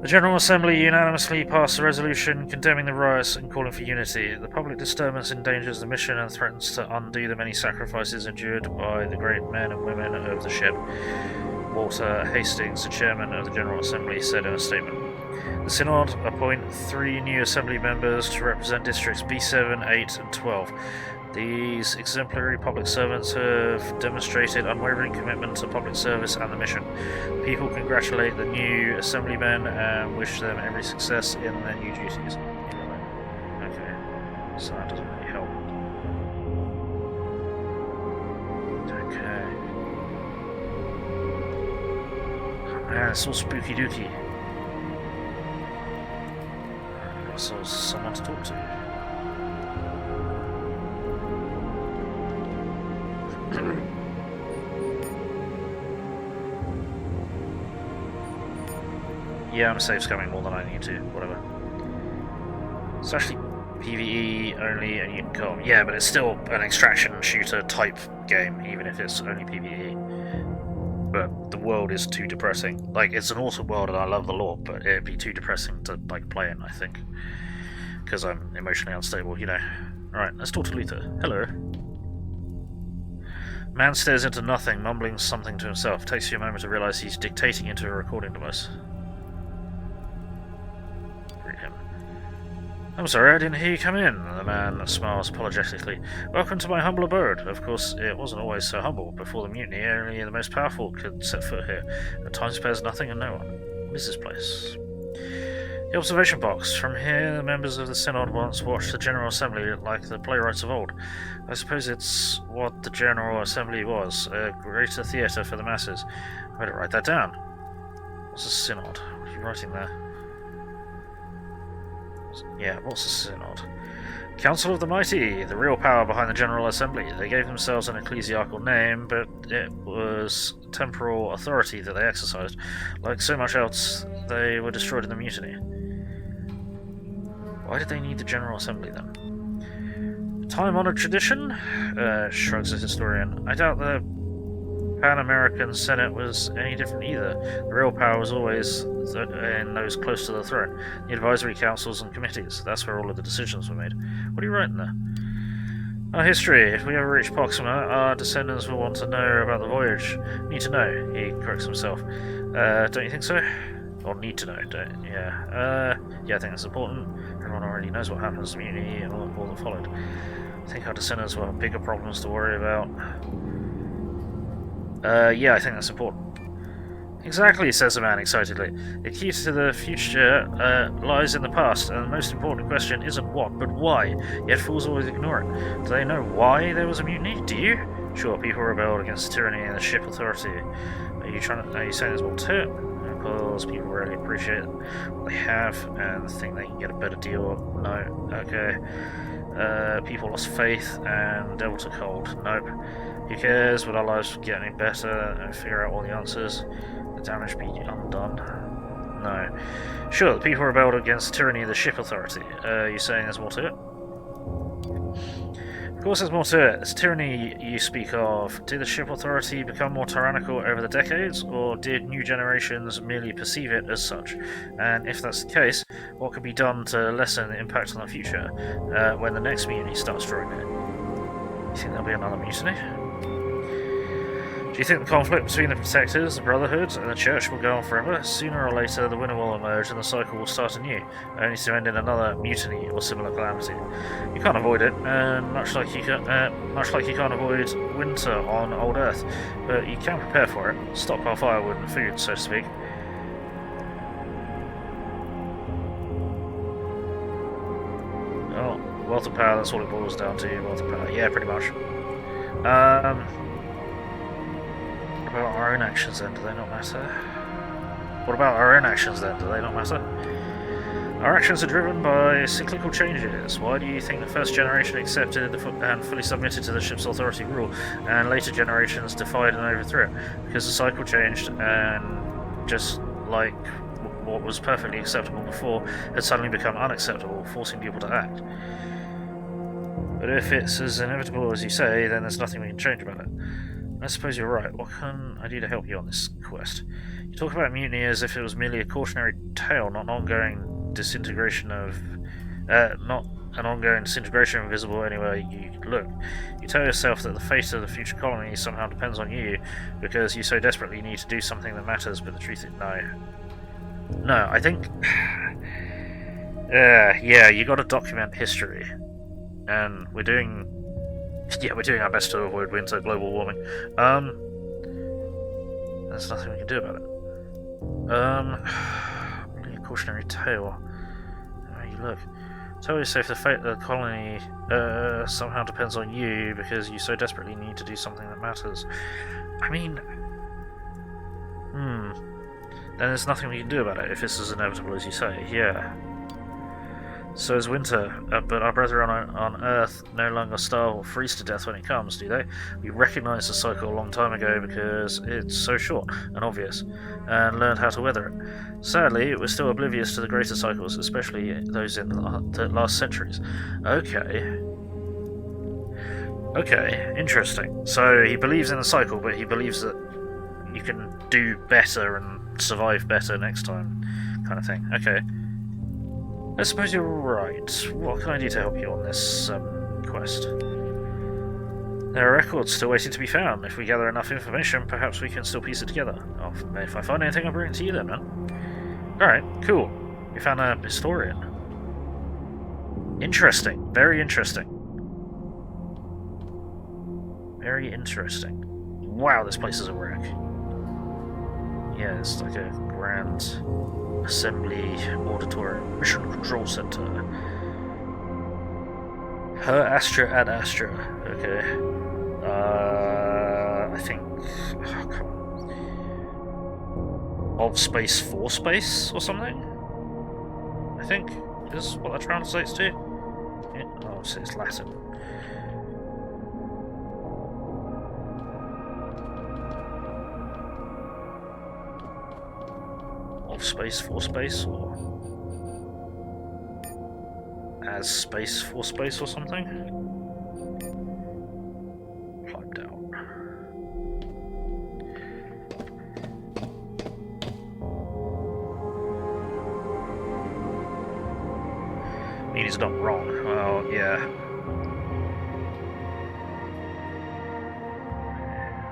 [SPEAKER 1] The General Assembly unanimously passed a resolution condemning the riots and calling for unity. The public disturbance endangers the mission and threatens to undo the many sacrifices endured by the great men and women of the ship. Walter Hastings, the chairman of the General Assembly, said in a statement. The Synod appoint 3 new Assembly members to represent districts B7, 8 and 12. These exemplary public servants have demonstrated unwavering commitment to public service and the mission. People congratulate the new Assemblymen and wish them every success in their new duties. Okay, so that doesn't really help. Okay. Man, it's all spooky dooky. So someone to talk to. Yeah, I'm safe scamming more than I need to, whatever. It's actually PvE only and you can come. Yeah, but it's still an extraction shooter type game, even if it's only PvE. But the world is too depressing. Like, it's an awesome world and I love the lore, but it'd be too depressing to, like, play in, I think. Because I'm emotionally unstable, you know. Alright, let's talk to Luther. Hello. Man stares into nothing, mumbling something to himself. Takes you a moment to realize he's dictating into a recording device. I'm sorry, I didn't hear you come in. The man smiles apologetically. Welcome to my humble abode. Of course, it wasn't always so humble. Before the mutiny, only the most powerful could set foot here. At time spares nothing and no one. What is this place? The observation box. From here, the members of the Synod once watched the General Assembly like the playwrights of old. I suppose it's what the General Assembly was, a greater theatre for the masses. I better write that down. What's a Synod? What are you writing there? Yeah, what's a Synod? Council of the Mighty, the real power behind the General Assembly. They gave themselves an ecclesiastical name, but it was temporal authority that they exercised. Like so much else, they were destroyed in the mutiny. Why did they need the General Assembly then? Time-honored tradition? Shrugs the historian. I doubt the Pan-American Senate was any different either. The real power was always in those close to the throne. The advisory councils and committees. That's where all of the decisions were made. What are you writing there? Our history. If we ever reach Proxima, our descendants will want to know about the voyage. Need to know, he corrects himself. Don't you think so? Or need to know, don't you? Yeah. Yeah, I think that's important. Everyone already knows what happens to the mutiny and all that followed. I think our descendants will have bigger problems to worry about. Yeah, I think that's important. Exactly, says the man excitedly. The key to the future lies in the past, and the most important question isn't what, but why. Yet fools always ignore it. Do they know why there was a mutiny? Do you? Sure, people rebelled against tyranny and the ship authority. Are you saying there's more to it? Because people really appreciate what they have and think they can get a better deal. No. Okay. People lost faith and devil took hold. Nope. Who cares? Would our lives get any better and figure out all the answers? The damage be undone? No. Sure, the people rebelled against the tyranny of the ship authority. You saying there's more to it? Of course there's more to it. This tyranny you speak of, did the ship authority become more tyrannical over the decades, or did new generations merely perceive it as such? And if that's the case, what could be done to lessen the impact on the future when the next mutiny starts drawing near? You think there'll be another mutiny? Do you think the conflict between the Protectors, the Brotherhood, and the Church will go on forever? Sooner or later, the winner will emerge and the cycle will start anew, only to end in another mutiny or similar calamity. You can't avoid it, and much like you can't avoid winter on old Earth, but you can prepare for it. Stockpile firewood and food, so to speak. Oh, wealth and power, that's all it boils down to, wealth and power. Yeah, pretty much. What about our own actions then? Do they not matter? What about our own actions then? Do they not matter? Our actions are driven by cyclical changes. Why do you think the first generation accepted and fully submitted to the ship's authority rule, and later generations defied and overthrew it? Because the cycle changed, and just like what was perfectly acceptable before had suddenly become unacceptable, forcing people to act. But if it's as inevitable as you say, then there's nothing we can change about it. I suppose you're right. What can I do to help you on this quest? You talk about mutiny as if it was merely a cautionary tale, not an ongoing disintegration of... not an ongoing disintegration visible anywhere you look. You tell yourself that the fate of the future colony somehow depends on you, because you so desperately need to do something that matters, but the truth is no. No, I think... yeah, you gotta document history. And we're doing our best to avoid winter global warming. There's nothing we can do about it. Really a cautionary tale. There you look. Tell yourself the fate of the colony somehow depends on you because you so desperately need to do something that matters. I mean, then there's nothing we can do about it if it's as inevitable as you say. Yeah. So is winter, but our brethren on Earth no longer starve or freeze to death when it comes, do they? We recognised the cycle a long time ago because it's so short and obvious, and learned how to weather it. Sadly, we're still oblivious to the greater cycles, especially those in the last centuries. Okay, interesting. So he believes in the cycle, but he believes that you can do better and survive better next time, kind of thing. Okay. I suppose you're right. What can I do to help you on this quest? There are records still waiting to be found. If we gather enough information, perhaps we can still piece it together. Oh, if I find anything, I'll bring it to you then, man. Alright, cool. You found a historian. Interesting. Very interesting. Very interesting. Wow, this place is a wreck. Yeah, it's like a grand... assembly auditorium, mission control center. Her Astra ad Astra. Okay. I think. Oh, come on. Of space for space or something. I think is what that translates to. Yeah. Oh, so it's Latin. Space for space, or as space for space, or something. Climb down. I mean, he's not wrong. Well, yeah.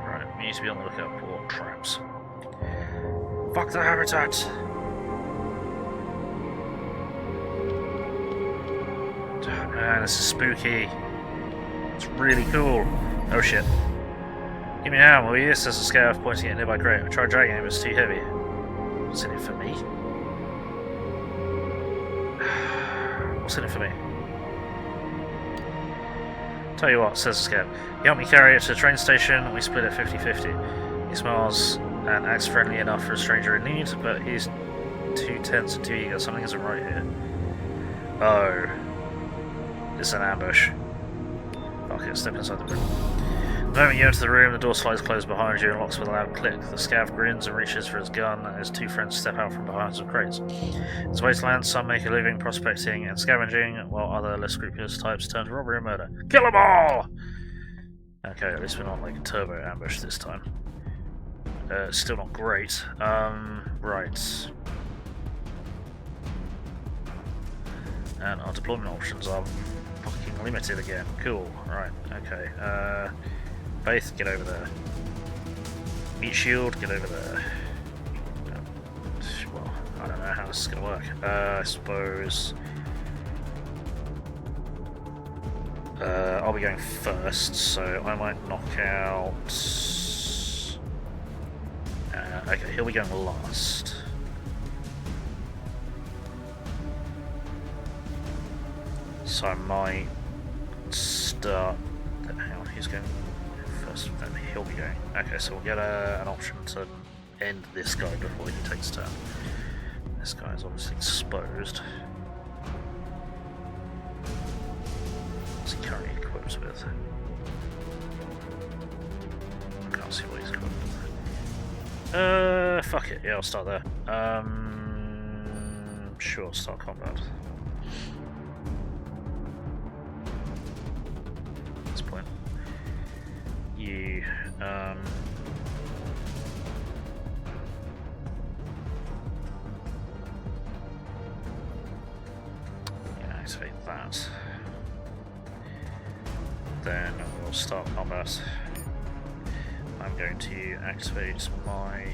[SPEAKER 1] Right, we need to be on the lookout for traps. Fuck the habitat! Man, this is spooky. It's really cool. Oh shit. Give me a hand, will you? Says the scav, pointing at a nearby crate. I tried dragging it, but it's too heavy. What's in it for me? What's in it for me? Tell you what, says the scav. You help me carry it to the train station, we split it 50-50. He smiles and acts friendly enough for a stranger in need, but he's too tense and too eager. Something isn't right here. Oh. It's an ambush. Okay, step inside the room. The moment you enter the room, the door slides closed behind you and locks with a loud click. The scav grins and reaches for his gun, and his two friends step out from behind some crates. In this wasteland, some make a living prospecting and scavenging, while other less scrupulous types turn to robbery and murder. Kill them all! Okay, at least we're not like a turbo ambush this time. Still not great. Right. And our deployment options are fucking limited again. Cool. Right. Okay. Faith, get over there. Meat shield, get over there. Well, I don't know how this is gonna work. I suppose. I'll be going first, so I might knock out. Okay, he'll be going last. So I might start. Hang on, he's going first, then he'll be going. Okay, so we'll get an option to end this guy before he takes turn. This guy is obviously exposed. What's he currently equipped with? I can't see what he's equipped with. Fuck it, yeah, I'll start there. Sure, start combat. At this point. You, yeah, activate that. Then we'll start combat. I'm going to activate my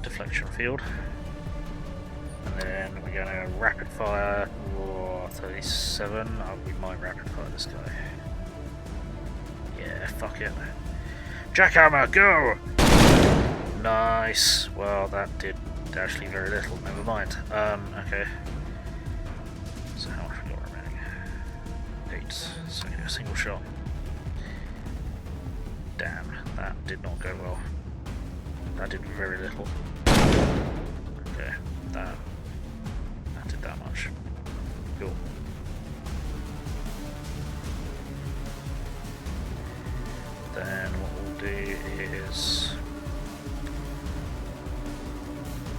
[SPEAKER 1] deflection field, and then we're going to rapid fire. 37. We might rapid fire this guy. Yeah, fuck it. Jackhammer, go! Nice. Well, that did actually very little. Never mind. Okay. So how much we got remaining? 8. So a single shot. Damn, that did not go well. That did very little. Okay, that did that much. Cool. Then what we'll do is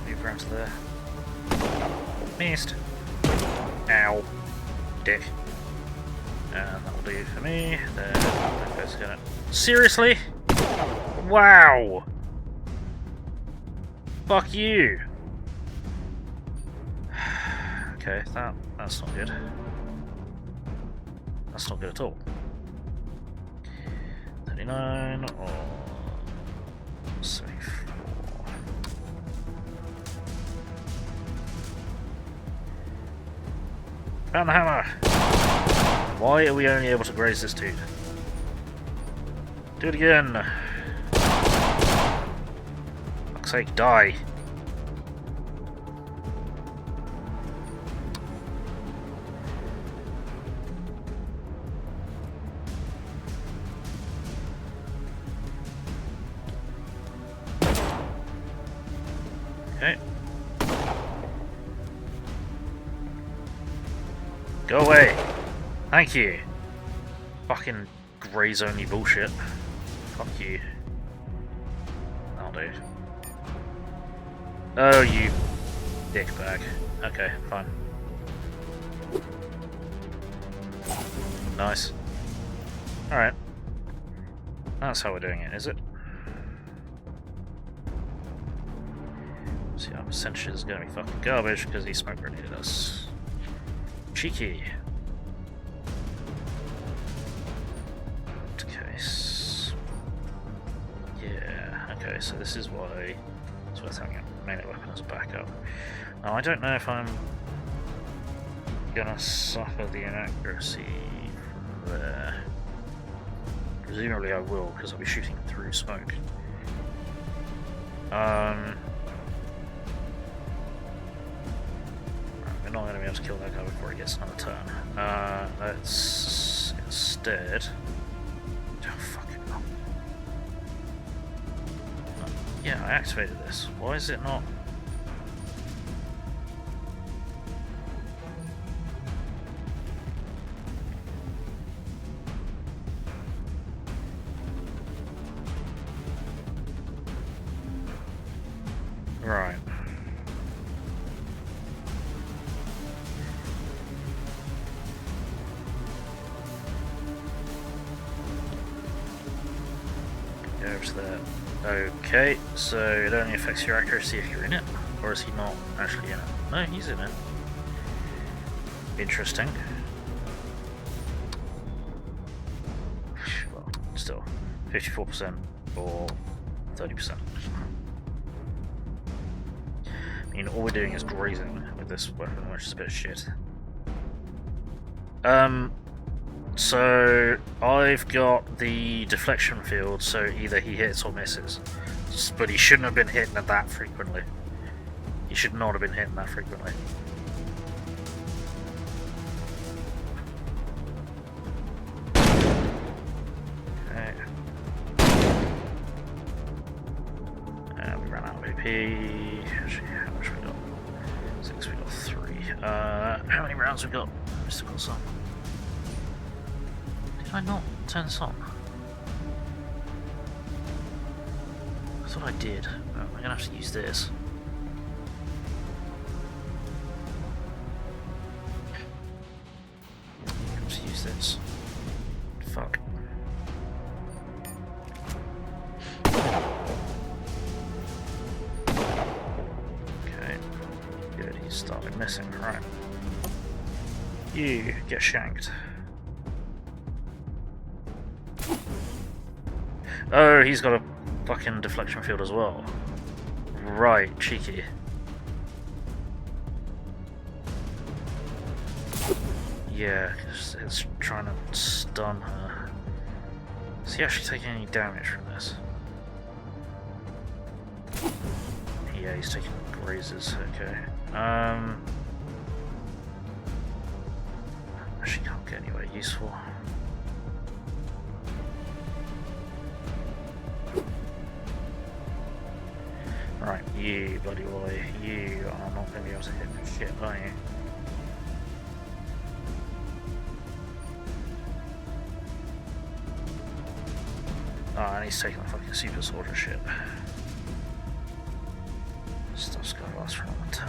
[SPEAKER 1] move around to there. Missed. Ow. Dick. And that will do for me. Then that goes gonna. Seriously? Wow! Fuck you! Okay, that's not good. That's not good at all. 39 or 74. Found the hammer! Why are we only able to graze this dude? Do it again! Fuck's sake, die! Okay. Go away! Thank you! Fucking graze only bullshit. Fuck you. That'll do. Oh, you dickbag. Okay, fine. Nice. Alright. That's how we're doing it, is it? See, our percentage is gonna be fucking garbage because he smoke grenaded us. Cheeky. Yeah, okay, so this is why it's worth having a melee weapon as a backup. Now, I don't know if I'm gonna suffer the inaccuracy from there. Presumably I will, because I'll be shooting through smoke. We're not going to be able to kill that guy before he gets another turn. Let's instead... Oh, fuck it. Oh. Yeah, I activated this. Why is it not... Right. Go over to there. Okay, so it only affects your accuracy if you're in it, or is he not actually in it? No, he's in it. Interesting. Well, still, 54% or 30%. I mean, all we're doing is grazing with this weapon, which is a bit of shit. So I've got the deflection field, so either he hits or misses. But he shouldn't have been hitting it that frequently. He should not have been hitting that frequently. Okay. And we ran out of AP. Actually, how much we got? 6, we got 3. How many rounds we got? we still got some. Did I not turn this on? I thought I did. Oh, I'm gonna have to use this. Let's use this. Fuck. Okay. Good, he started missing. Right. You get shanked. Oh, he's got a fucking deflection field as well. Right, cheeky. Yeah, it's trying to stun her. Is he actually taking any damage from this? Yeah, he's taking grazes, okay. Actually can't get anywhere useful. Right, you bloody boy, you are not going to be able to hit shit, are you? Oh, and he's taking the fucking super soldier shit. Stuff's gonna last for another turn.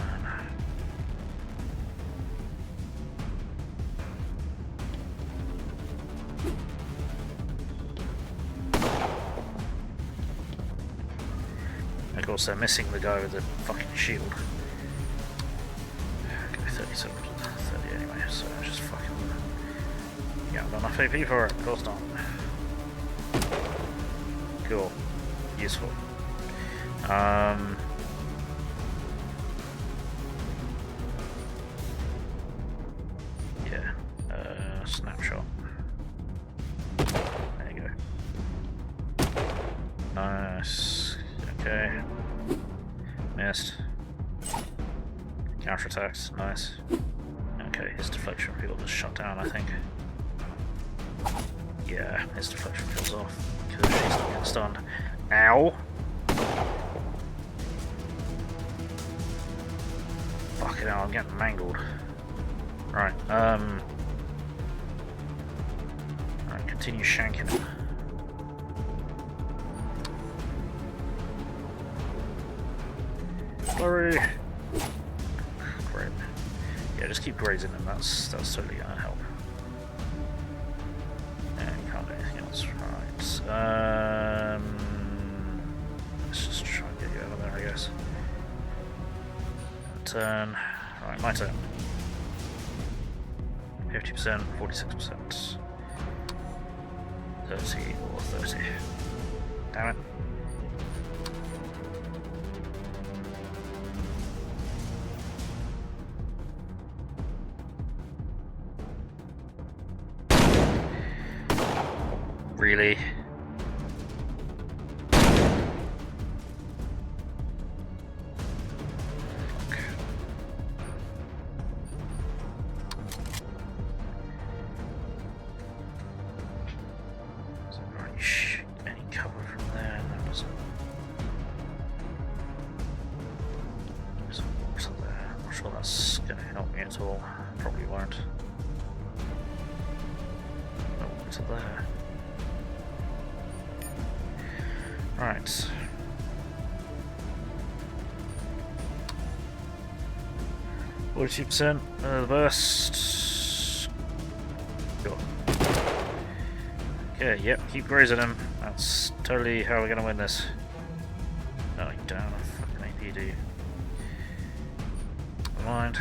[SPEAKER 1] Of course, they're missing the guy with the fucking shield. Okay, 37, 30 anyway, so just fucking. Yeah, not enough AP for it, of course not. Cool. Useful. Yeah. Snapshot. There you go. Nice. Okay. Missed. Counterattacks. Nice. Okay, his deflection field is shut down, I think. Yeah, his deflection field's off. Because she's not getting stunned. Ow! Fucking hell, I'm getting mangled. Right, Alright, continue shanking him. Flurry! Great. Yeah, just keep grazing him, that's totally gonna help. Right. Let's just try and get you out of there, I guess. Turn. Right, my turn. 50%, 46%. 30 or 30. Damn it. Really? Fuck. Is there any cover from there? There wasn't. There's water there. I'm not sure that's going to help me at all. Probably won't. No water there. Right. %, the burst. Go. Okay, yep, keep grazing him. That's totally how we're gonna win this. No, you don't have a fucking AP, do you? Never mind.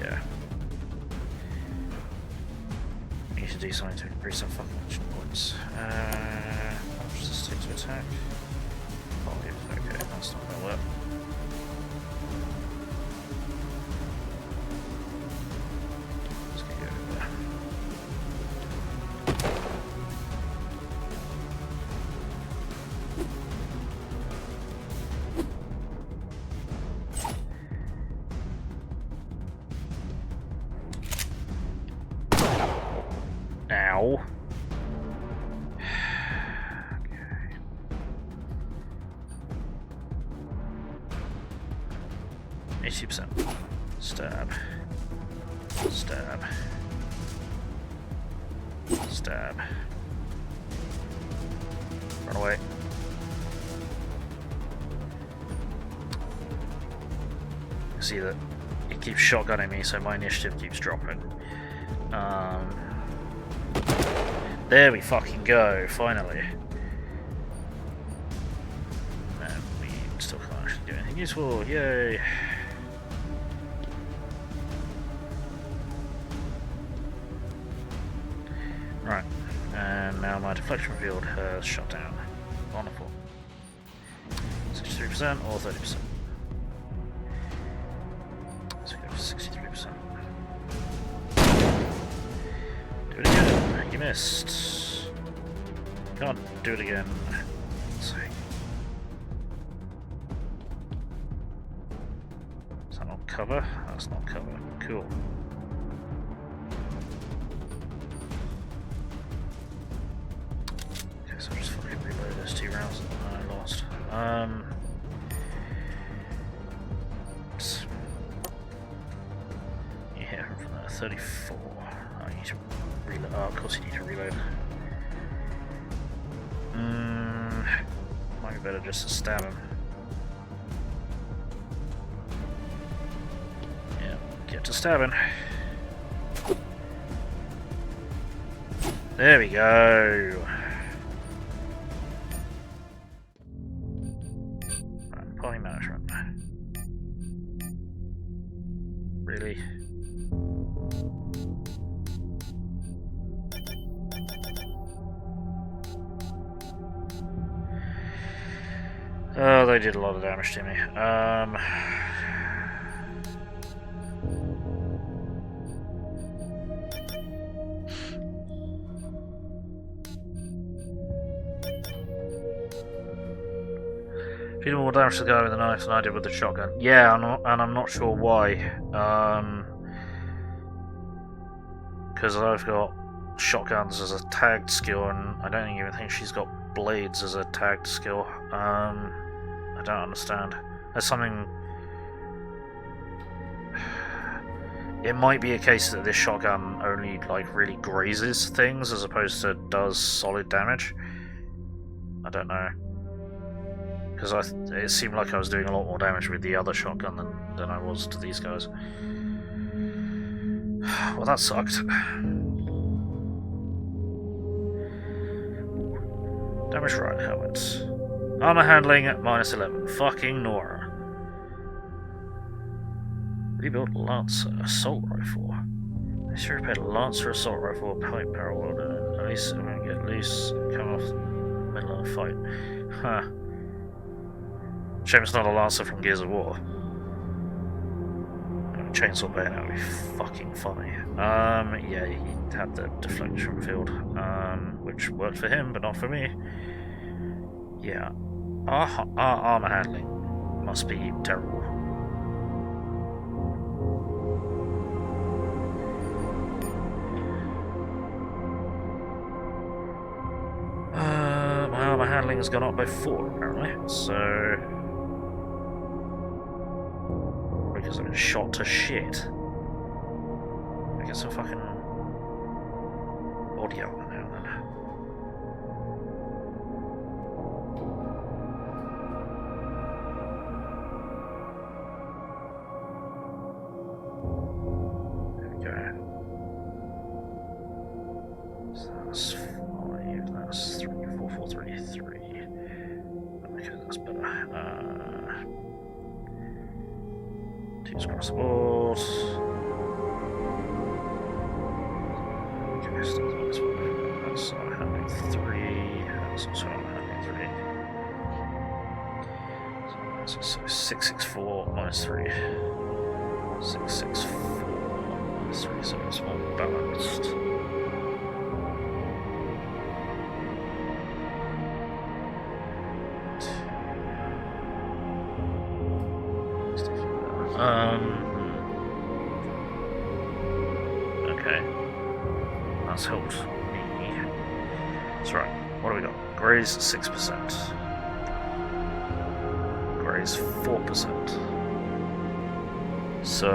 [SPEAKER 1] Yeah. Need to do something to increase some fucking action points. How much does this take to attack? Oh, yeah, okay, that's not gonna work. Let's get you over there. Ow. 80%. Stab. Stab. Stab. Run away. See that it keeps shotgunning me, so my initiative keeps dropping. There we fucking go, finally. And we still can't actually do anything useful, yay! Right, and now my deflection field has shut down. Wonderful. 63% or 30%. Let's go for 63%. Do it again. You missed. Can't do it again. Let's see. Is that not cover? That's not cover. Cool. Okay, so I'll just fucking reload those 2 rounds that I lost. Yeah, from there, 34. I need to reload. Oh, of course you need to reload. Might be better just to stab him. Yeah, get to stabbing. There we go. Right, party management. Really? Oh, they did a lot of damage to me. Did more damage to the guy with the knife than I did with the shotgun. Yeah, I'm not sure why. Because I've got shotguns as a tagged skill, and I don't even think she's got blades as a tagged skill. I don't understand. There's something. It might be a case that this shotgun only like really grazes things as opposed to does solid damage. I don't know. Because it seemed like I was doing a lot more damage with the other shotgun than I was to these guys. Well, that sucked. Damage right helmets. Armor handling at -11. Fucking Nora. Rebuilt Lancer assault rifle. I should repair a Lancer assault rifle, pipe barrel welder. At least I'm gonna get loose and come off the middle of the fight. Huh. Shame it's not a Lancer from Gears of War. Chainsaw bayonet would be fucking funny. Yeah, he had the deflection field, which worked for him, but not for me. Yeah, our armor handling must be terrible. My armor handling has gone up by 4 apparently, so. Because I've been shot to shit. I guess I'm fucking body armor now then. There we go. So that's 5, that's 3, 4, 4, 3, 3. Okay, that's better. Teams across the board. Okay, still this one. That's handling 3. That's also handling 3. So 664 minus 3. 664 minus 3, so it's more balanced. Okay. That's helped me. That's right. What do we got? Graze 6%. Graze 4%. So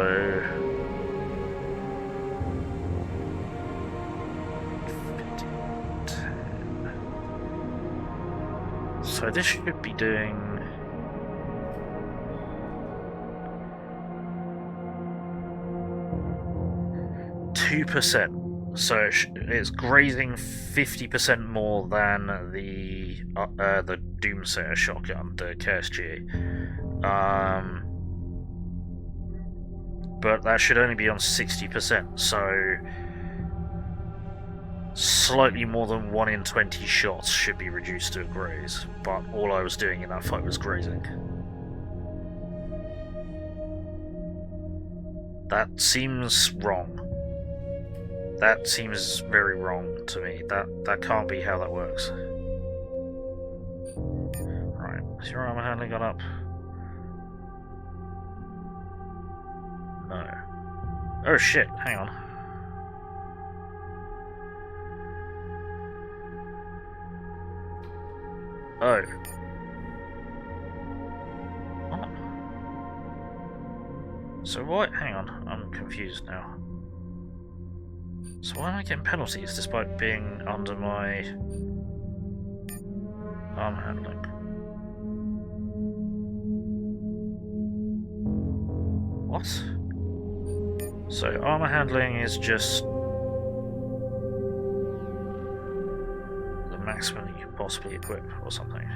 [SPEAKER 1] So this should be doing... %. So it's grazing 50% more than the Doomsayer shotgun, the KSG. But that should only be on 60%, so slightly more than 1 in 20 shots should be reduced to a graze, but all I was doing in that fight was grazing. That seems wrong. That seems very wrong to me. That can't be how that works. Right, has your armor handling gone up? No. Oh shit, hang on. Oh. What? So what? Hang on, I'm confused now. So why am I getting penalties despite being under my armor handling? What? So armor handling is just the maximum you can possibly equip or something.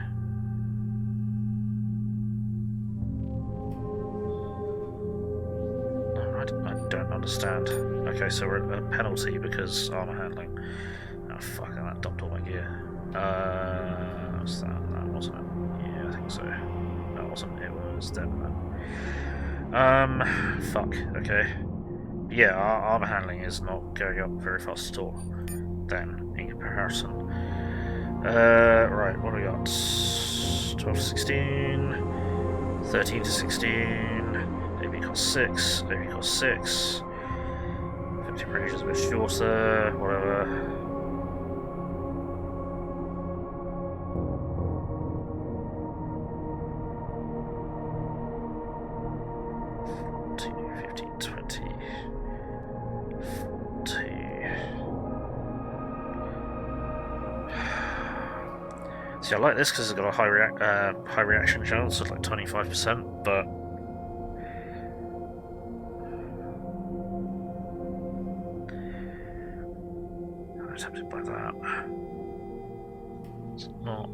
[SPEAKER 1] No, I don't understand. Okay, so we're at a penalty because armor handling. Oh fuck, that dumped all my gear. What's that? That wasn't it. Yeah, I think so. That wasn't it, was them. Fuck, okay. Yeah, our armor handling is not going up very fast at all, then, in comparison. Right, what do we got? 12 to 16, 13 to 16, AB cost 6, AB cost 6, 50 range is a bit shorter, whatever. I like this because it's got a high reaction chance of like 25%, but I'm tempted by that. It's not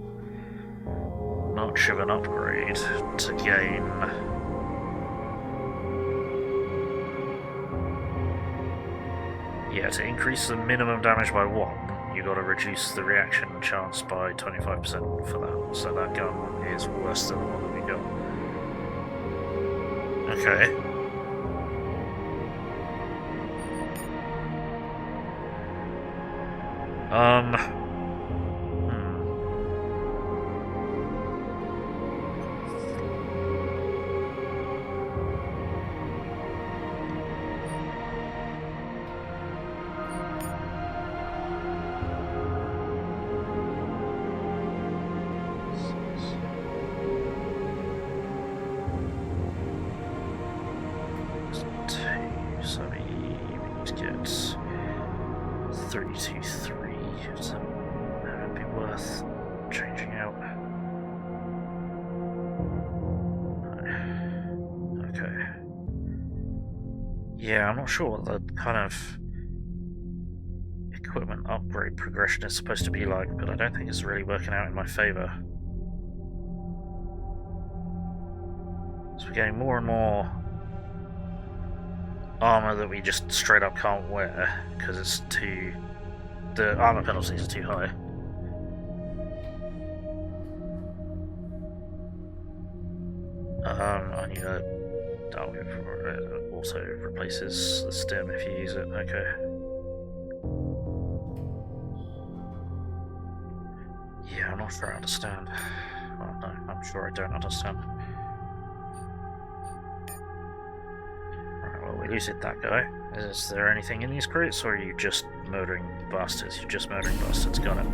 [SPEAKER 1] much of an upgrade to gain. Yeah, to increase the minimum damage by 1. You got to reduce the reaction chance by 25% for that, so that gun is worse than the one that we got. Okay. So we need to get 323 to have it be worth changing out. Okay. Yeah, I'm not sure what the kind of equipment upgrade progression is supposed to be like, but I don't think it's really working out in my favour. So we're getting more and more armor that we just straight up can't wear because it's too... the armor penalties are too high. I need a... oh, it also replaces the stem if you use it, okay. Yeah, I'm not sure I understand. Well, no, I'm sure I don't understand. We looted that guy. Is there anything in these crates, or are you just murdering bastards? You're just murdering bastards, got it.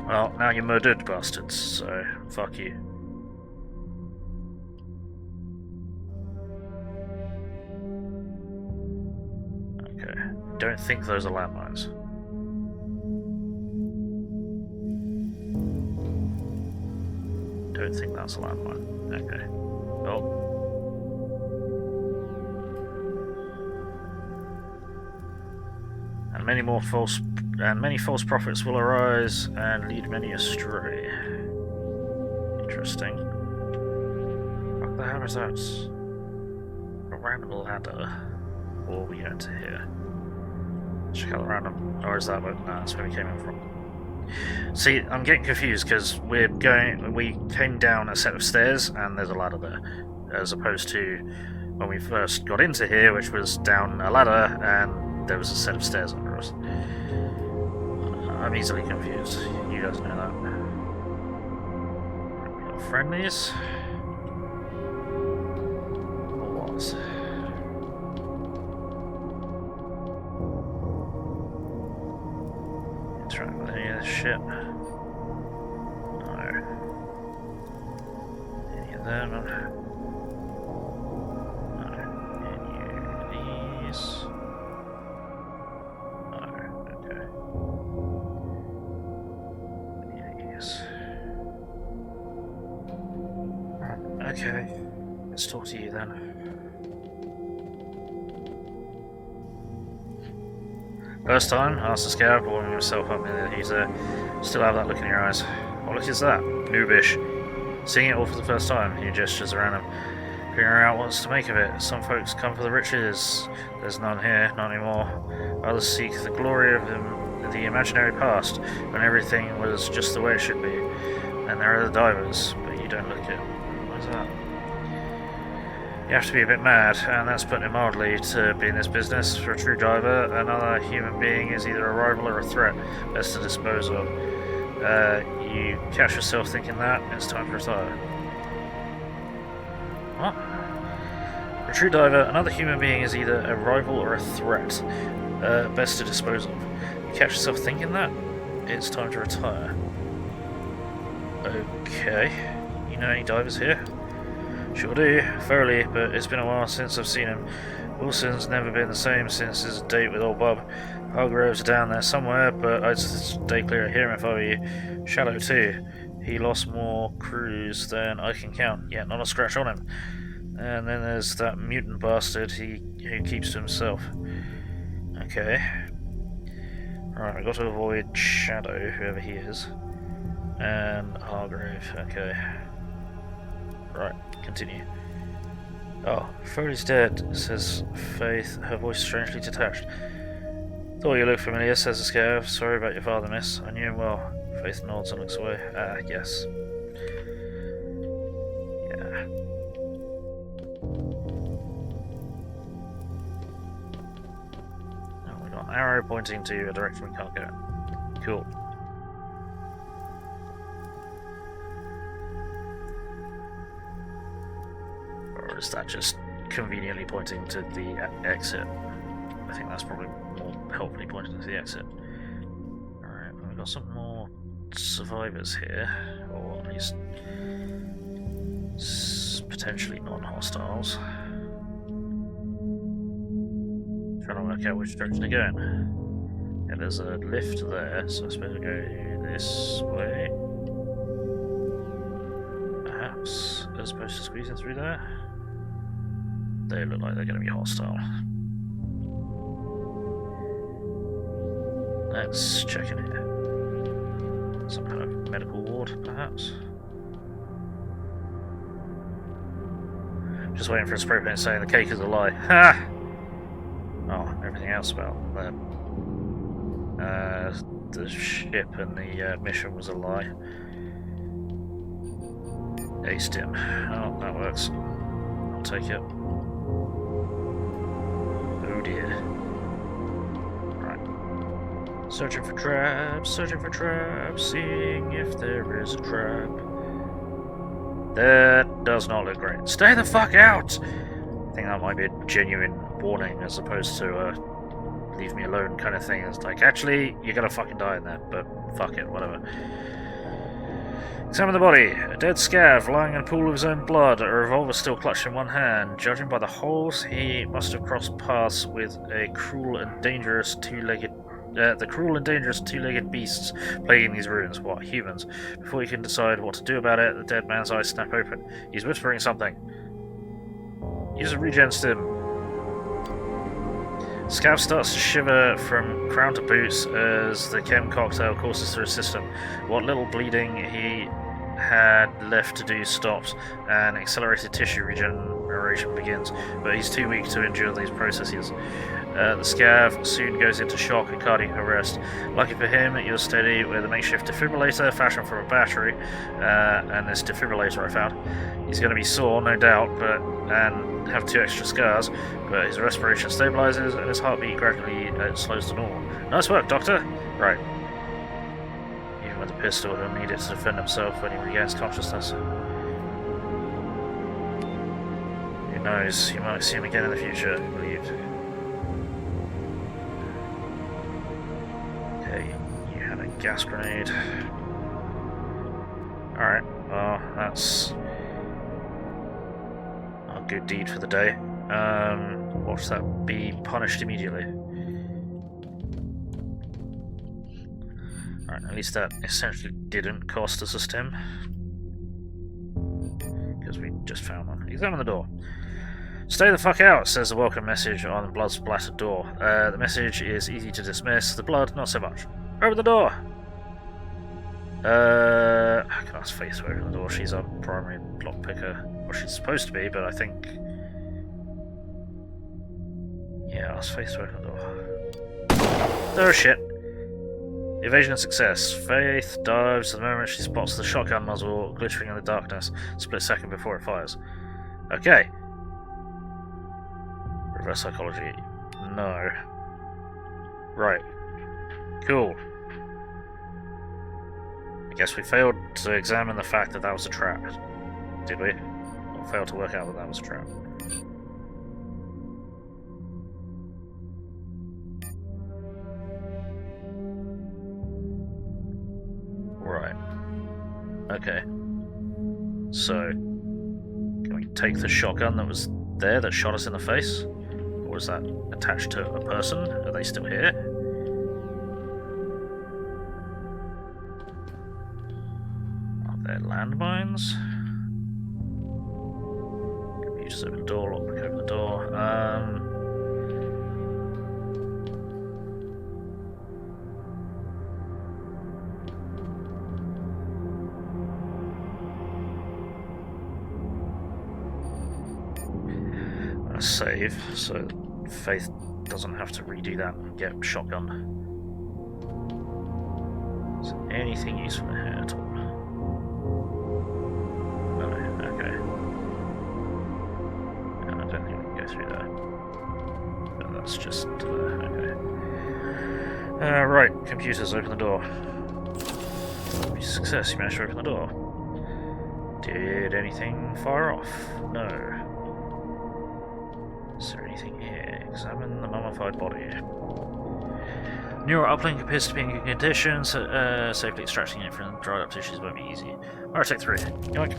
[SPEAKER 1] Well, now you're murdered bastards, so fuck you. Okay, don't think those are landmines. don't think that's a landmine. Okay. Well. And many false prophets will arise and lead many astray. Interesting. What the hell is that? A random ladder. Or are we going to here? Check out the random. Or is that what? No, that's where we came in from. See, I'm getting confused because we came down a set of stairs and there's a ladder there, as opposed to when we first got into here, which was down a ladder and there was a set of stairs under us. I'm easily confused. You guys know that. Right, we got friendlies. Or was? Interact with any of this shit. No. Any of them? No. Any of these? Okay, let's talk to you then. First time, asked the scav, warming himself up in he's still have that look in your eyes. What look is that? Noobish. Seeing it all for the first time, he gestures around him, figuring out what to make of it. Some folks come for the riches. There's none here, not anymore. Others seek the glory of the imaginary past, when everything was just the way it should be. And there are the divers, but you don't look it. What is that? You have to be a bit mad, and that's putting it mildly, to be in this business. For a true diver, another human being is either a rival or a threat, best to dispose of. You catch yourself thinking that, it's time to retire. What? For a true diver, another human being is either a rival or a threat, best to dispose of. You catch yourself thinking that, it's time to retire. Okay. You know any divers here? Sure do, thoroughly, but it's been a while since I've seen him. Wilson's never been the same since his date with Ol Bub. Hargrave's down there somewhere, but I'd stay clear of him if I were you. Shadow too. He lost more crews than I can count, yet not a scratch on him. And then there's that mutant bastard who keeps to himself. Okay. Right, I've got to avoid Shadow, whoever he is. And Hargrave, okay. Right, continue. Oh, Foley's dead, says Faith, her voice strangely detached. Thought you looked familiar, says the scav. Sorry about your father, miss. I knew him well. Faith nods and looks away. Ah, yes. Yeah. Oh, we got an arrow pointing to a direction we can't go in. Cool. Or is that just conveniently pointing to the exit? I think that's probably more helpfully pointing to the exit. Alright, we've got some more survivors here, or at least potentially non-hostiles. Trying to work out which direction they're going. Yeah, there's a lift there, so I suppose we go this way. Perhaps, as opposed to squeezing through there. They look like they're going to be hostile. Let's check in here. Some kind of medical ward, perhaps? Just waiting for a spray paint saying the cake is a lie. Ha! Oh, everything else about the ship and the mission was a lie. Aced him. Oh, that works. I'll take it. Oh dear. Right. Searching for traps, seeing if there is a trap. That does not look great. Stay the fuck out! I think that might be a genuine warning as opposed to leave me alone kind of thing. It's like, actually, you're gonna fucking die in there, but fuck it, whatever. Examine the body. A dead scav lying in a pool of his own blood, a revolver still clutched in one hand. Judging by the holes, he must have crossed paths with a cruel and dangerous two-legged the cruel and dangerous two-legged beasts plaguing these ruins. What, humans? Before you can decide what to do about it, the dead man's eyes snap open. He's whispering something. Use a regen stim. Scav starts to shiver from crown to boots as the chem cocktail courses through his system. What little bleeding he had left to do stops, and accelerated tissue regeneration begins, but he's too weak to endure these processes. The scav soon goes into shock and cardiac arrest. Lucky for him, you're steady with a makeshift defibrillator fashioned from a battery, and this defibrillator I found. He's going to be sore, no doubt, and have 2 extra scars, but his respiration stabilizes and his heartbeat gradually slows to normal. Nice work, Doctor! Right. Even with the pistol, he'll need it to defend himself when he regains consciousness. Who knows, you might see him again in the future, I believe. Okay, you had a gas grenade. Alright, well, that's a good deed for the day. Watch that be punished immediately. Alright, at least that essentially didn't cost us a stim. Because we just found one. Examine the door. Stay the fuck out, says the welcome message on the blood-splattered door. The message is easy to dismiss, the blood not so much. Open the door! I can ask Faith to open the door. She's our primary lockpicker. Or she's supposed to be, but I think... Yeah, ask Faith to open the door. Oh shit! Evasion success. Faith dives the moment she spots the shotgun muzzle glittering in the darkness, a split second before it fires. Okay. Reverse psychology. No. Right. Cool. I guess we failed to examine the fact that that was a trap. Did we? Or failed to work out that that was a trap? Right. Okay. So, can we take the shotgun that was there that shot us in the face? Or is that attached to a person? Are they still here? Are there landmines? Computers open the door, lockpick open the door. Save, so Faith doesn't have to redo that and get shotgun. Is there anything useful in here at all? No, okay. And I don't think we can go through there. But that's just okay. Right, computers, open the door. Success, you managed to open the door. Did anything fire off? No. Is there anything here? Examine the mummified body. Neural uplink appears to be in good condition, so safely extracting it from dried up tissues won't be easy. Take 3. Yoink.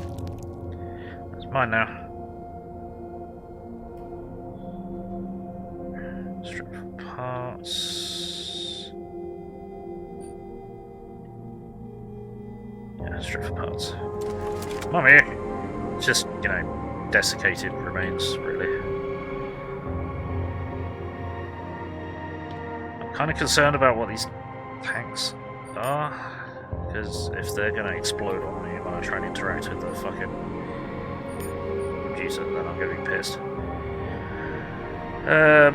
[SPEAKER 1] That's mine now. Strip for parts. Yeah, strip for parts. Mummy! It's just, you know, desiccated remains, really. Kind of concerned about what these tanks are, because if they're going to explode on me when I try and interact with the fucking computer, then I'm going to be pissed.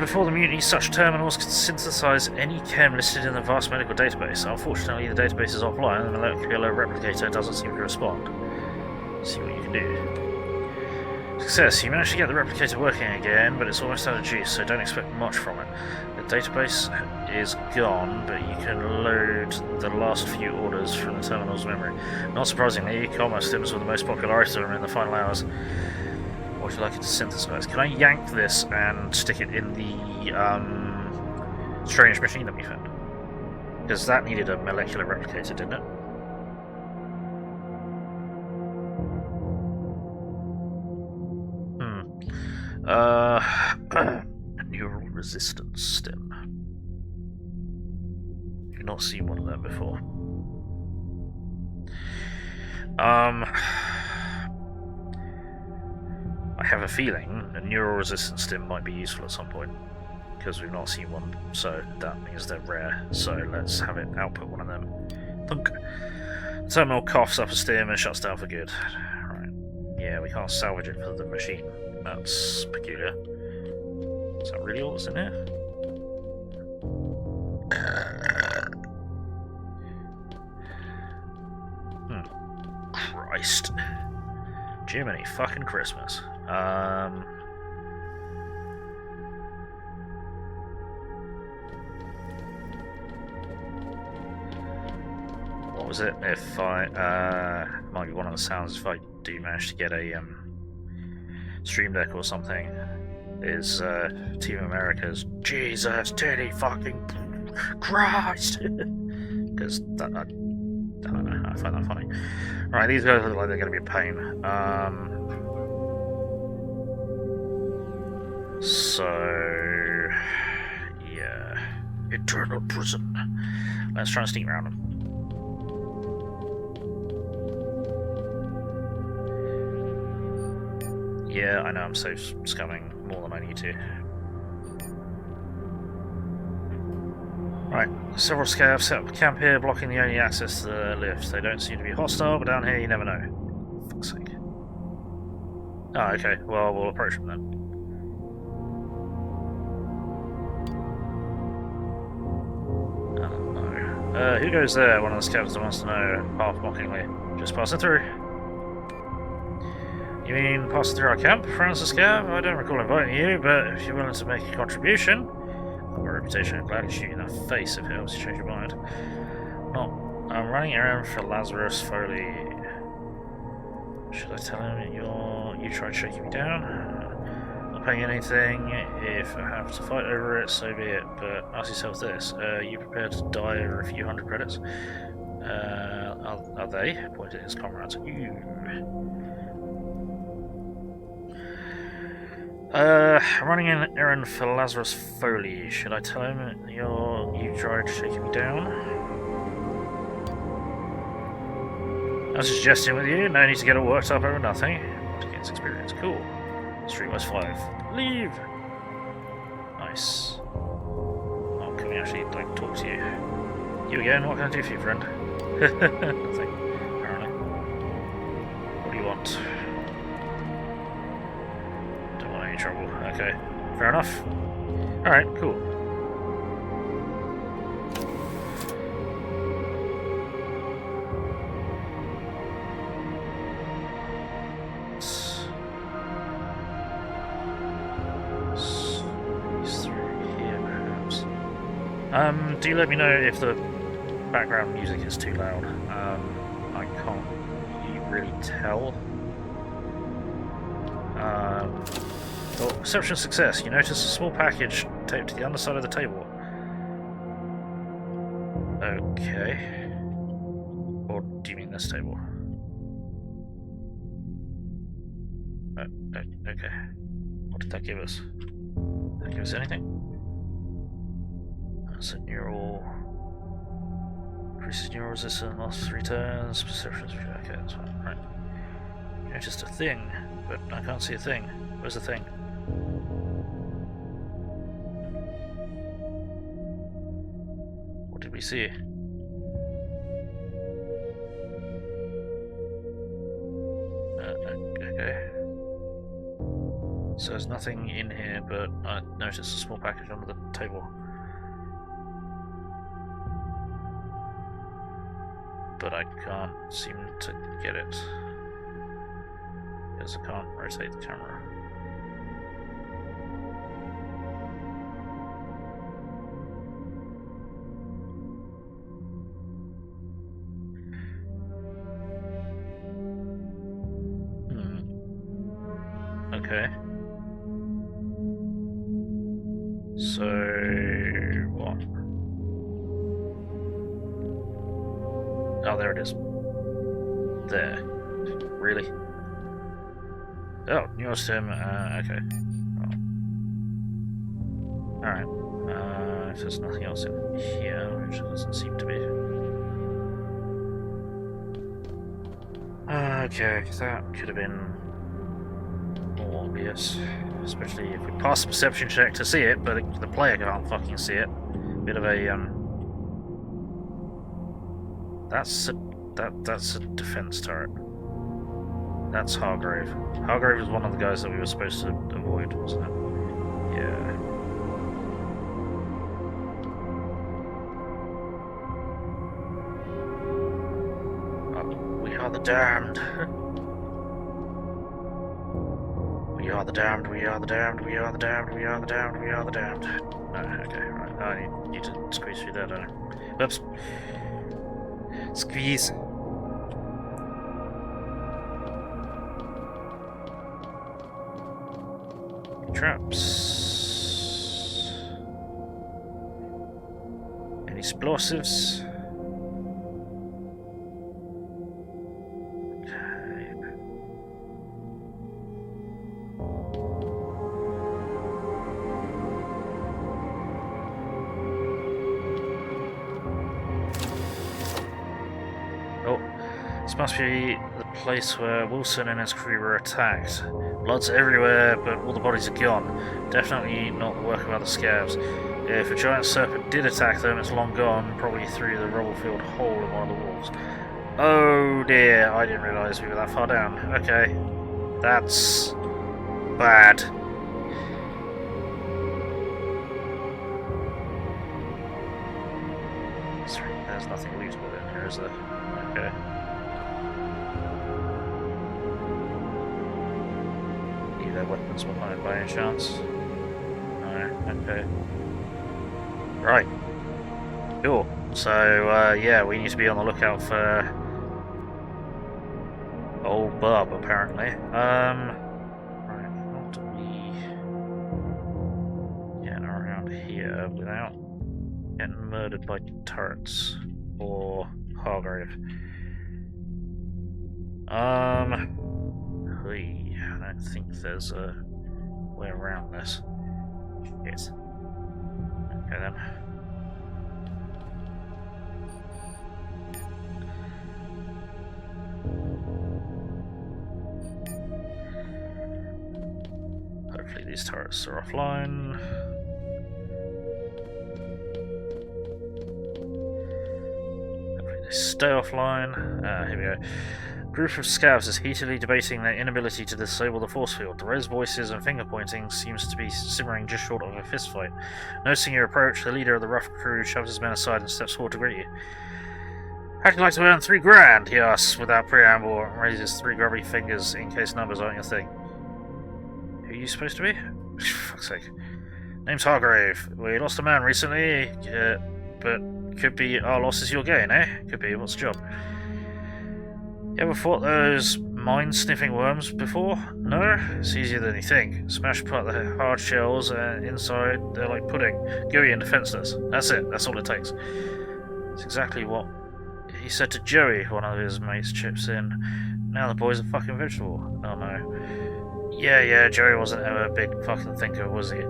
[SPEAKER 1] Before the mutiny, such terminals could synthesize any chem listed in the vast medical database. Unfortunately, the database is offline and the molecular replicator doesn't seem to respond. Let's see what you can do. Success. You managed to get the replicator working again, but it's almost out of juice, so don't expect much from it. The database is gone, but you can load the last few orders from the terminal's memory. Not surprisingly, e-commerce stims were the most popular item in the final hours. What would you like it to synthesize? Can I yank this and stick it in the strange machine that we found? Because that needed a molecular replicator, didn't it? A neural resistance stem. not seen one of them before. I have a feeling a neural resistance stim might be useful at some point, because we've not seen one, so that means they're rare. So let's have it output one of them. Thunk. The terminal coughs up a stim and shuts down for good. Right. Yeah, we can't salvage it for the machine. That's peculiar. Is that really all that's in here? Christ. Jiminy fucking Christmas. What was it? If I might be one of the sounds if I do manage to get a stream deck or something, is Team America's Jesus titty fucking Christ. Because I don't know, I find that funny. Right, these guys look like they're going to be a pain. So yeah, eternal prison. Let's try and sneak around them. Yeah, I know I'm safe scumming more than I need to. Right, several scavs set up camp here, blocking the only access to the lift. They don't seem to be hostile, but down here you never know. For fuck's sake. Oh, okay, well, we'll approach them then. Who goes there? One of the scavs wants to know, half mockingly. Just passing through. You mean passing through our camp, Francis Scav? I don't recall inviting you, but if you're willing to make a contribution, I've got a reputation of gladly shoot you in the face if it helps you change your mind. Well, I'm running errand for Lazarus Foley. Should I tell him you tried shaking me down? Not paying anything. If I have to fight over it, so be it. But ask yourself this: are you prepared to die over a few hundred credits? Are they? Pointed his comrades at you. I'm running an errand for Lazarus Foley. Should I tell him you tried shaking me down? I was suggesting with you, no need to get all worked up over nothing. To get experience. Cool. Street West 5. Leave! Nice. Oh, can we actually, like, talk to you? You again? What can I do for you, friend? Nothing. Apparently. What do you want? Trouble. Okay, fair enough. Alright, cool. These through here, perhaps. Do let me know if the background music is too loud. I can't really tell. Well, reception success. You notice a small package taped to the underside of the table. Okay. Or do you mean this table? Okay. What did that give us? Did that give us anything? That's a neural... Increases neural resistance, last 3 turns, perceptions... Okay, that's fine. Right. You noticed a thing, but I can't see a thing. Where's the thing? What did we see? Okay. So there's nothing in here, but I noticed a small package under the table. But I can't seem to get it. Because I can't rotate the camera. Okay. So what? Oh, there it is. There. Really? Oh, neurostim. Okay. Well. Alright. if there's nothing else in here, which doesn't seem to be. Okay, that could have been more obvious. Especially if we pass the perception check to see it, but the player can't fucking see it. Bit of a that's a defense turret. That's Hargrave. Hargrave is one of the guys that we were supposed to avoid, wasn't it? Yeah. Oh, we are the damned. We are the damned, we are the damned, we are the damned, we are the damned, we are the damned. No, okay, right. I need to squeeze through there, don't I? Oops. Squeeze. Traps. Any explosives? This must be the place where Wilson and his crew were attacked. Blood's everywhere, but all the bodies are gone. Definitely not the work of other scavs. If a giant serpent did attack them, it's long gone, probably through the rubble-filled hole in one of the walls. Oh dear, I didn't realise we were that far down. Okay, that's bad. There's nothing lootable in here, is there? Okay. Their weapons behind by any chance? No, okay. Right. Cool. So, yeah, we need to be on the lookout for Ol Bub, apparently. Right, how do we get around here without getting murdered by turrets or Hargrave? I don't think there's a way around this. Yes. Okay then. Hopefully these turrets are offline. Hopefully they stay offline. Here we go. Group of scavs is heatedly debating their inability to disable the force field. The raised voices and finger pointing seems to be simmering just short of a fistfight. Noticing your approach, the leader of the rough crew shoves his men aside and steps forward to greet you. How'd you like to earn 3 grand? He asks without preamble and raises 3 grubby fingers in case numbers aren't your thing. Who are you supposed to be? Fuck's sake. Name's Hargrave. We lost a man recently, but could be our loss is your gain, eh? Could be. What's the job? You ever fought those mine-sniffing worms before? No? It's easier than you think. Smash apart the hard shells, and inside they're like pudding, gooey and defenseless. That's it. That's all it takes. It's exactly what he said to Joey, one of his mates chips in. Now the boy's a fucking vegetable. Oh no. Yeah, Joey wasn't ever a big fucking thinker, was he?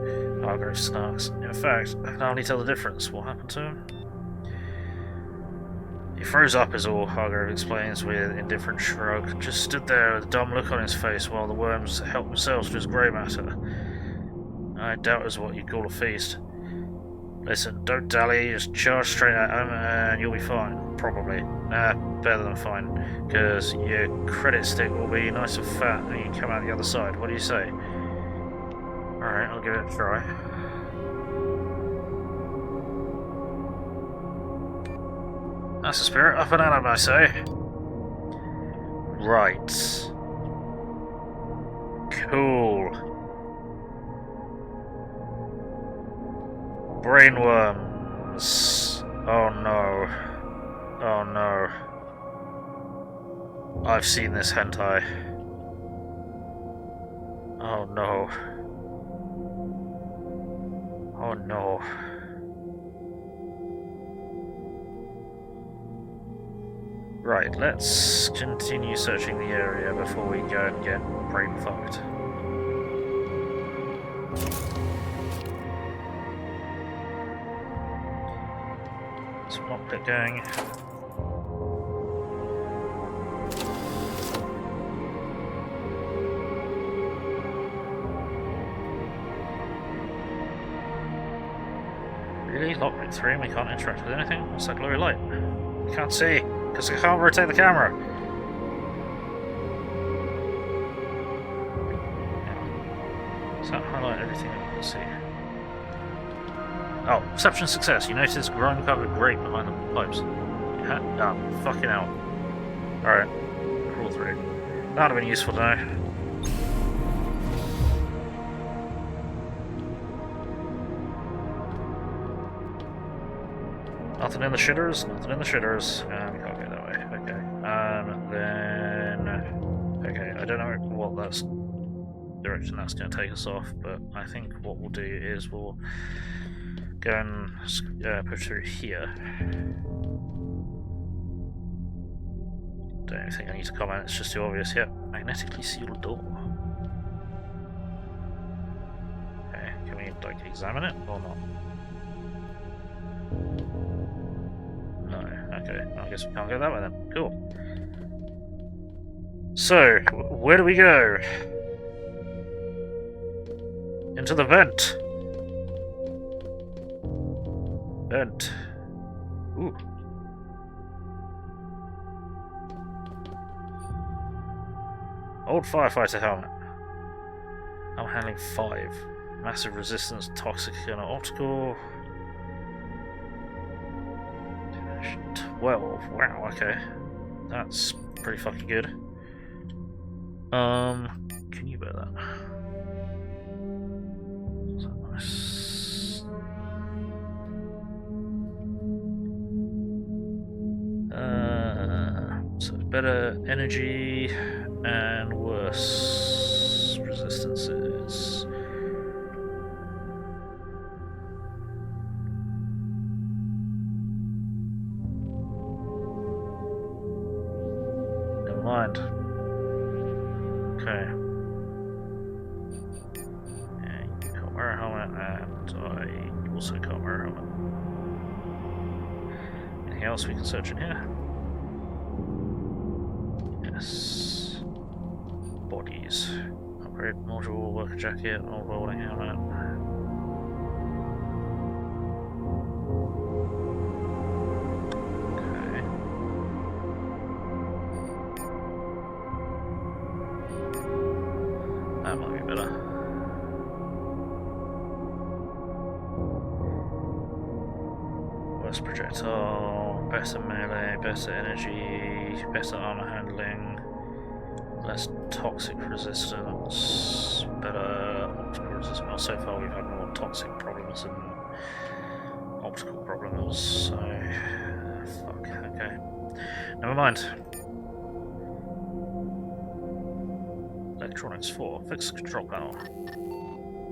[SPEAKER 1] Hargrave snarks. In fact, I can hardly tell the difference. What happened to him? He froze up is all, Hargrave explains with indifferent shrug. Just stood there with a dumb look on his face while the worms helped themselves to his grey matter. I doubt it was what you'd call a feast. Listen, don't dally, just charge straight at him and you'll be fine. Probably. Nah, better than fine. Because your credit stick will be nice and fat and you can come out the other side. What do you say? Alright, I'll give it a try. That's the spirit. Up and at 'em, I say. Right. Cool. Brainworms. Oh no. Oh no. I've seen this hentai. Oh no. Oh no. Right, let's continue searching the area before we go and get brain fucked. Lockpick going. Really? Lockpick 3 and we can't interact with anything? What's that glowy light? I can't see, because I can't rotate the camera. Does that highlight everything that you can see? Oh, perception success. You notice grime-covered grate behind the pipes. Oh, fucking hell. Alright. Rule 3. That would have been useful to know. Nothing in the shitters, nothing in the shitters. We can't go that way. Okay. Then... Okay, I don't know what that's... direction that's going to take us off, but I think what we'll do is we'll go and push through here. Don't think I need to comment, it's just too obvious. Yep, magnetically sealed door. Okay, can we like examine it or not? No, okay, I guess we can't go that way then. Cool. So, where do we go? Into the vent. Vent. Ooh. Old firefighter helmet. I'm handling 5. Massive resistance, toxic and optical. 12. Wow, okay. That's pretty fucking good. Can you bear that? Is that nice? So better energy and worse resistances. Never mind. Okay. Yeah, you can't wear a helmet, and I also can't wear a helmet. Anything else we can search in here? Yes. Bodies. Upgrade module, worker jacket, old welding helmet. Okay. That might be better. Worse projectile, better melee, better energy, better armor handling, less toxic resistance, better optical resistance. Well, so far we've had more toxic problems than optical problems, so fuck, okay. Never mind. Electronics 4. Fix the control panel.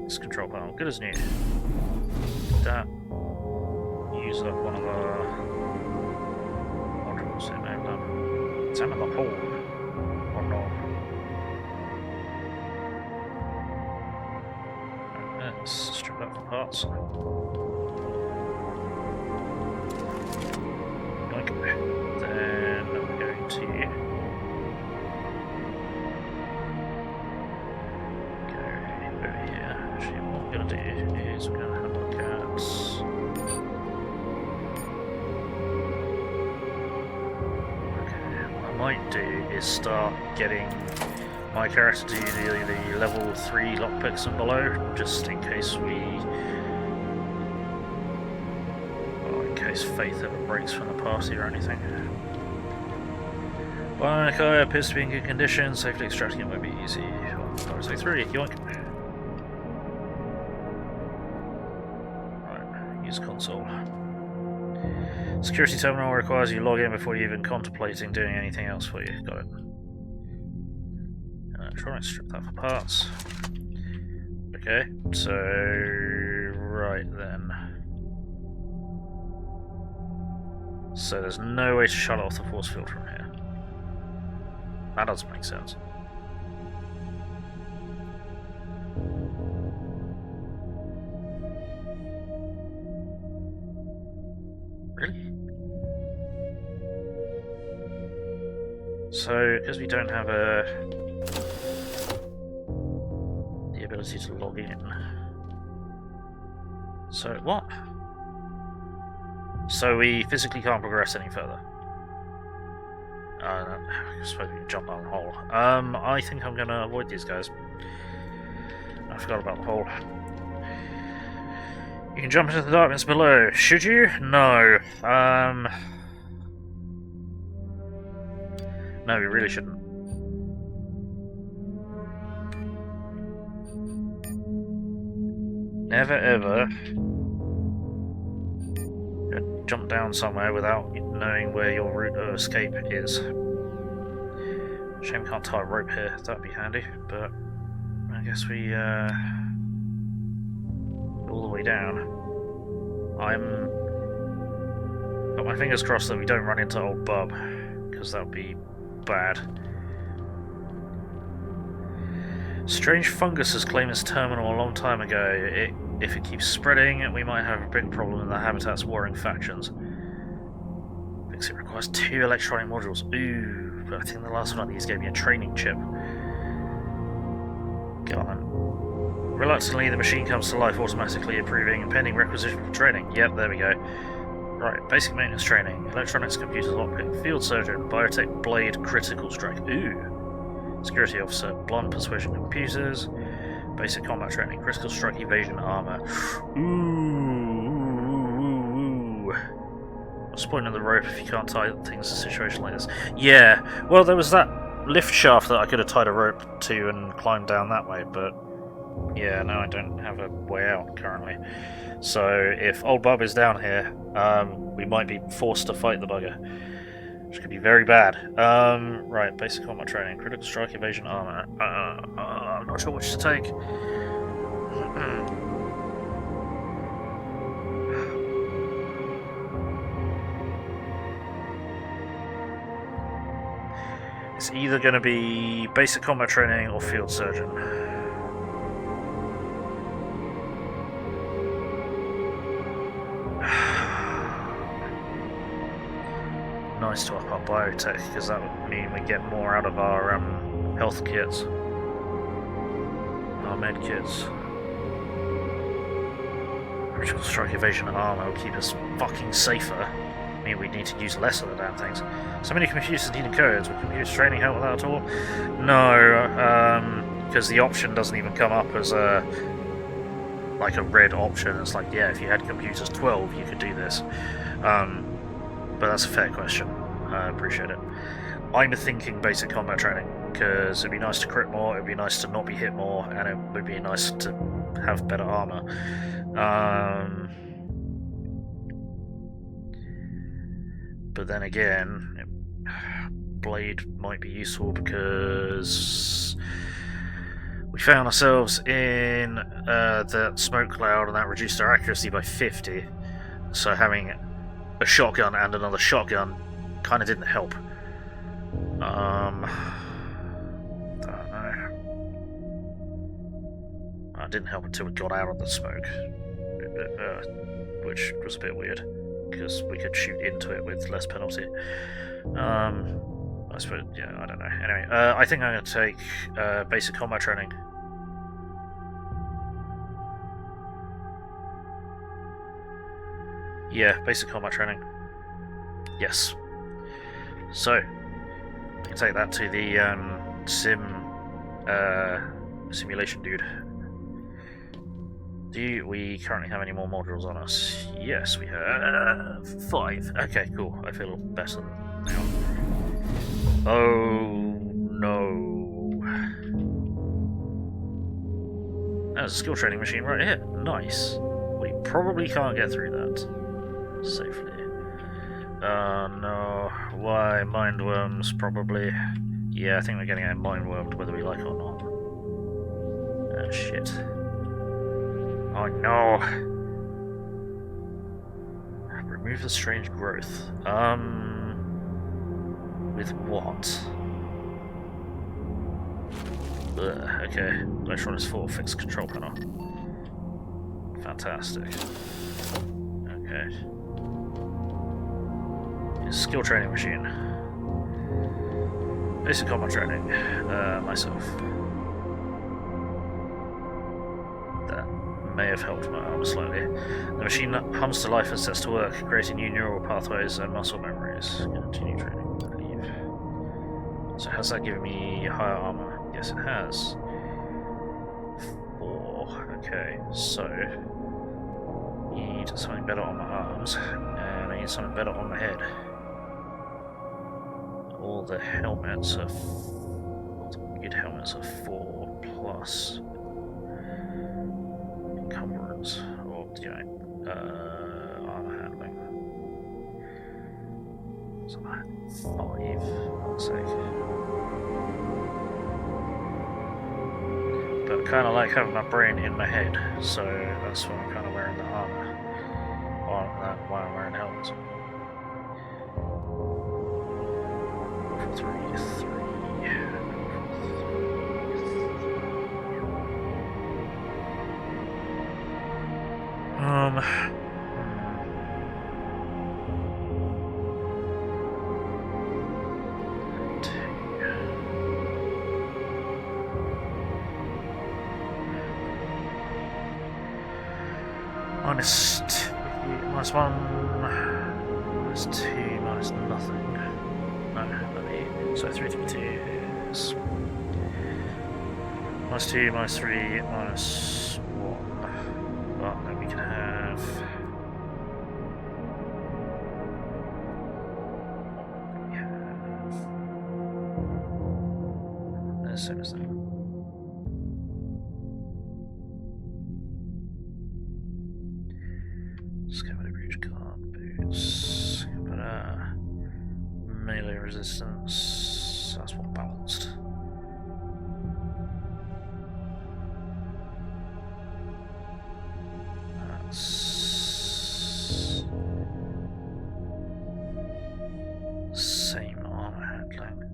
[SPEAKER 1] Fix control panel. Good as new. That. Use up one of the modules in there. Examine the hole. Or not. Let's strip out the parts. Like, then we're going to over here. Actually, what we're going to do is we're going to have a look at. Okay, what I might do is start getting my character to do the level 3 lockpicks and below, just in case we. Well, in case Faith ever breaks from the party or anything. Bionic eye appears to be in good condition, safely extracting it won't be easy. Ep3, yoink. Console. Security terminal requires you log in before you even contemplating doing anything else for you. Got it. Try and strip that for parts. Okay, so right then. So there's no way to shut off the force field from here. That doesn't make sense. Really? so because we don't have the ability to log in. So what? So we physically can't progress any further. I suppose we can jump down the hole. I think I'm gonna avoid these guys. I forgot about the hole. You can jump into the darkness below. Should you? No. No, we really shouldn't. Never ever jump down somewhere without knowing where your route of escape is. Shame we can't tie a rope here, that'd be handy, but I guess we all the way down. I'm got my fingers crossed that we don't run into Ol Bub, because that would be bad. Strange funguses claim its terminal a long time ago. If it keeps spreading, we might have a big problem in the habitat's warring factions. Thinks it requires 2 electronic modules. Ooh, but I think the last one of these gave me a training chip. Go on then. Reluctantly, the machine comes to life automatically, approving impending requisition for training. Yep, there we go. Right, basic maintenance training. Electronics, computers, lockpick, field surgeon, biotech, blade, critical strike. Ooh. Security officer, blunt persuasion computers, basic combat training, critical strike, evasion, armor. Ooh. What's the point of the rope if you can't tie things to a situation like this? Yeah, well, there was that lift shaft that I could have tied a rope to and climbed down that way, but yeah, no, I don't have a way out currently. So if Ol Bub is down here, we might be forced to fight the bugger, which could be very bad. Right, basic combat training, critical strike, evasion, armor. I'm not sure which to take. It's either going to be basic combat training or field surgeon. Nice to up our biotech, because that would mean we get more out of our health kits, our med kits. Critical strike, evasion, and armor will keep us fucking safer. I mean, we need to use less of the damn things. So many computers needing codes. Will computer training help with that at all? No, because the option doesn't even come up as a like a red option. It's like, yeah, if you had computers 12, you could do this. But that's a fair question. I appreciate it. I'm thinking basic combat training, because it'd be nice to crit more, it'd be nice to not be hit more, and it would be nice to have better armor. But then again, blade might be useful because we found ourselves in that smoke cloud, and that reduced our accuracy by 50. So having a shotgun and another shotgun kind of didn't help. Don't know. It didn't help until we got out of the smoke, which was a bit weird, because we could shoot into it with less penalty. I suppose, yeah, I don't know. Anyway, I think I'm going to take basic combat training. Yeah, basic combat training. Yes. So, I can take that to the simulation dude. Do we currently have any more modules on us? Yes, we have 5. Okay, cool. I feel better now. Oh no. There's a skill training machine right here. Nice. We probably can't get through that safely. No. Why? Mind worms, probably. Yeah, I think we're getting mind wormed whether we like it or not. Oh, shit. Oh no! Remove the strange growth. With what? Ugh, okay. Electronics 4, fixed control panel. Fantastic. Okay. Skill training machine. Basic combat training. Myself. That may have helped my arm slightly. The machine hums to life and sets to work, creating new neural pathways and muscle memories. Continue training, I believe. So has that given me higher armor? Yes, it has. 4. Okay, so need something better on my arms, and I need something better on my head. All the helmets are all the good helmets are 4 plus encumbrance, or armor handling. So 5, for fuck's sake. But I kind of like having my brain in my head, so that's why I'm kind of wearing the armor on that while I'm wearing helmets. 3. Minus 2, minus 1, minus 2, minus nothing. No, let me. So 3 to 2 is minus 2, minus 3, minus 1. But then we can have. As soon as that. Scavenger breach, guard boots, melee resistance, that's what balanced. That's same armor handling.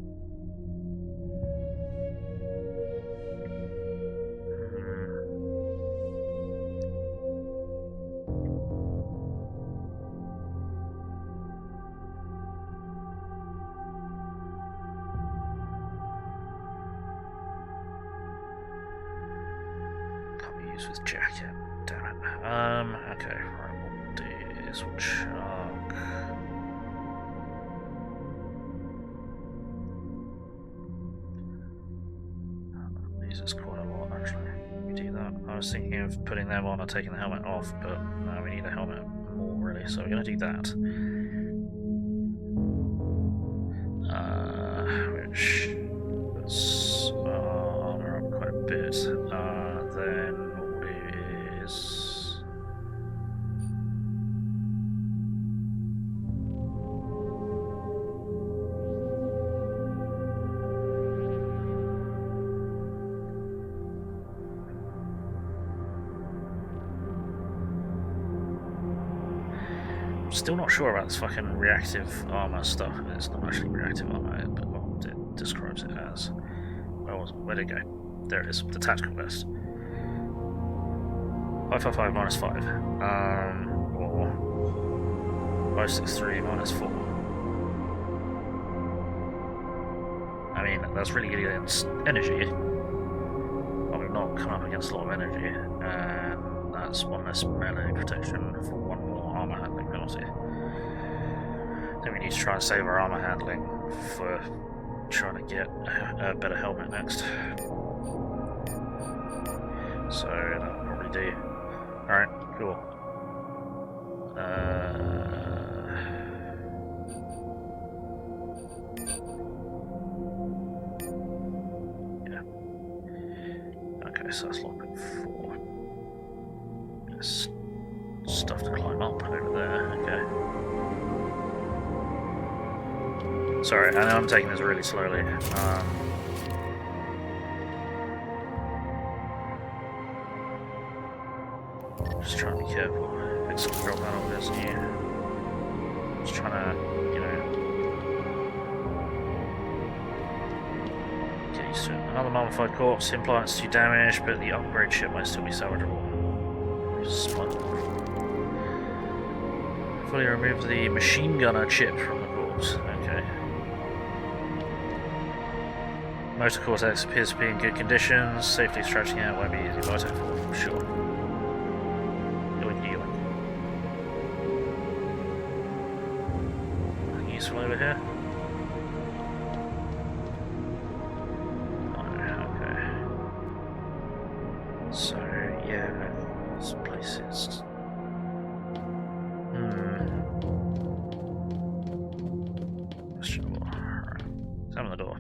[SPEAKER 1] With jacket, damn it. Okay, right, we'll do is we'll chuck. These is quite a lot actually. We do that. I was thinking of putting them on and taking the helmet off, but no, we need a helmet more really, so we're gonna do that. Which puts armor up quite a bit. Then still not sure about this fucking reactive armor stuff. It's not actually reactive armor, but what it describes it as. Where'd it go? There it is, the tactical vest. 555 minus 5. Or 563 minus 4. I mean, that's really good against energy. But we've not come up against a lot of energy. And that's 1 less melee protection for 1 more armor handling penalty. I think we need to try and save our armor handling for trying to get a better helmet next. So that'll probably do. Alright, cool. Yeah. Okay, so that's lockpick 4. There's stuff to climb up over there, okay. Sorry, I know I'm taking this really slowly. Just trying to be careful. Fix up the drop down on this new. Just trying to, get used to it. Another mummified corpse, implants 2 damage, but the upgrade ship might still be salvageable. Smart. Fully remove the machine gunner chip from the corpse. Okay. Motor cortex appears to be in good condition. Safely stretching out won't be easy, but I take forward for sure. Yoink, yoink. Anything useful over here? Oh, okay. So, yeah, this place is... Examine the door.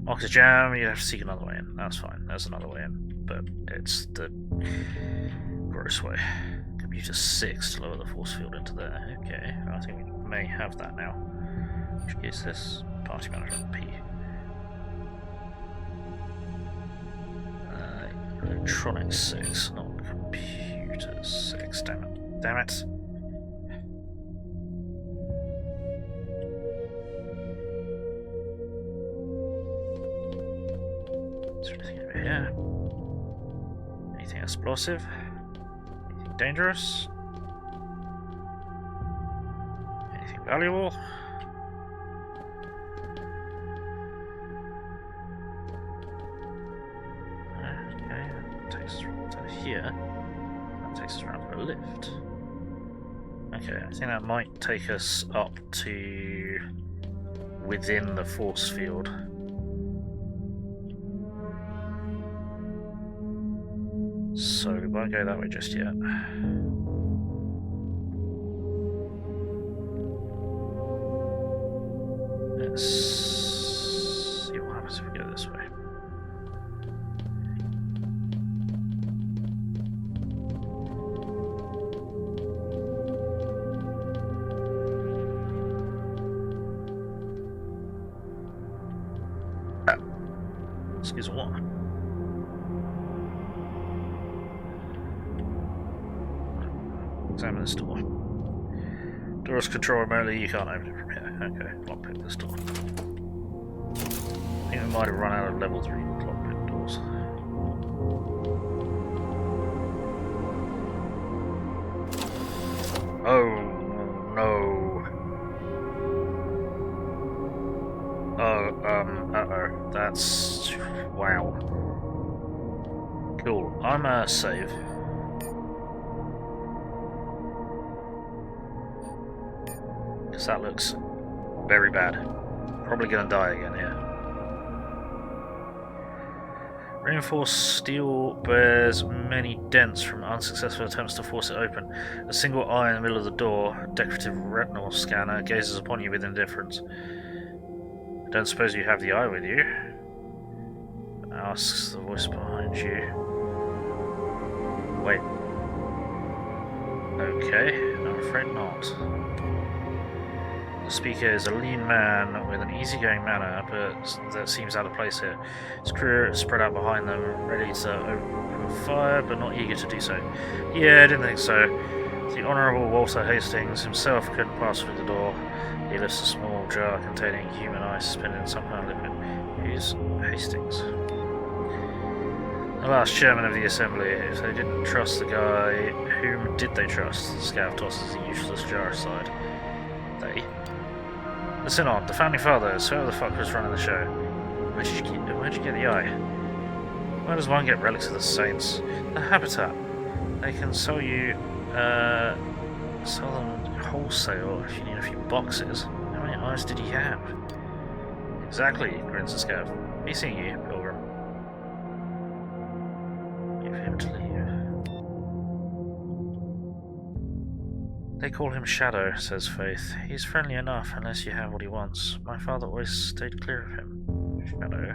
[SPEAKER 1] Lock is jammed, you have to seek another way in. That's fine, there's another way in. But it's the gross way. Computer 6 to lower the force field into there. Okay, I think we may have that now. Which is this? Party management P. Electronics 6, not computer 6. Damn it. Damn it. Is there anything over here? Anything explosive? Anything dangerous? Anything valuable? Okay, that takes us to here. That takes us around for a lift. Okay, I think that might take us up to within the force field. So we won't go that way just yet. Let's see what happens if we go this way. Excuse me, what? Examine this door. Door is controlled remotely, you can't open it from here. Okay, lockpick this door. I think we might have run out of level 3 lockpick doors. Oh no. Uh-oh. That's... wow. Cool. I'm a save. That looks very bad. Probably gonna die again here. Reinforced steel bears many dents from unsuccessful attempts to force it open. A single eye in the middle of the door, a decorative retinal scanner, gazes upon you with indifference. I don't suppose you have the eye with you? Asks the voice behind you. Wait. Okay, I'm afraid not. The speaker is a lean man with an easygoing manner, but that seems out of place here. His crew is spread out behind them, ready to open fire, but not eager to do so. Yeah, I didn't think so. The Honourable Walter Hastings himself couldn't pass through the door. He lifts a small jar containing human eye suspended in some kind of liquid. Who's Hastings? The last chairman of the assembly. If they didn't trust the guy, whom did they trust? The scav tosses the useless jar aside. They? The Synod, the Founding Fathers, whoever the fuck was running the show. Where'd you get the eye? Where does one get relics of the saints? The Habitat. They can sell you, sell them wholesale if you need a few boxes. How many eyes did he have? Exactly, grins the scav. He's seeing you, Pilgrim. Give him to leave. They call him Shadow, says Faith. He's friendly enough unless you have what he wants. My father always stayed clear of him. Shadow.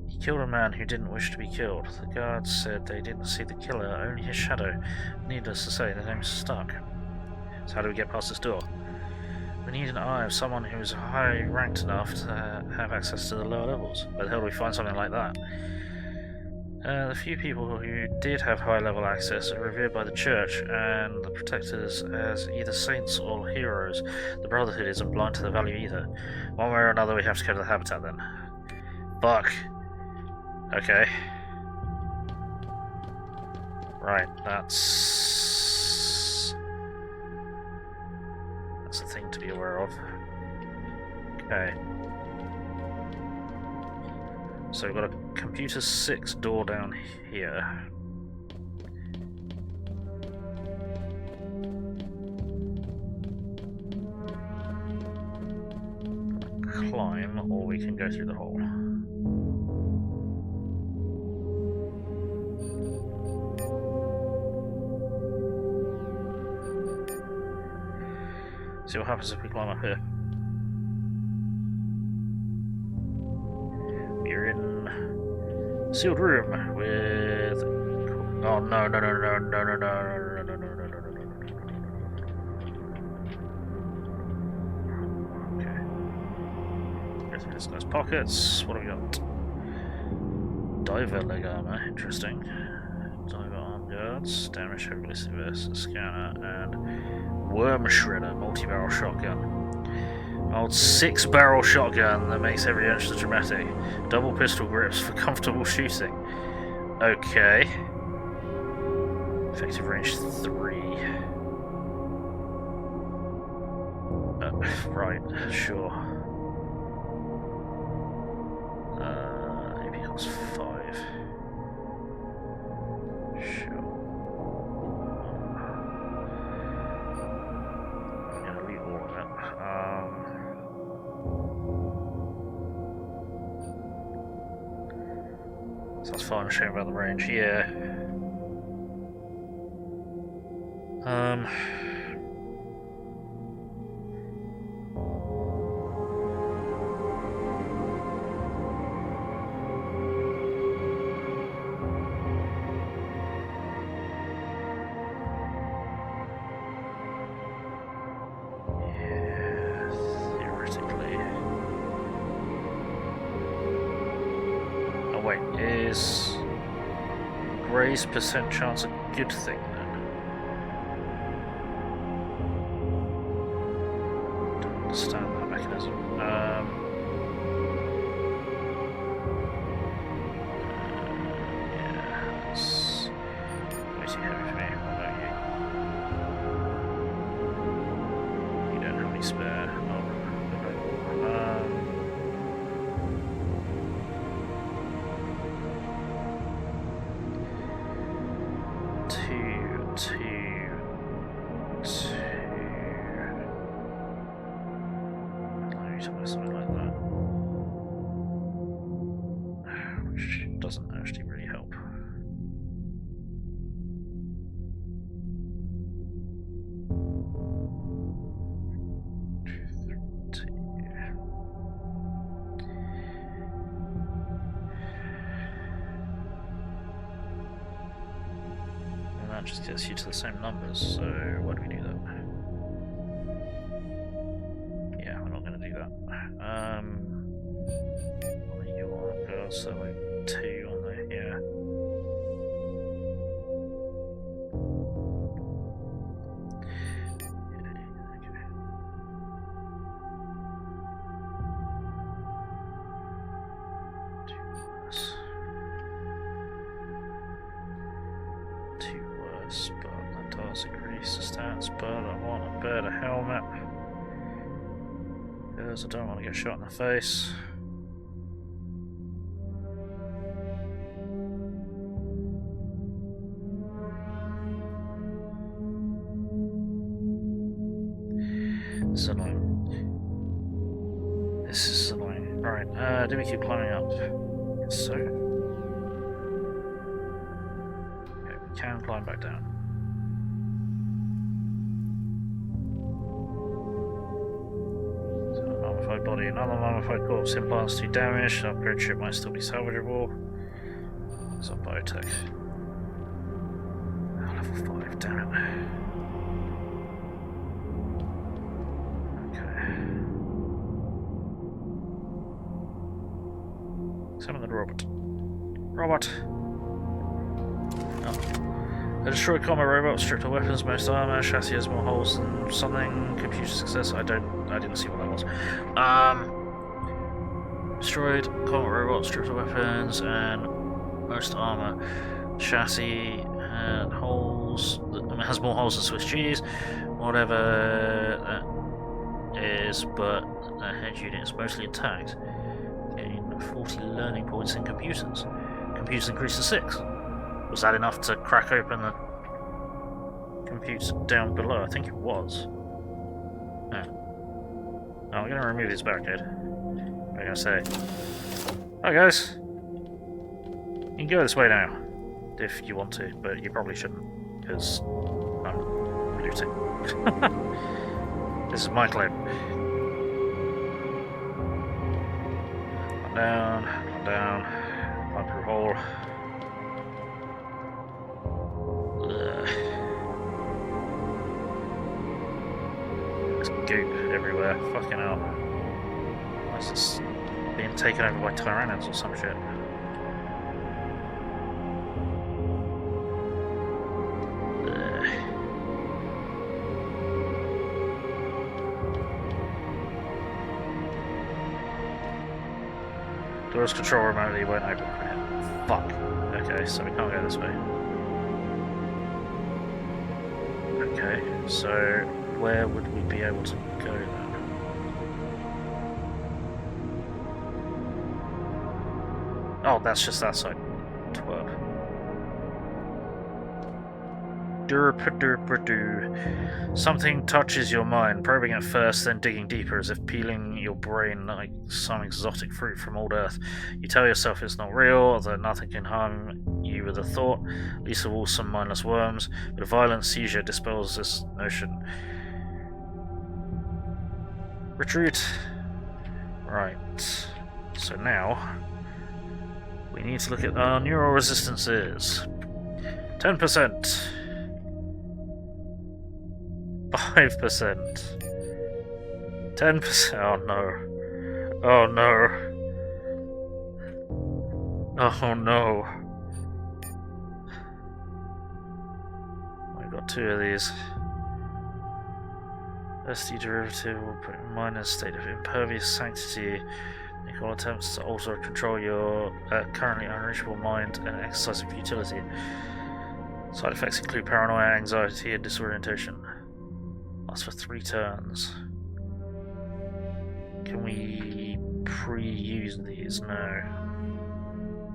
[SPEAKER 1] He killed a man who didn't wish to be killed. The guards said they didn't see the killer, only his shadow. Needless to say, the name's stuck. So how do we get past this door? We need an eye of someone who is high ranked enough to have access to the lower levels. Where the hell do we find something like that? The few people who did have high-level access are revered by the Church and the Protectors as either saints or heroes. The Brotherhood isn't blind to the value either. One way or another, we have to go to the Habitat then. Fuck. Okay. Right, that's a thing to be aware of. Okay. So we've got a computer 6 door down here. Climb, or we can go through the hole. See what happens if we climb up here. We're in a sealed room with. Oh no! Okay. Go through this guy's pockets. What have we got? Diver leg armor. Interesting. Diver arm guards. Damage heavily severe scanner and. Worm shredder, multi-barrel shotgun. Old 6-barrel shotgun that makes every inch dramatic. Double pistol grips for comfortable shooting. Okay. Effective range 3. Right, sure. AP costs 5. Sure. So that's fine, showing about the range, yeah. Is Gray's percent chance a good thing then? Don't understand that mechanism. Yeah, that's way too heavy for me. What about you? You don't have any spare. Something like that, which doesn't actually really help. And that just gets you to the same numbers, so why do we do that? What are you on, girls? So like 2 on there, yeah. Okay. 2 worse. 2 worse, but that does increase the stats, but I want a better helmet. Because I don't want to get shot in the face. This is annoying. This is annoying. Right, do we keep climbing up? Yes, so. Okay, we can climb back down. Body, another mummified corpse, implants 2 damage, upgrade ship might still be salvageable. It's on biotech. Oh, level 5, damn it. Okay. Summon the robot. Robot! Oh. A destroyed combat robot, stripped of weapons, most armor, chassis has more holes than something, computer success, I didn't see what that was. Destroyed combat robot, stripped of weapons, and most armor. Chassis and holes, has more holes than Swiss cheese, whatever that is, but the head unit is mostly intact. Gain 40 learning points in computers. Computers increased to 6. Was that enough to crack open the computer down below? I think it was. No. Oh, I'm going to remove this barricade. I'm going to say, hi guys! You can go this way now, if you want to, but you probably shouldn't, because I'm looting. This is my claim. Down, climb through hole. Ugh. There's goop everywhere. Fucking hell. Why is this being taken over by tyrannids or some shit? Doors control remotely won't open. Fuck. Okay, so we can't go this way. Okay, so where would we be able to go then? Oh, that's just that side. Twerp. Something touches your mind, probing at first, then digging deeper, as if peeling your brain like some exotic fruit from old Earth. You tell yourself it's not real, that nothing can harm you with a thought, least of all some mindless worms, but a violent seizure dispels this notion. Retreat. Right. So now we need to look at our neural resistances. 10%. 5%. 10%. Oh no. Oh no. Oh no. I've got 2 of these. SD derivative will put in mind a state of impervious sanctity. Make all attempts to alter or control your currently unreachable mind and exercise of futility. Side effects include paranoia, anxiety, and disorientation. Lasts for 3 turns. Can we pre-use these? No.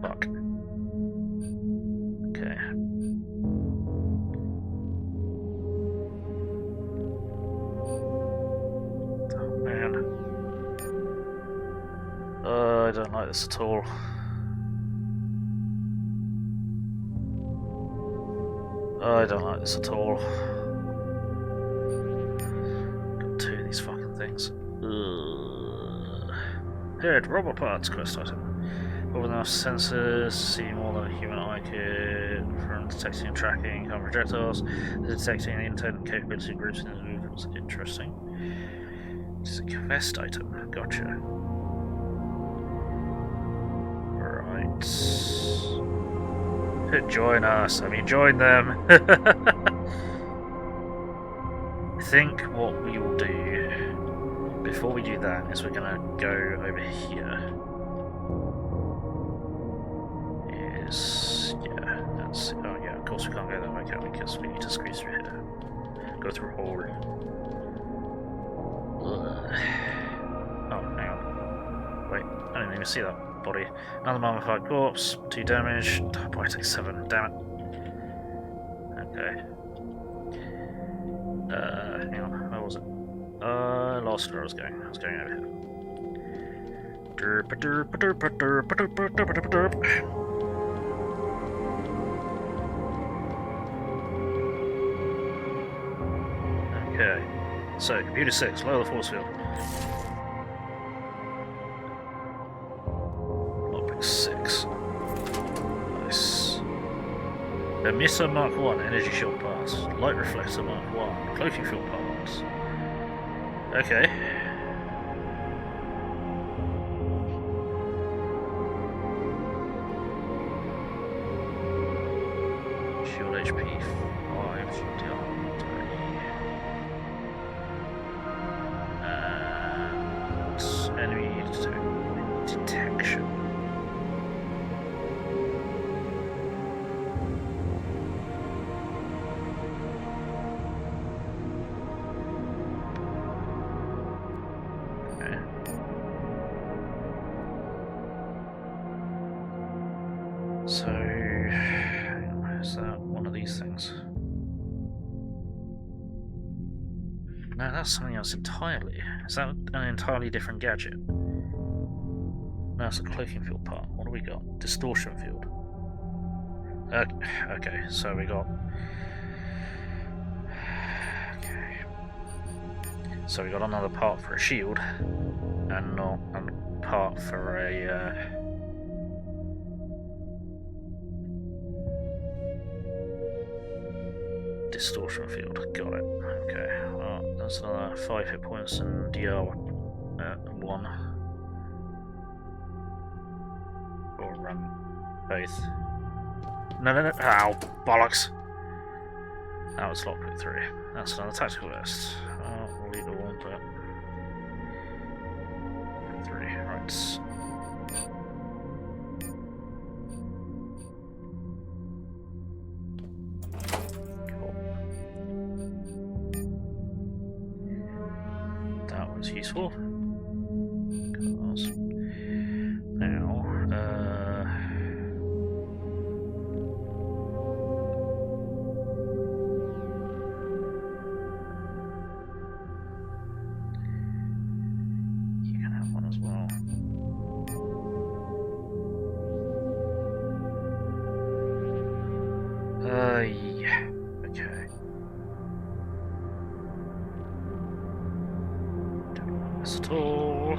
[SPEAKER 1] Fuck. Okay. Oh man. I don't like this at all. I don't like this at all. Got 2 of these fucking things. Head, robot parts, quest item. With enough sensors, see more than a human eye could, from detecting and tracking common projectiles, detecting the intent and capability of groups in the movements. Interesting. This is a quest item. Gotcha. Right. Join us. I mean, join them. I think what we will do before we do that is we're gonna go over here. Yeah, that's. Oh yeah, of course we can't go that way, can we? Because we need to squeeze through here. Go through a hole. Ugh. Oh, hang on. Wait, I didn't even see that body. Another mummified corpse, 2 damage. Oh, boy, I take 7. Damn it. Okay. Hang on. Where was it? I lost where I was going. I was going over here. Okay. So, computer 6, lower the force field. Lockpick 6. Nice. Emitter Mark 1, energy shield parts. Light reflector Mark 1, cloaking field parts. Okay. Shield HP 5, DR 3. And enemy detection. these things. No, that's something else entirely. Is that an entirely different gadget? No, it's a cloaking field part. What do we got? Distortion field. Okay, so we got... Okay. So we got another part for a shield, and not a part for a... distortion field. Got it. Okay. Well, that's another 5 hit points and DR 1. Or both. No. Ow, bollocks. That was lockpick 3. That's another tactical vest. Legal one, but 3. Right. Useful. Now, you can have one as well. Yeah. Okay. At all.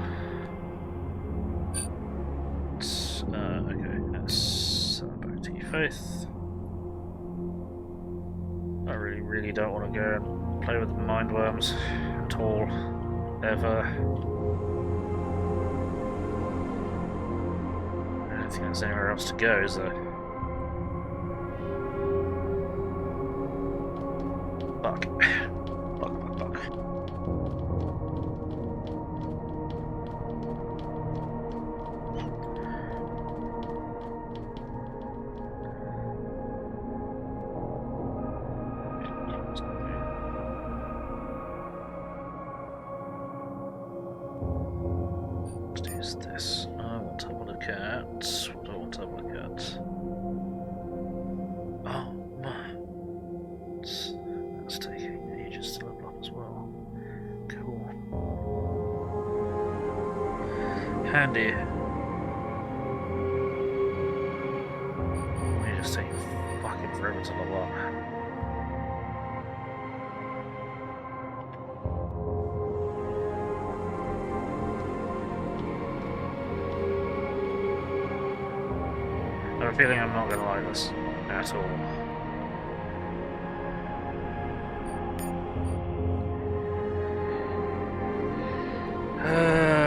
[SPEAKER 1] Okay, let's send that back to you, Faith. I really don't want to go and play with the mind worms at all, ever. I don't think there's anywhere else to go, is there? Fuck. This. I want to have a look at. What do I want to have a look at? Oh my. That's taking ages to level up as well. Cool. Handy. They just take fucking forever to level up. I have a feeling I'm not going to like this at all.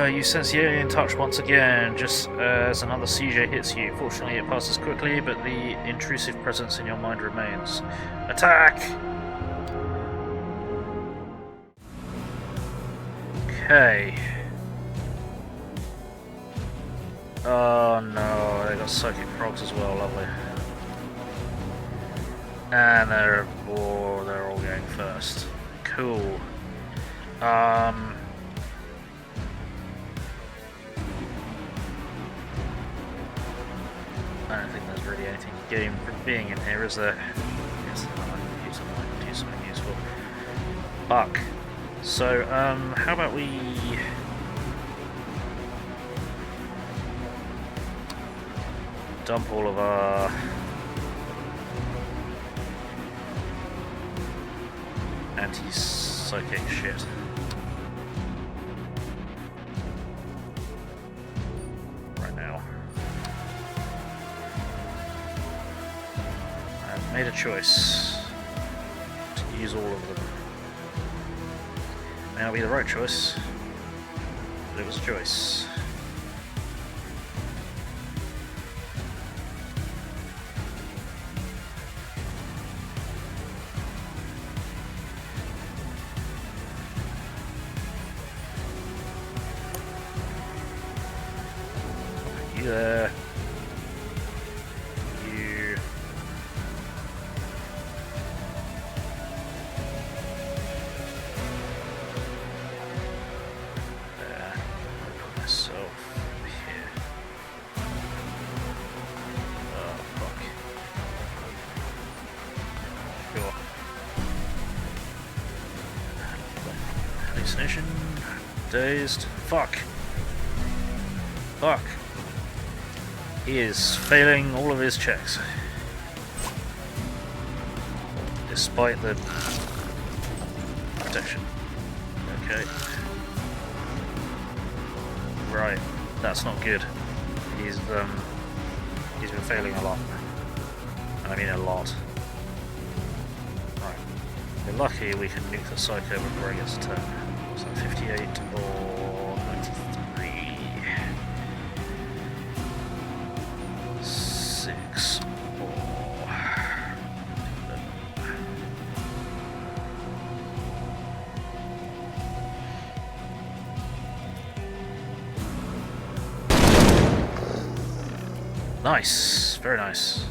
[SPEAKER 1] You sense the alien touch once again, just as another seizure hits you. Fortunately, it passes quickly, but the intrusive presence in your mind remains. Attack! Okay. Oh no, they got psychic frogs as well, lovely. And they're all going first. Cool. I don't think there's really anything to gain from being in here, is there? Yes, I might do something useful. Fuck. So, how about we... dump all of our anti-psychic shit. Right now. I've made a choice to use all of them. May not be the right choice, but it was a choice. There. You. There. Put myself here. Oh, fuck. Hallucination. Dazed. Fuck. Fuck. He is failing all of his checks. Despite the protection. Okay. Right. That's not good. He's been failing a lot. And I mean a lot. Right. We're lucky we can nuke the Psycho before he gets a turn. So 58 or 93. 6 or... Nice! Very nice.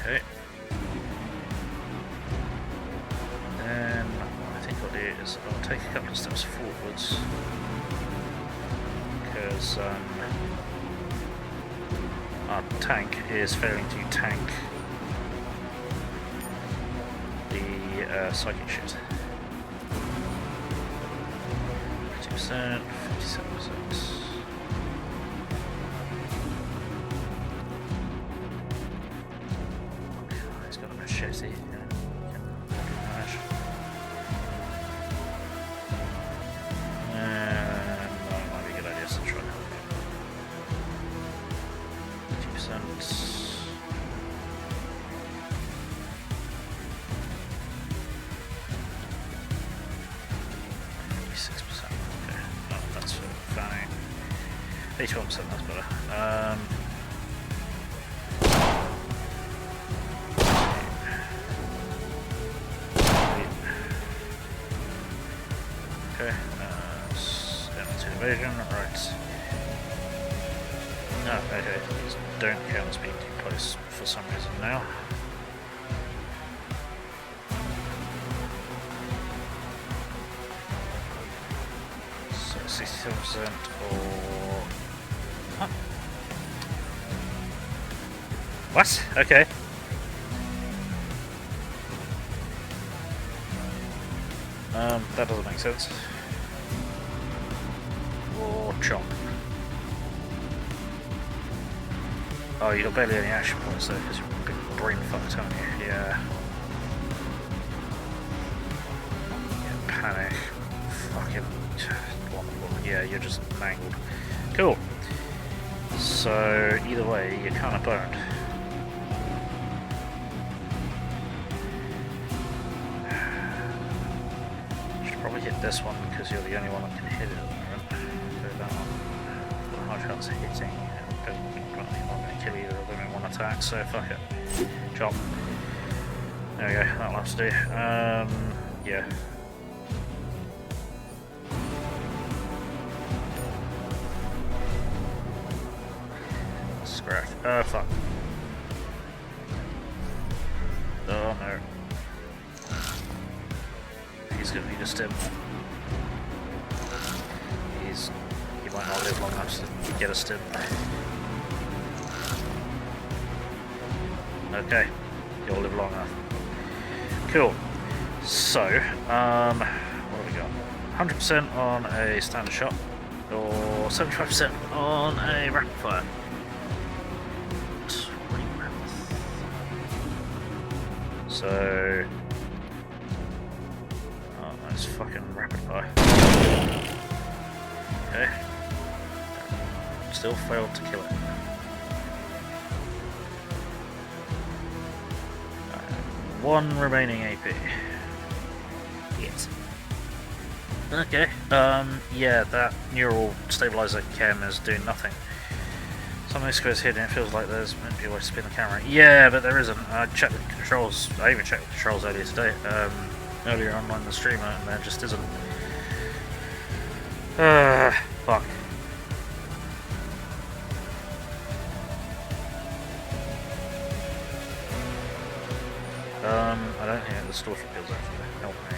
[SPEAKER 1] Okay. Then I think what I'll do is I'll take a couple of steps forwards because our tank is failing to tank the psychic shit. 50%, 57%. He's got a machete. And that might be a good idea to try and help him. 50%. 81%, that's better. Okay, to evasion, right. No, okay, these don't count as being too close for some reason now. So 67% or... Huh. What? Okay. That doesn't make sense. Or chop. Oh, you got barely any action points though, because you're a bit brain fucked, aren't you? Yeah. Panic. Fucking wonderful. Yeah, you're just mangled. Cool. So, either way, you're kind of boned. You should probably hit this one because you're the only one that can hit it at the moment. So that one, got a high chance of hitting. I don't think I'm going to kill either of them in one attack, so fuck it. Chop. There we go, that'll have to do. Yeah. Scratch. Oh, fuck. Oh, no. He's gonna need a stim. He might not live long enough to get a stim. Okay. You'll live long enough. Cool. So, what have we got? 100% on a standard shot, or 75% on a rapid fire. So, oh, nice fucking rapid fire. Okay. Still failed to kill it. One remaining AP. Yes. Okay. Yeah, that neural stabilizer chem is doing nothing. Some of these squares hidden, it feels like there's meant to be a way to spin the camera. Yeah, but there isn't. I checked the controls. I even checked the controls earlier today. Earlier online the streamer, and there just isn't. Fuck. I don't think the store for pills actually help me.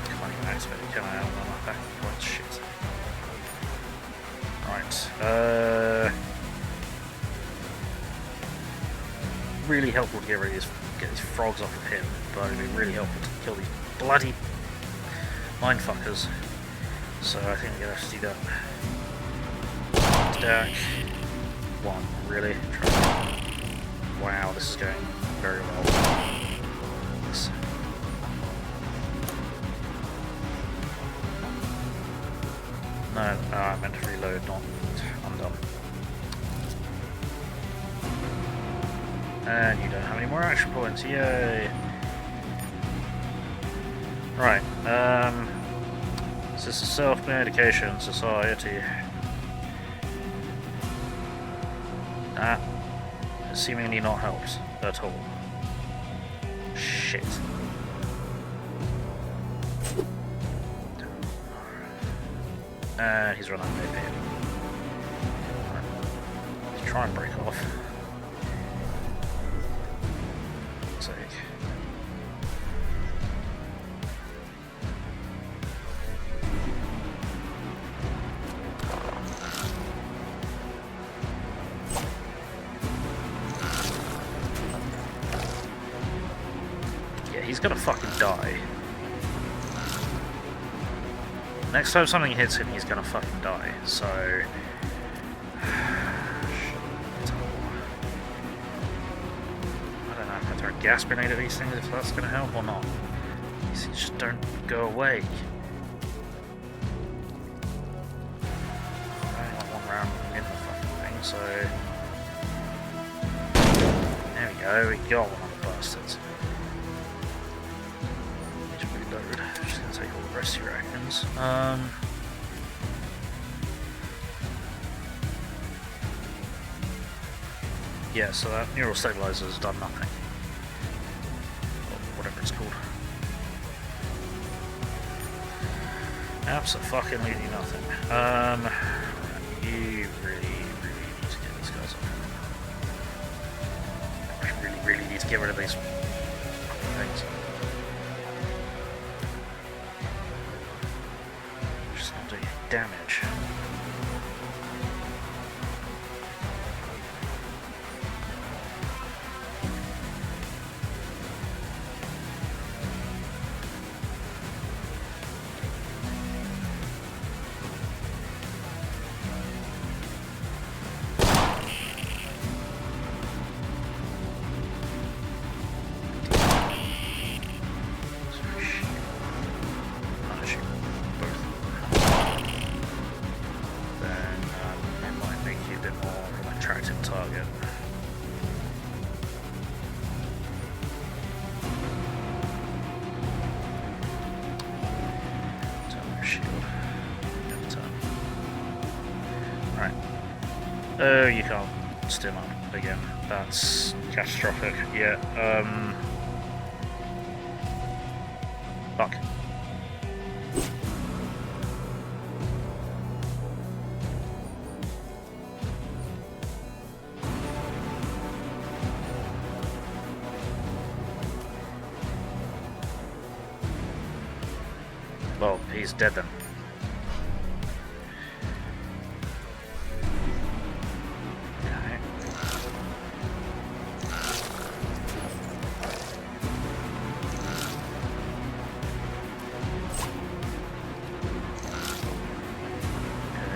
[SPEAKER 1] Come on, you activate it, can I? On my back point, shit. Right, really helpful to get rid of get these frogs off of him, but it'd be really helpful to kill these bloody mindfuckers. So I think I'm gonna have to do that. Stack. One, really? Wow, this is going very well. This. No, I meant to reload, not undone. And you don't have any more action points, yay! Right, this is a self-medication society. That has seemingly not helped at all. Shit. And he's run out of AP. Right. Let's try and break off. Looks like. Yeah, he's gonna fucking die. Next time something hits him, he's gonna fucking die, so... I don't know if I throw a gas grenade at these things, if that's gonna help or not. These things just don't go away. I only want one round in the fucking thing, so... There we go, we got one of the bastards. Need to reload. Just gonna take all the rest of your actions. Yeah, so that neural stabilizer has done nothing. Or whatever it's called. Absolutely nothing. You really need to get these guys off. I really need to get rid of these things. Just not doing damage. Oh, you can't stim up again. That's catastrophic. Yeah, fuck. Well, he's dead then.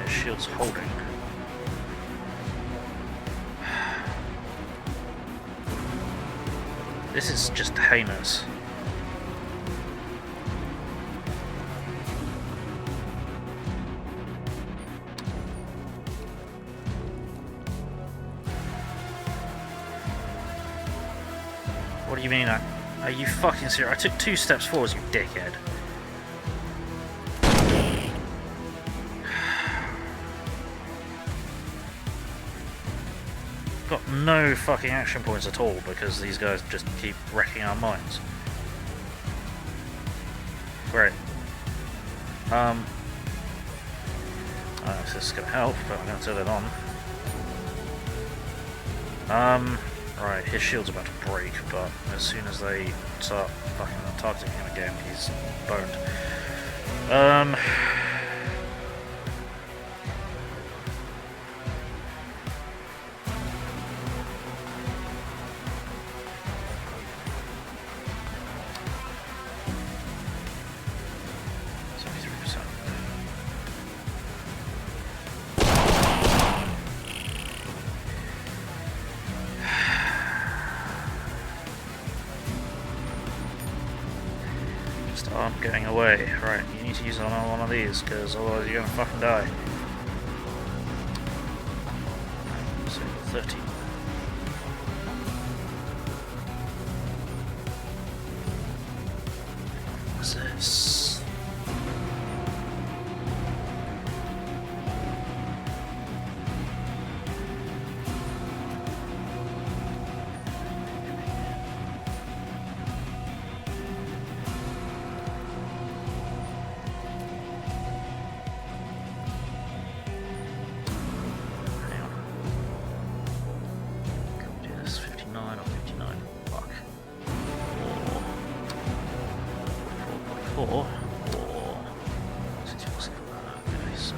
[SPEAKER 1] Shield's holding. This is just heinous. What do you mean? Are you fucking serious? I took 2 steps forward, you dickhead. Got no fucking action points at all because these guys just keep wrecking our minds. Great. I don't know if this is gonna help, but I'm gonna turn it on. Right, his shield's about to break, but as soon as they start fucking targeting him again, he's boned. Um. Just aren't getting away. Right, you need to use another one of these, because otherwise you're gonna fucking die. So 30. What's this? Or 64, okay, so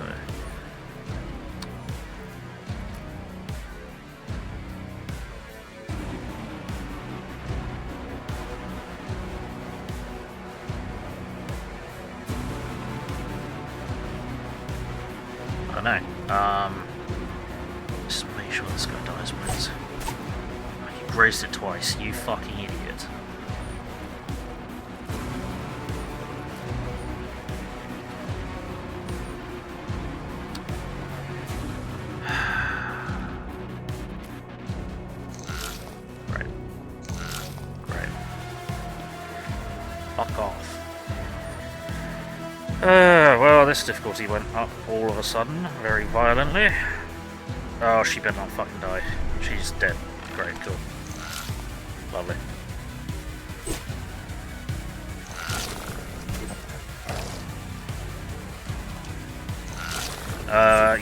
[SPEAKER 1] I don't know. Just make sure this guy dies, please. You grazed it twice, you fucking idiot. Fuck off. Well, this difficulty went up all of a sudden, very violently. Oh, she better not fucking die. She's dead. Great, cool. Lovely.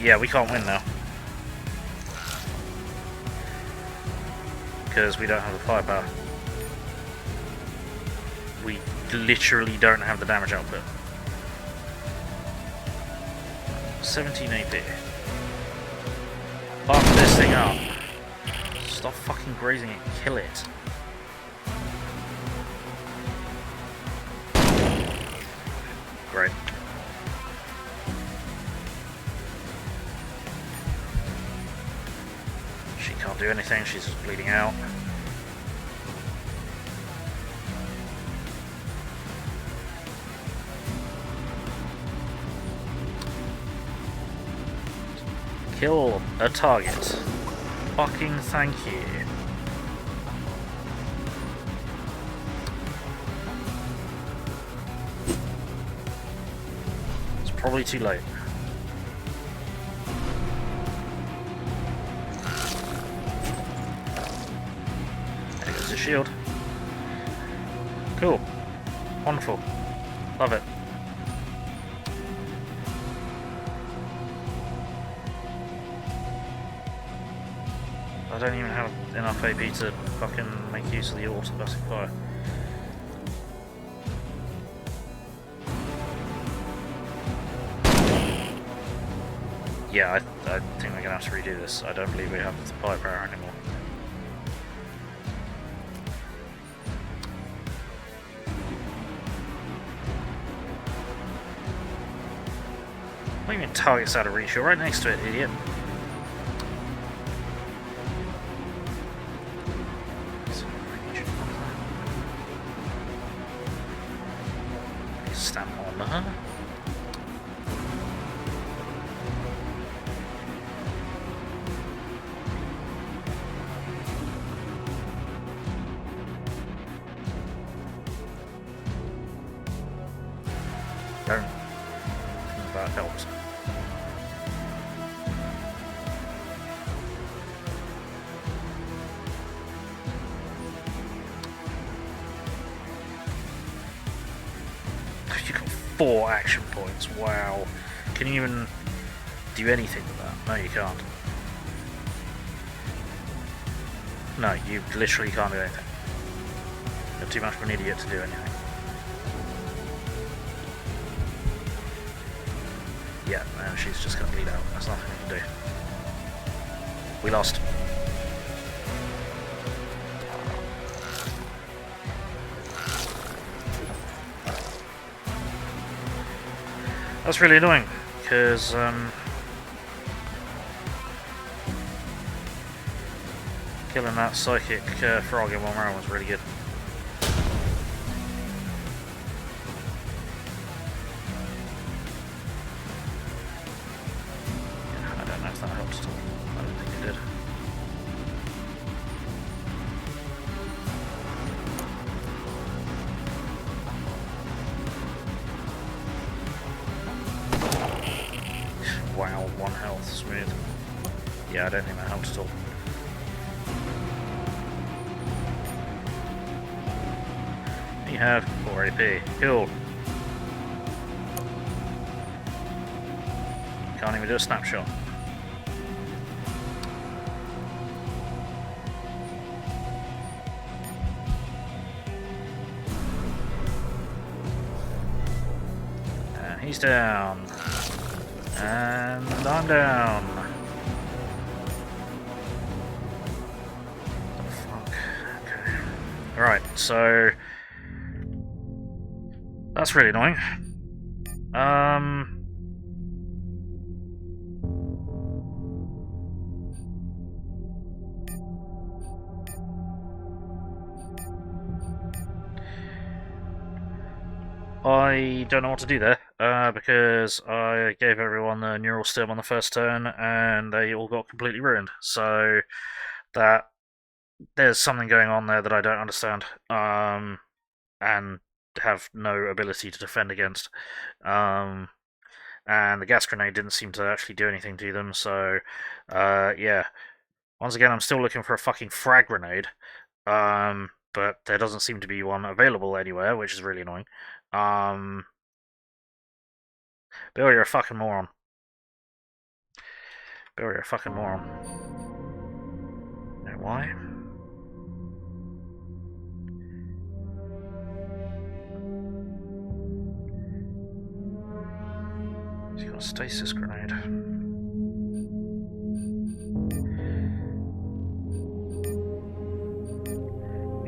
[SPEAKER 1] Yeah, we can't win now. Because we don't have the firepower. We literally don't have the damage output. 17 AP. Fuck this thing up. Stop fucking grazing it, kill it. Great. She can't do anything, she's just bleeding out. Kill a target. Fucking thank you. It's probably too late. There goes the shield. Cool. Wonderful. Love it. I don't even have enough AP to fucking make use of the automatic fire. Yeah, I think we're gonna have to redo this. I don't believe we have the firepower anymore. What do you mean target's out of reach? You're right next to it, idiot. Stamp on her. Don't think that helps. You got 4 action points. Wow. Can you even do anything with that? No, you can't. No, you literally can't do anything. You're too much of an idiot to do anything. Yeah, and she's just going to bleed out. There's nothing we can do. We lost. That's really annoying, because killing that psychic frog in one round was really good. Yeah, I don't know if that helps at all. I don't think it did. Wow, 1 health, smooth. Yeah, I don't think that helped at all. You have 4 AP. Cool. Can't even do a snapshot. And he's down. And I'm down. What the fuck? Okay. Right, so that's really annoying. I don't know what to do there, because I gave everyone the neural stim on the first turn, and they all got completely ruined. So that there's something going on there that I don't understand, and have no ability to defend against. And the gas grenade didn't seem to actually do anything to them. So yeah, once again, I'm still looking for a fucking frag grenade. But there doesn't seem to be one available anywhere, which is really annoying. Bill, you're a fucking moron. Bill, you're a fucking moron. You know why? He's got a stasis grenade.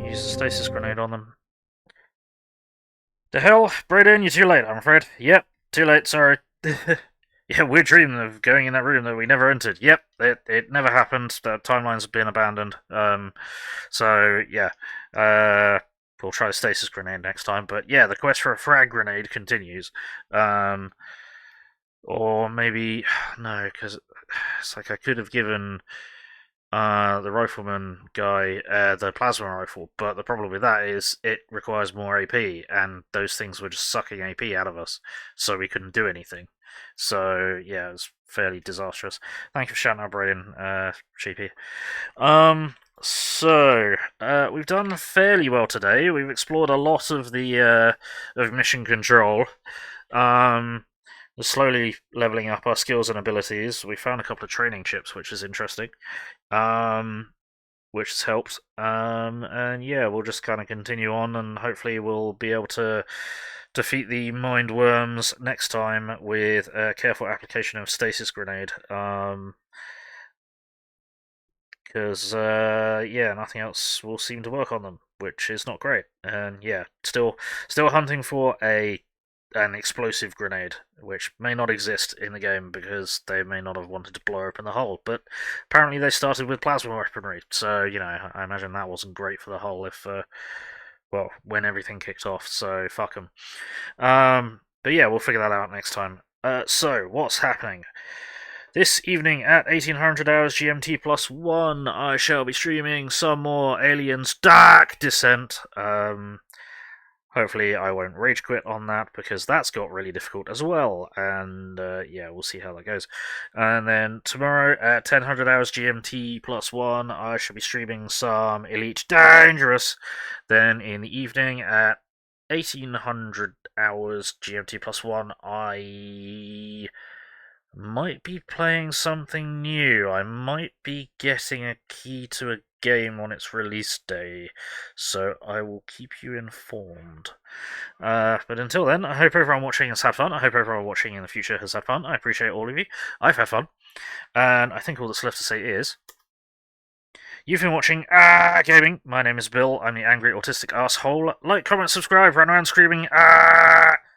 [SPEAKER 1] Use a stasis grenade on them. The hell? Brayden, you're too late, I'm afraid. Yep, too late, sorry. Yeah, weird dream of going in that room that we never entered. Yep, it never happened. The timelines have been abandoned. So, yeah. We'll try a stasis grenade next time. But yeah, the quest for a frag grenade continues. Or maybe... No, because it's like I could have given the rifleman guy the plasma rifle, but the problem with that is it requires more AP, and those things were just sucking AP out of us, so we couldn't do anything. So yeah, it was fairly disastrous. Thank you for shouting out, Brayden, Cheapy. So we've done fairly well today. We've explored a lot of the of mission control. We're slowly leveling up our skills and abilities. We found a couple of training chips, which is interesting, which has helped. And yeah, we'll just kind of continue on, and hopefully we'll be able to defeat the mind worms next time with a careful application of stasis grenade. Because yeah, nothing else will seem to work on them, which is not great. And yeah, still hunting for an explosive grenade, which may not exist in the game because they may not have wanted to blow open the hull. But apparently they started with plasma weaponry, so you know, I imagine that wasn't great for the hull if, well, when everything kicked off. So fuck them. But yeah, we'll figure that out next time. So what's happening? This evening at 1800 hours GMT +1, I shall be streaming some more Aliens Dark Descent. Hopefully I won't rage quit on that, because that's got really difficult as well, and yeah, we'll see how that goes. And then tomorrow at 1000 hours GMT +1, I shall be streaming some Elite Dangerous. Then in the evening at 1800 hours GMT +1, I might be playing something new. I might be getting a key to a game on its release day, so I will keep you informed. But until then, I hope everyone watching has had fun. I hope everyone watching in the future has had fun. I appreciate all of you. I've had fun. And I think all that's left to say is, you've been watching Gaming. My name is Bill. I'm the angry autistic asshole. Like, comment, subscribe, run around screaming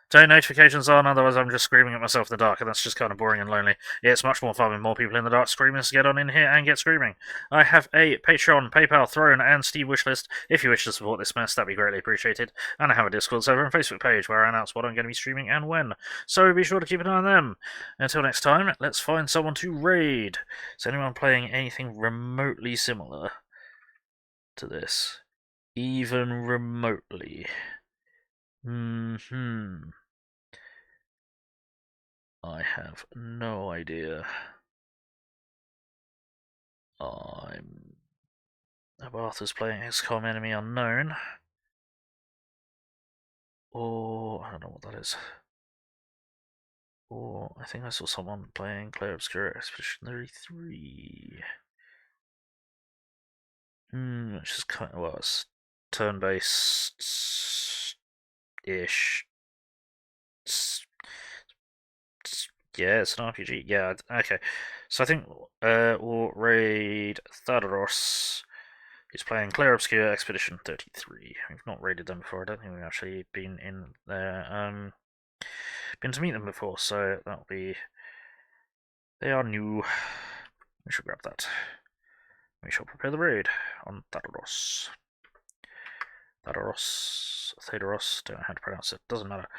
[SPEAKER 1] Turn notifications on, otherwise I'm just screaming at myself in the dark, and that's just kind of boring and lonely. Yeah, it's much more fun with more people in the dark screaming, so get on in here and get screaming. I have a Patreon, PayPal, Throne, and Steam wishlist. If you wish to support this mess, that'd be greatly appreciated. And I have a Discord server and Facebook page where I announce what I'm going to be streaming and when, so be sure to keep an eye on them. Until next time, let's find someone to raid. Is anyone playing anything remotely similar to this? Even remotely? I have no idea. Abartha's playing XCOM Enemy Unknown. Or, I don't know what that is. Or, I think I saw someone playing Clair Obscura Expedition 33. Which is kind of, well, it's turn-based-ish. Yeah, it's an RPG. Yeah, okay. So I think we'll raid Thadaros. He's playing Clair Obscura Expedition 33. We've not raided them before. I don't think we've actually been in there. Been to meet them before, so that'll be... They are new. We should grab that. We shall prepare the raid on Thadaros. Thadaros, don't know how to pronounce it, doesn't matter.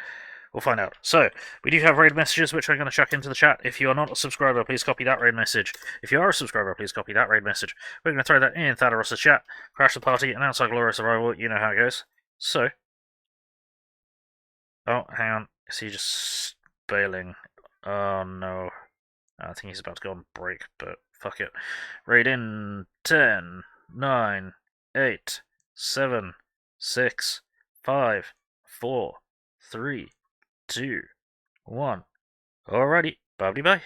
[SPEAKER 1] We'll find out. So, we do have raid messages, which I'm going to chuck into the chat. If you are not a subscriber, please copy that raid message. If you are a subscriber, please copy that raid message. We're going to throw that in Thadaros' chat, crash the party, announce our glorious arrival. You know how it goes. So... Oh, hang on. Is he just bailing? Oh, no. I think he's about to go on break, but fuck it. Raid in 10, 9, 8, 7, 6, 5, 4, 3, 2, 1. Alrighty, bye bye.